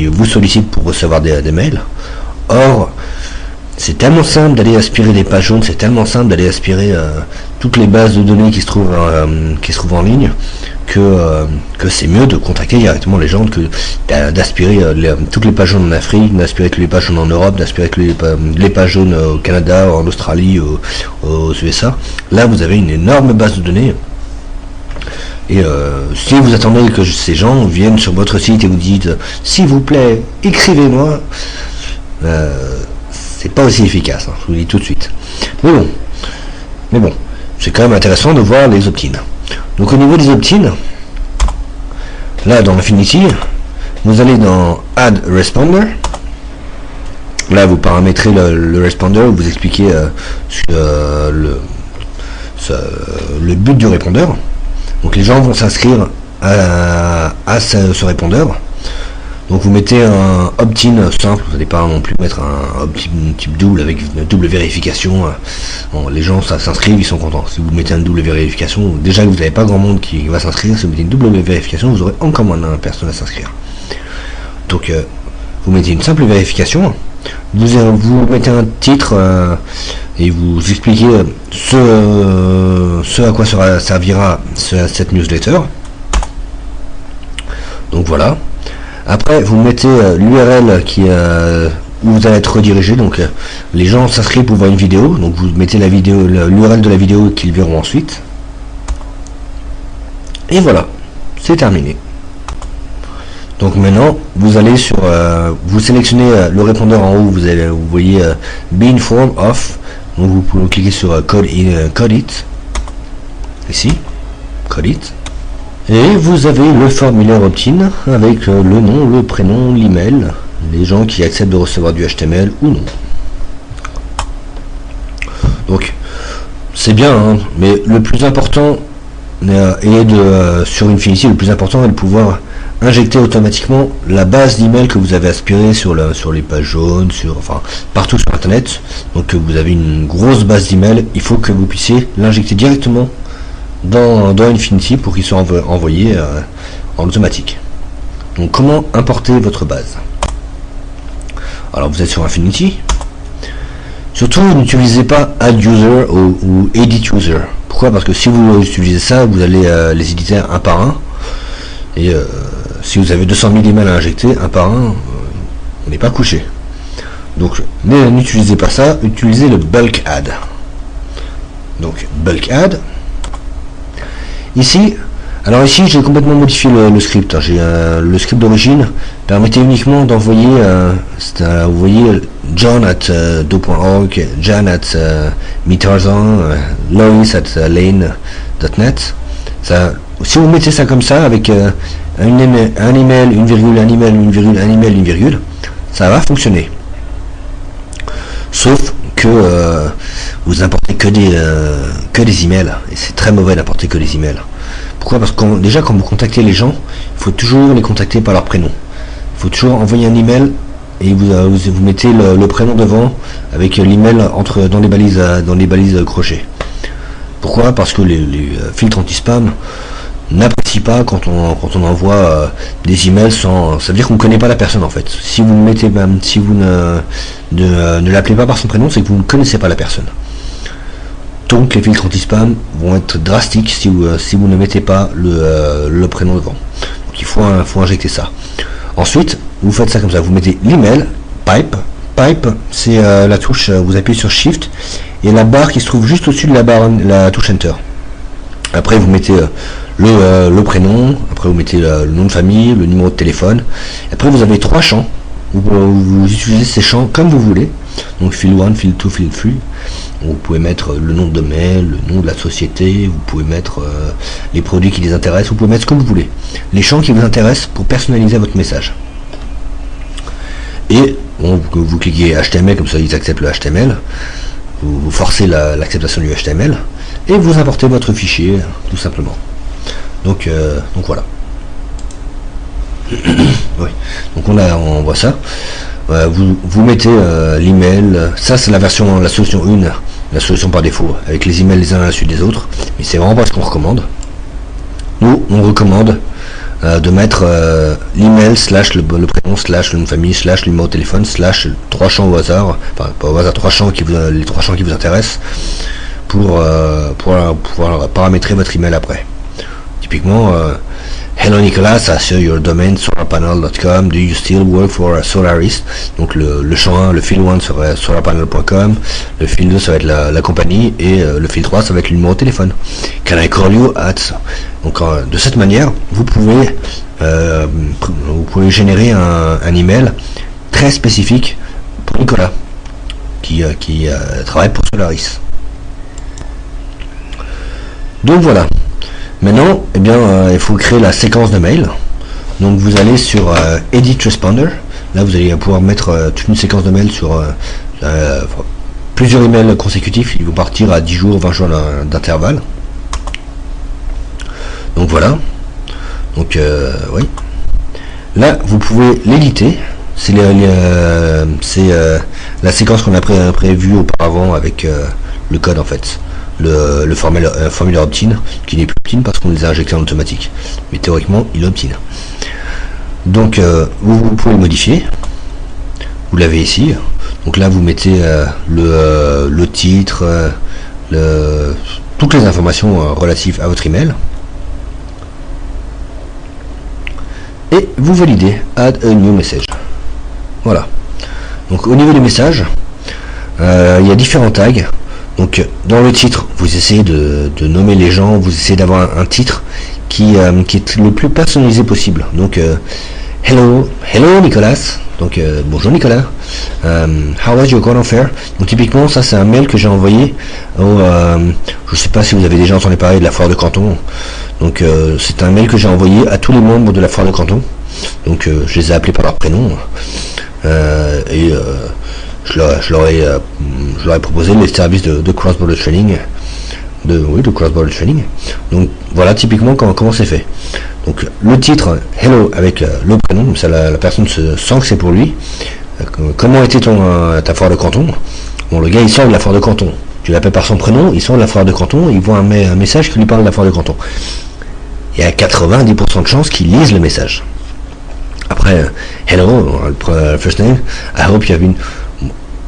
vous sollicite pour recevoir des mails. Or, c'est tellement simple d'aller aspirer des pages jaunes, c'est tellement simple d'aller aspirer toutes les bases de données qui se trouvent en ligne que c'est mieux de contacter directement les gens que d'aspirer toutes les pages jaunes en Afrique, d'aspirer toutes les pages jaunes en Europe, d'aspirer toutes les pages jaunes au Canada, en Australie, aux USA. Là, vous avez une énorme base de données. Et si vous attendez que ces gens viennent sur votre site et vous dites s'il vous plaît, écrivez-moi, c'est pas aussi efficace, hein, je vous le dis tout de suite. Mais bon, c'est quand même intéressant de voir les opt-in. Donc au niveau des opt-in, là dans Infinity, vous allez dans Add Responder. Là vous paramétrez le responder, vous expliquez le but du répondeur. Donc les gens vont s'inscrire à ce répondeur. Donc vous mettez un opt-in simple, vous n'allez pas non plus mettre un opt-in type double avec une double vérification. Bon, les gens s'inscrivent, ils sont contents. Si vous mettez une double vérification, déjà que vous n'avez pas grand monde qui va s'inscrire, si vous mettez une double vérification, vous aurez encore moins de personnes à s'inscrire. Donc vous mettez une simple vérification, vous mettez un titre et vous expliquez ce à quoi servira cette newsletter. Donc voilà. Après, vous mettez l'URL où vous allez être redirigé. Donc, les gens s'inscrivent pour voir une vidéo. Donc, vous mettez l'URL de la vidéo qu'ils verront ensuite. Et voilà, c'est terminé. Donc maintenant, vous allez vous sélectionnez le répondeur en haut. Vous voyez Be Informed of. Donc, vous pouvez cliquer sur Code It. Ici, Code It. Et vous avez le formulaire opt-in avec le nom, le prénom, l'email, les gens qui acceptent de recevoir du HTML ou non. Donc c'est bien, hein, mais le plus important sur Infinity, le plus important est de pouvoir injecter automatiquement la base d'email que vous avez aspirée sur les pages jaunes, enfin partout sur internet. Donc vous avez une grosse base d'email, il faut que vous puissiez l'injecter directement dans Infinity pour qu'il soit envoyé en automatique. Donc comment importer votre base? Alors vous êtes sur Infinity. Surtout n'utilisez pas Add User ou Edit User. Pourquoi? Parce que si vous utilisez ça, vous allez les éditer un par un. Et si vous avez 200 000 emails à injecter un par un, on n'est pas couché. Donc n'utilisez pas ça, utilisez le Bulk Add. Donc Bulk Add. Ici, Alors ici j'ai complètement modifié le script. J'ai le script d'origine permettait uniquement d'envoyer, vous voyez, John at do.org, Jan at metarzan, Lois at lane.net. Ça, si vous mettez ça comme ça avec un email, une virgule, un email, une virgule, un email, une virgule, ça va fonctionner. Sauf que vous importez que des emails, et c'est très mauvais d'importer que des emails. Pourquoi? Parce que déjà quand vous contactez les gens, il faut toujours les contacter par leur prénom. Il faut toujours envoyer un email et vous mettez le prénom devant avec l'email dans les balises crochet. Pourquoi? Parce que les filtres anti-spam n'apprécient pas quand on envoie des emails sans. Ça veut dire qu'on ne connaît pas la personne en fait. Si vous mettez si vous ne l'appelez pas par son prénom, c'est que vous ne connaissez pas la personne. Donc les filtres anti-spam vont être drastiques si vous ne mettez pas le prénom devant. Donc il faut injecter ça. Ensuite, vous faites ça comme ça, vous mettez l'email, pipe. Pipe, c'est la touche, vous appuyez sur Shift, et la barre qui se trouve juste au-dessus de la touche Enter. Après vous mettez le prénom, après vous mettez le nom de famille, le numéro de téléphone. Après vous avez 3 champs, vous utilisez ces champs comme vous voulez. Donc field 1, field 2, field 3. Vous pouvez mettre le nom de domaine, le nom de la société, vous pouvez mettre les produits qui les intéressent, vous pouvez mettre ce que vous voulez. Les champs qui vous intéressent pour personnaliser votre message. Et bon, vous cliquez HTML, comme ça ils acceptent le HTML. Vous forcez l'acceptation du HTML et vous importez votre fichier tout simplement. Donc voilà. Oui. Donc on voit ça. Vous mettez l'email, ça c'est la solution 1, la solution par défaut, avec les emails les uns à la suite des autres, mais c'est vraiment pas ce qu'on recommande. Nous on recommande de mettre l'email slash le prénom slash le nom de famille slash le numéro de téléphone slash 3 champs au hasard, enfin pas au hasard, les 3 champs qui vous intéressent pour pouvoir paramétrer votre email après. Typiquement Hello Nicolas, assure your domain solarpanel.com. Do you still work for a solarist? Donc le champ 1, le field 1 serait solarpanel.com, le field 2 ça va être la compagnie, et le field 3 ça va être le numéro de téléphone. Can I call you at? Donc de cette manière, vous pouvez générer un email très spécifique pour Nicolas qui travaille pour Solaris. Donc voilà. Maintenant, eh bien, il faut créer la séquence de mails. Donc vous allez sur Edit Responder. Là, vous allez pouvoir mettre toute une séquence de mails sur plusieurs emails consécutifs. Ils vont partir à 10 jours, 20 jours d'intervalle. Donc voilà. Donc oui. Là, vous pouvez l'éditer. C'est la séquence qu'on a prévue auparavant avec le code en fait. Le formulaire opt-in qui n'est plus opt-in parce qu'on les a injectés en automatique, mais théoriquement il est opt-in. Donc vous pouvez le modifier, vous l'avez ici. Donc là vous mettez le titre, toutes les informations relatives à votre email, et vous validez Add a new message. Voilà. Donc au niveau des messages, il y a différents tags. Donc dans le titre, vous essayez de nommer les gens, vous essayez d'avoir un titre qui est le plus personnalisé possible. Donc hello Nicolas. Donc bonjour Nicolas. How was your Gordon Fair? Donc typiquement ça c'est un mail que j'ai envoyé je sais pas si vous avez déjà entendu parler de la foire de Canton. Donc c'est un mail que j'ai envoyé à tous les membres de la foire de Canton. Donc je les ai appelés par leur prénom je leur ai proposé les services de cross-border training, de cross-border training. Donc voilà typiquement comment c'est fait. Donc le titre hello avec le prénom, comme ça la personne sent que c'est pour lui. Comment était ta foire de Canton? Bon, le gars il sort de la foire de Canton. Tu l'appelles par son prénom, il sort de la foire de Canton, il voit un message qui lui parle de la foire de Canton. Il y a 90% de chances qu'il lise le message. Après hello, first name, I hope you have been,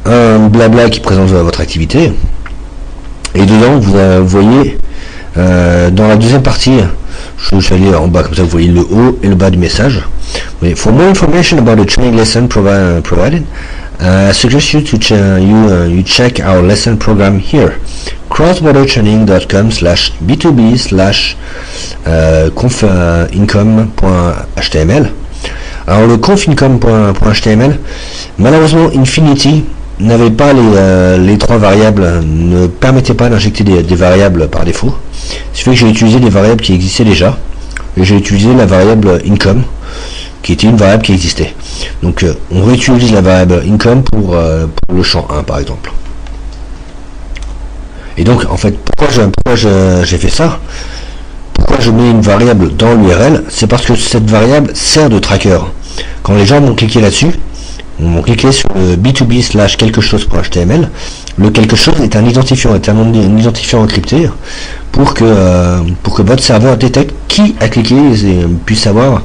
un blabla qui présente votre activité, et dedans vous voyez dans la deuxième partie, je vais aller en bas comme ça vous voyez le haut et le bas du message. For more information about the training lesson provided, I suggest you to you check our lesson program here, crossbordertraining.com/b2b/confincome.html. Alors le confincome.html, malheureusement Infinity n'avait pas les trois variables, ne permettait pas d'injecter des variables par défaut. Ce qui fait que j'ai utilisé des variables qui existaient déjà, et j'ai utilisé la variable income, qui était une variable qui existait. Donc on réutilise la variable income pour le champ 1 par exemple. Et donc en fait, pourquoi j'ai fait ça? Pourquoi je mets une variable dans l'URL? C'est parce que cette variable sert de tracker. Quand les gens vont cliquer là-dessus, vont cliquer sur le b2b/ quelque chose.html, le quelque chose est un identifiant, un identifiant encrypté pour que votre serveur détecte qui a cliqué et puisse savoir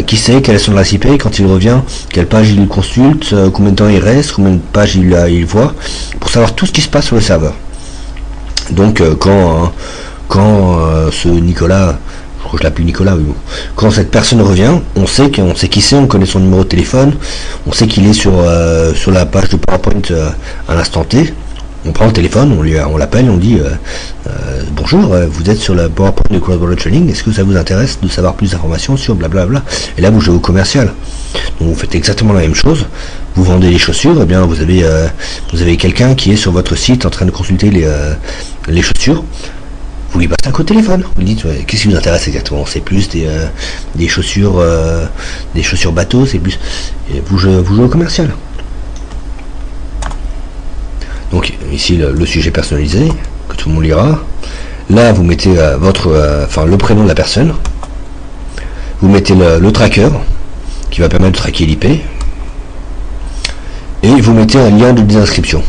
qui c'est, quelle est son adresse IP, quand il revient, quelle page il consulte, combien de temps il reste, combien de pages il voit, pour savoir tout ce qui se passe sur le serveur. Donc quand ce Nicolas, je crois que je l'appelle Nicolas, oui, bon. Quand cette personne revient, on sait qui c'est, on connaît son numéro de téléphone, on sait qu'il est sur la page de PowerPoint à l'instant T. On prend le téléphone, on l'appelle, on dit bonjour, vous êtes sur la PowerPoint de Cross Border Training, est-ce que ça vous intéresse de savoir plus d'informations sur blablabla? Et là vous jouez au commercial. Donc vous faites exactement la même chose. Vous vendez les chaussures, et bien vous avez quelqu'un qui est sur votre site en train de consulter les chaussures. Vous lui passez un coup de téléphone, vous lui dites qu'est-ce qui vous intéresse exactement? C'est plus des chaussures bateau, c'est plus. Et vous jouez au commercial. Donc ici le sujet personnalisé que tout le monde lira. Là vous mettez le prénom de la personne. Vous mettez le tracker qui va permettre de traquer l'IP. Et vous mettez un lien de désinscription.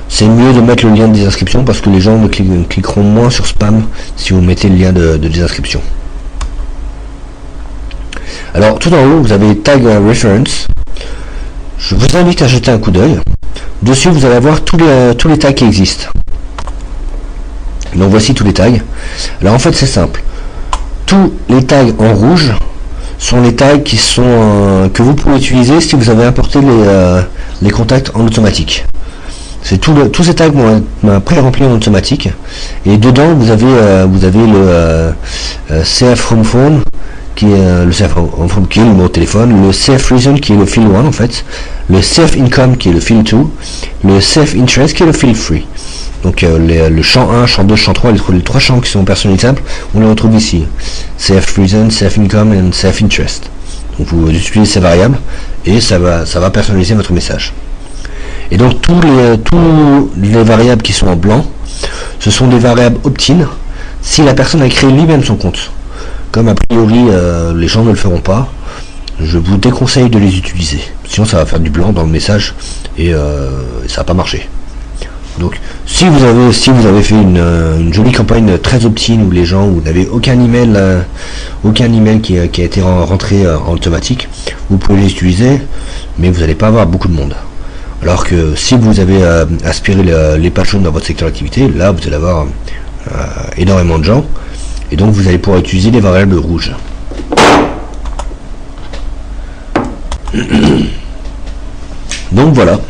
C'est mieux de mettre le lien de désinscription parce que les gens ne cliqueront moins sur spam si vous mettez le lien de désinscription. Alors tout en haut vous avez tag reference. Je vous invite à jeter un coup d'œil. Dessus vous allez avoir tous les tags qui existent. Donc voici tous les tags. Alors en fait c'est simple. Tous les tags en rouge sont les tags que vous pouvez utiliser si vous avez importé les contacts en automatique. C'est tous ces tags vont être pré-remplis en automatique, et dedans vous avez le CF Home Phone qui est le CF Home Phone qui est le numéro de téléphone, le CF Reason qui est le field 1 en fait, le CF Income qui est le field 2, le CF Interest qui est le field 3. Donc le champ 1, champ 2, champ 3, les trois champs qui sont personnalisables, on les retrouve ici. CF Reason, CF Income et CF Interest. Donc vous utilisez ces variables et ça va personnaliser votre message. Et donc tous les variables qui sont en blanc, ce sont des variables opt-in si la personne a créé lui-même son compte. Comme a priori les gens ne le feront pas, je vous déconseille de les utiliser. Sinon ça va faire du blanc dans le message et ça va pas marcher. Donc si vous avez fait une jolie campagne très opt-in où les gens, vous n'avez aucun email qui a été rentré en automatique, vous pouvez les utiliser, mais vous n'allez pas avoir beaucoup de monde. Alors que si vous avez aspiré les pages jaunes dans votre secteur d'activité, là vous allez avoir énormément de gens, et donc vous allez pouvoir utiliser les variables rouges. Donc voilà,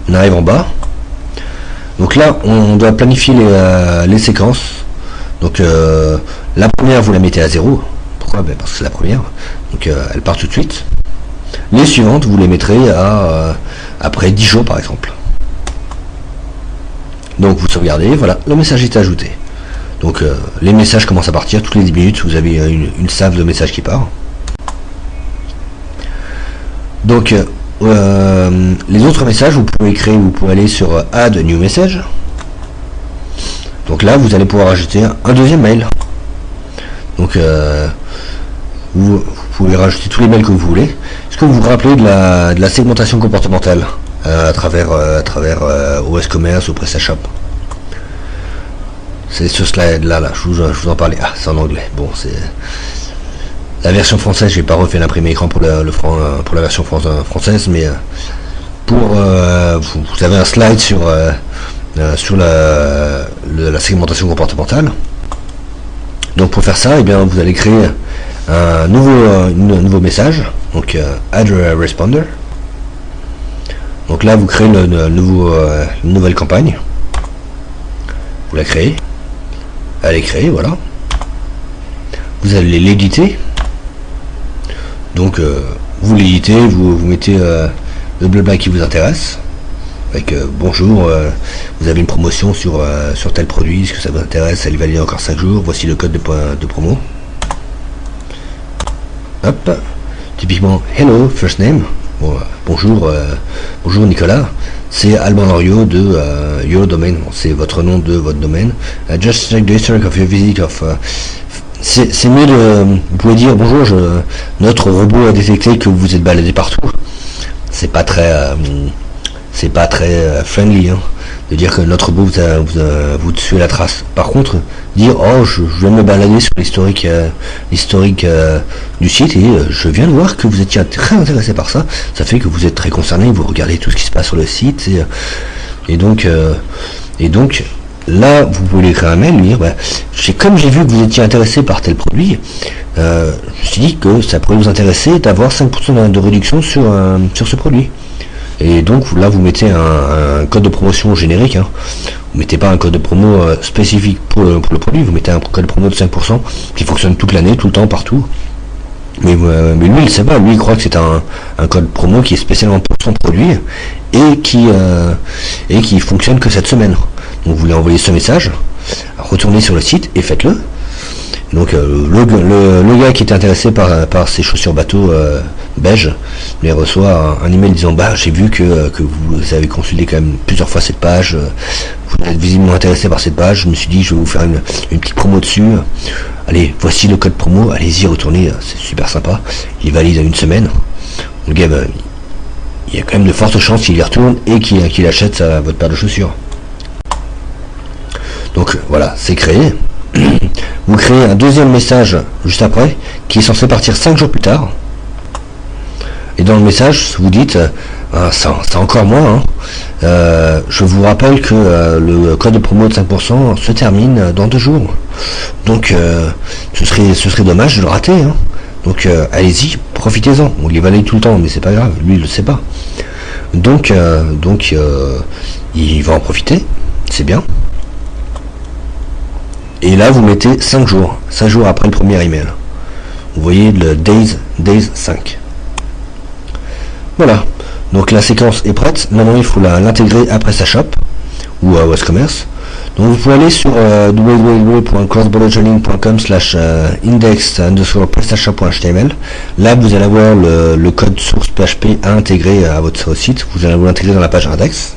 on arrive en bas. Donc là on doit planifier les séquences. Donc la première vous la mettez à 0. Pourquoi? Parce que c'est la première, donc elle part tout de suite. Les suivantes vous les mettrez après 10 jours par exemple. Donc vous sauvegardez, voilà, le message est ajouté. Donc les messages commencent à partir toutes les 10 minutes, vous avez une salve de messages qui part. Donc les autres messages vous pouvez aller sur Add New Message. Donc là vous allez pouvoir ajouter un deuxième mail. Donc vous pouvez rajouter tous les mails que vous voulez. Est-ce que vous vous rappelez de la segmentation comportementale à travers OS Commerce ou PrestaShop? C'est ce slide là, je vous en parlais. Ah, c'est en anglais. Bon, c'est la version française. J'ai pas refait l'imprimer écran pour la version française, mais vous avez un slide sur la segmentation comportementale. Donc pour faire ça, eh bien vous allez créer un nouveau message, donc add a responder. Donc là, vous créez la nouvelle campagne. Vous la créez. Elle est créée, voilà. Vous allez l'éditer. Donc, vous l'éditez, vous mettez le blabla qui vous intéresse. Avec bonjour, vous avez une promotion sur tel produit, est-ce que ça vous intéresse, elle est valide encore 5 jours, voici le code de promo. Hop, typiquement hello, first name, bon, bonjour Nicolas, c'est Alban Loriot de Your Domain, c'est votre nom de votre domaine. Just check the history of your visit of... c'est mieux de... Vous pouvez dire bonjour, notre robot a détecté que vous êtes baladé partout. C'est pas très friendly, hein, de dire que notre robot vous suit la trace. Par contre, dire oh je viens de me balader sur l'historique du site et je viens de voir que vous étiez très intéressé par ça, ça fait que vous êtes très concerné, vous regardez tout ce qui se passe sur le site et donc là vous pouvez lui écrire un mail, lui dire comme j'ai vu que vous étiez intéressé par tel produit, je me suis dit que ça pourrait vous intéresser d'avoir 5% de réduction sur ce produit. Et donc là vous mettez un code de promotion générique, hein. Vous mettez pas un code de promo spécifique pour le produit, vous mettez un code de promo de 5% qui fonctionne toute l'année, tout le temps, partout. Mais lui il sait pas, lui il croit que c'est un code promo qui est spécialement pour son produit et qui fonctionne que cette semaine. Donc vous lui envoyez ce message, retournez sur le site et faites-le. Donc le gars qui était intéressé par ces chaussures bateau beige, il reçoit un email disant j'ai vu que vous avez consulté quand même plusieurs fois cette page, vous êtes visiblement intéressé par cette page, je me suis dit je vais vous faire une petite promo dessus, allez voici le code promo, allez-y retournez, c'est super sympa, il valide à une semaine. Le gars il y a quand même de fortes chances qu'il y retourne et qu'il achète votre paire de chaussures. Donc voilà, c'est créé. Vous créez un deuxième message juste après qui est censé partir 5 jours plus tard, et dans le message vous dites c'est encore moins, hein. Je vous rappelle que le code de promo de 5% se termine dans 2 jours, donc ce serait dommage de le rater, hein. Donc allez-y, profitez-en. On les valide tout le temps mais c'est pas grave, lui il le sait pas, donc il va en profiter, c'est bien. Et là vous mettez 5 jours après le premier email. Vous voyez le days 5. Voilà. Donc la séquence est prête. Maintenant il faut l'intégrer à PrestaShop ou à WebCommerce. Donc vous pouvez aller sur www.crossbordertraining.com/index_prestashop.html. Là vous allez avoir le code source PHP à intégrer à votre site. Vous allez vous l'intégrer dans la page index.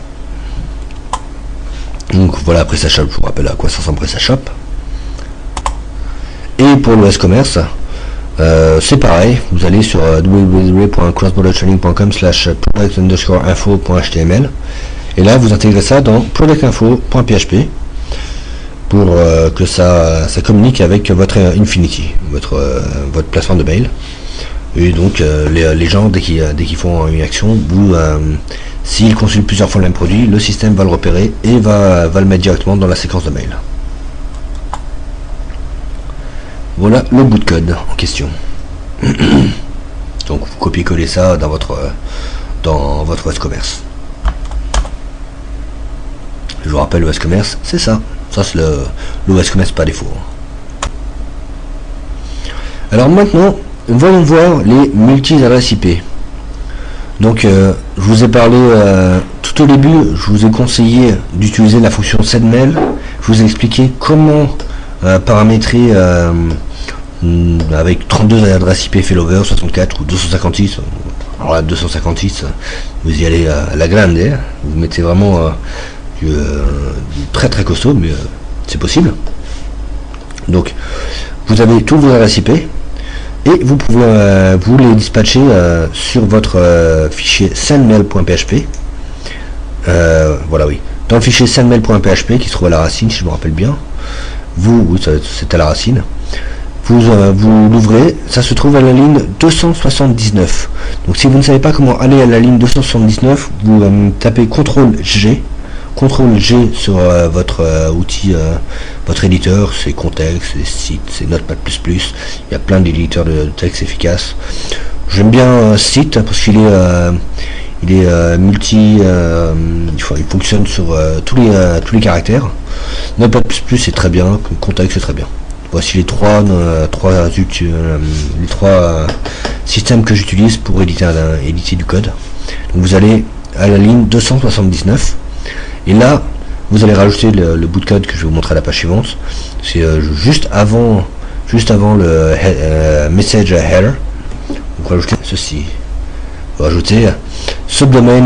Donc voilà PrestaShop, je vous rappelle à quoi ça ressemble PrestaShop. Et pour le WebCommerce, c'est pareil, vous allez sur www.crossbordertraining.com/product_info.html et là vous intégrez ça dans productinfo.php pour que ça communique avec votre Infinity, votre plateforme de mail. Et donc les gens dès qu'ils font une action, s'ils consultent plusieurs fois le même produit, le système va le repérer et va le mettre directement dans la séquence de mail. Voilà le bout de code en question. Donc vous copiez-collez ça dans votre WebCommerce. Je vous rappelle, le WebCommerce, c'est ça. Ça c'est le WebCommerce par défaut. Alors maintenant, voyons voir les multi-adresses IP. Donc je vous ai parlé tout au début, je vous ai conseillé d'utiliser la fonction sendmail. Je vous ai expliqué comment paramétrer avec 32 adresses IP failover, 64 ou 256. Alors là 256, vous y allez à la grande, hein. Vous mettez vraiment très très costaud, mais c'est possible. Donc vous avez tous vos adresses IP et vous pouvez vous les dispatcher sur votre fichier sendmail.php. Voilà, oui, dans le fichier sendmail.php qui se trouve à la racine, si je me rappelle bien. Oui, c'est à la racine. Vous l'ouvrez, ça se trouve à la ligne 279. Donc si vous ne savez pas comment aller à la ligne 279, vous tapez CTRL-G sur votre outil, votre éditeur, c'est Context, c'est Site, c'est Notepad++, il y a plein d'éditeurs de texte efficaces. J'aime bien Site parce qu'il il est il fonctionne sur tous les caractères. Notepad++ c'est très bien, Contact c'est très bien. Voici les trois systèmes que j'utilise pour éditer du code. Donc vous allez à la ligne 279 et là vous allez rajouter le bout de code que je vais vous montrer à la page suivante. C'est juste avant le message header. Donc rajouter ceci. Vous rajoutez subdomain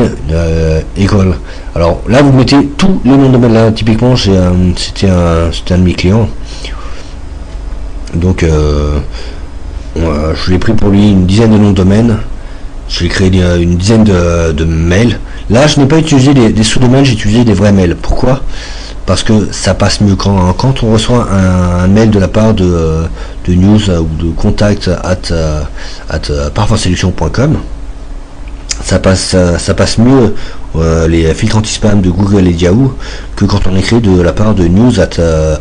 école. Alors là vous mettez tous les noms de domaine. Là typiquement c'était un de mes clients. Donc je l'ai pris pour lui une dizaine de noms de domaine. J'ai créé une dizaine de mails. Là je n'ai pas utilisé des sous-domaines, j'ai utilisé des vrais mails. Pourquoi? Parce que ça passe mieux quand on reçoit un mail de la part de news ou de contact at parfumselection.com. Ça passe mieux les filtres anti-spam de Google et Yahoo que quand on écrit de la part de news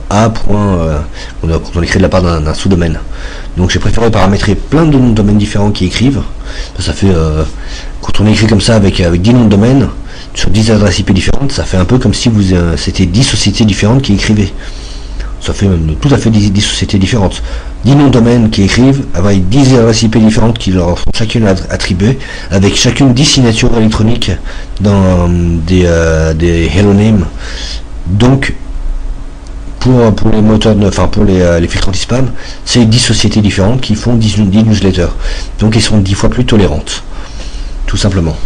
quand on écrit de la part d'un sous-domaine. Donc j'ai préféré paramétrer plein de noms de domaines différents qui écrivent. Ça fait quand on écrit comme ça avec 10 noms de domaine sur 10 adresses IP différentes, ça fait un peu comme si c'était 10 sociétés différentes qui écrivaient. Ça fait même tout à fait 10 sociétés différentes. 10 noms de domaine qui écrivent, avec 10 adresses IP différentes qui leur sont chacune attribuées, avec chacune 10 signatures électroniques dans des hello names. Donc, pour les moteurs, pour les filtres anti-spam, c'est 10 sociétés différentes qui font 10 newsletters. Donc, ils sont 10 fois plus tolérantes. Tout simplement.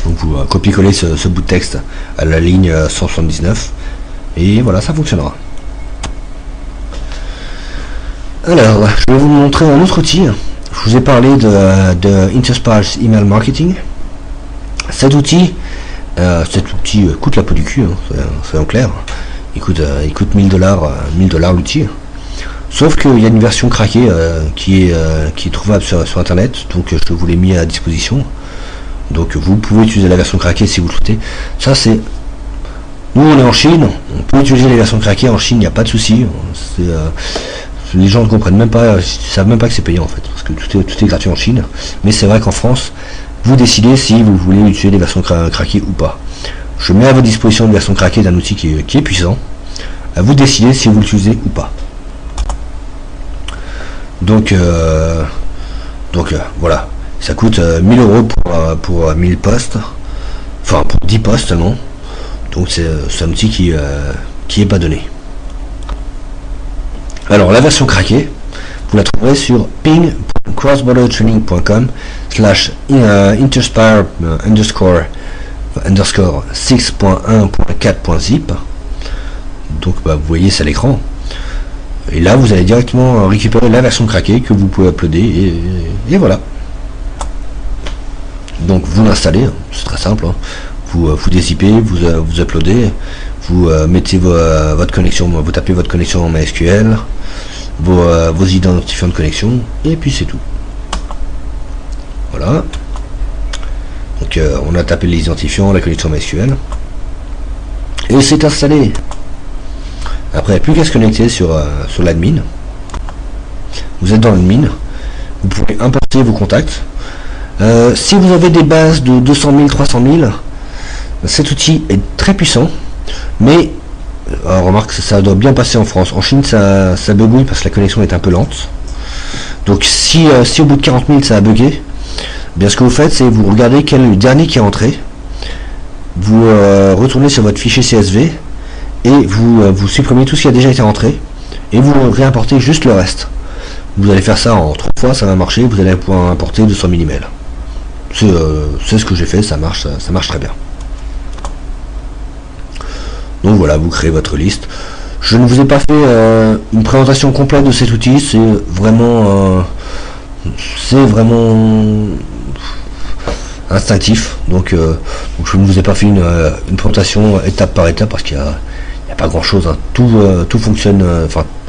Donc, vous copiez-collez ce bout de texte à la ligne 179. Et voilà, ça fonctionnera. Alors, je vais vous montrer un autre outil. Je vous ai parlé de Intersparse Email Marketing. Cet outil coûte la peau du cul, soyons clairs. Il coûte $1000 l'outil. Sauf qu'il y a une version craquée qui est trouvable sur internet, donc je vous l'ai mis à disposition. Donc vous pouvez utiliser la version craquée si vous le souhaitez. Ça c'est... Nous on est en Chine, on peut utiliser les versions craquées en Chine, il n'y a pas de souci. Les gens ne comprennent même pas, ils savent même pas que c'est payant en fait, parce que tout est gratuit en Chine. Mais c'est vrai qu'en France, vous décidez si vous voulez utiliser les versions craquées ou pas. Je mets à votre disposition une version craquée d'un outil qui est puissant. À vous de décider si vous l'utilisez ou pas. Donc voilà, ça coûte 1000 € pour 1000 postes, enfin pour 10 postes non. Donc c'est un outil qui est pas donné. Alors la version craquée, vous la trouverez sur ping.crossborder-training.com/interspire_6.1.4.zip. Donc vous voyez c'est à l'écran. Et là vous allez directement récupérer la version craquée que vous pouvez uploader et voilà. Donc vous l'installez, c'est très simple. Vous dézippez, vous uploadez, vous mettez votre connexion, vous tapez votre connexion en MySQL, vos identifiants de connexion, et puis c'est tout. Voilà. Donc on a tapé les identifiants, la connexion MySQL, et c'est installé. Après, plus qu'à se connecter sur l'admin. Vous êtes dans l'admin, vous pouvez importer vos contacts. Si vous avez des bases de 200 000, 300 000, cet outil est très puissant, mais remarque ça doit bien passer en France. En Chine ça bugouille parce que la connexion est un peu lente. Donc si au bout de 40 000 ça a bugué, bien ce que vous faites c'est vous regardez quel est le dernier qui est entré, vous retournez sur votre fichier CSV et vous supprimez tout ce qui a déjà été rentré et vous réimportez juste le reste. Vous allez faire ça en 3 fois, ça va marcher, vous allez pouvoir importer 200 000 emails. C'est ce que j'ai fait, ça marche très bien. Donc voilà, vous créez votre liste. Je ne vous ai pas fait une présentation complète de cet outil, c'est vraiment instinctif. Donc je ne vous ai pas fait une présentation étape par étape parce qu'il n'y a pas grand chose. Hein. Tout fonctionne,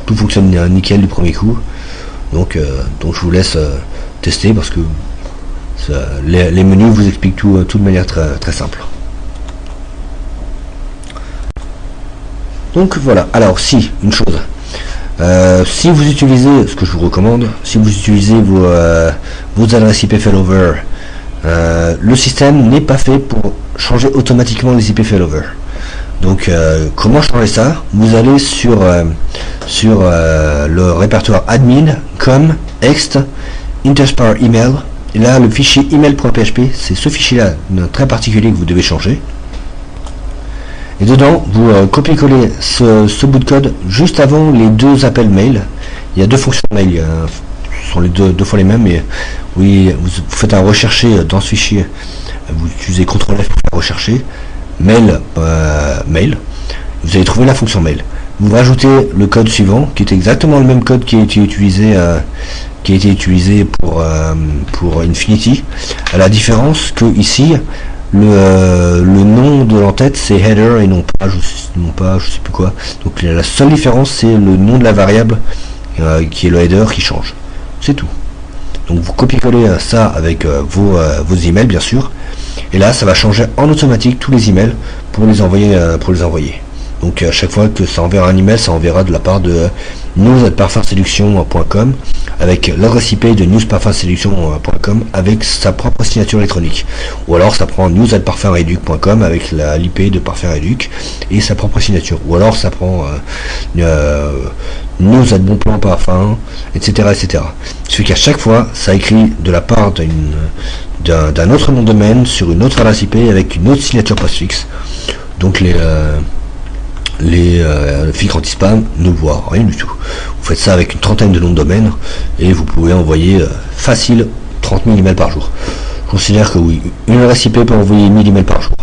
tout fonctionne nickel du premier coup. Donc je vous laisse tester parce que les menus vous expliquent tout de manière très, très simple. Donc voilà, alors si, une chose, si vous utilisez, ce que je vous recommande, si vous utilisez vos adresses IP failover le système n'est pas fait pour changer automatiquement les IP failover. Donc comment changer ça? Vous allez sur le répertoire admin, com, ext, interspar email, et là le fichier email.php, c'est ce fichier là très particulier que vous devez changer. Et dedans, vous copiez-collez ce bout de code juste avant les deux appels mail. Il y a deux fonctions mail, ce sont les deux fois les mêmes, mais oui, vous faites un rechercher dans ce fichier, vous utilisez CTRL F pour faire rechercher, mail, vous allez trouver la fonction mail. Vous rajoutez le code suivant, qui est exactement le même code qui a été utilisé, pour Infinity, à la différence que ici, le nom de l'entête c'est header et non pas je sais plus quoi. Donc la seule différence c'est le nom de la variable qui est le header qui change. C'est tout. Donc vous copiez-collez ça avec vos emails bien sûr. Et là ça va changer en automatique tous les emails pour les envoyer. Donc à chaque fois que ça enverra un email, ça enverra de la part de news@parfumseduction.com avec l'adresse IP de newsparfumseduction.com avec sa propre signature électronique. Ou alors ça prend news@parfumreduc.com avec l'IP de Parfum Reduc et sa propre signature. Ou alors ça prend news@bonplanparfum, etc. Ce qui fait qu'à chaque fois, ça écrit de la part d'un autre nom de domaine sur une autre adresse IP avec une autre signature postfixe. Donc les filtres anti-spam ne voient rien du tout. Vous faites ça avec une trentaine de noms de domaine et vous pouvez envoyer facile 30 000 emails par jour. Je considère que oui, une adresse IP peut envoyer 1000 emails par jour.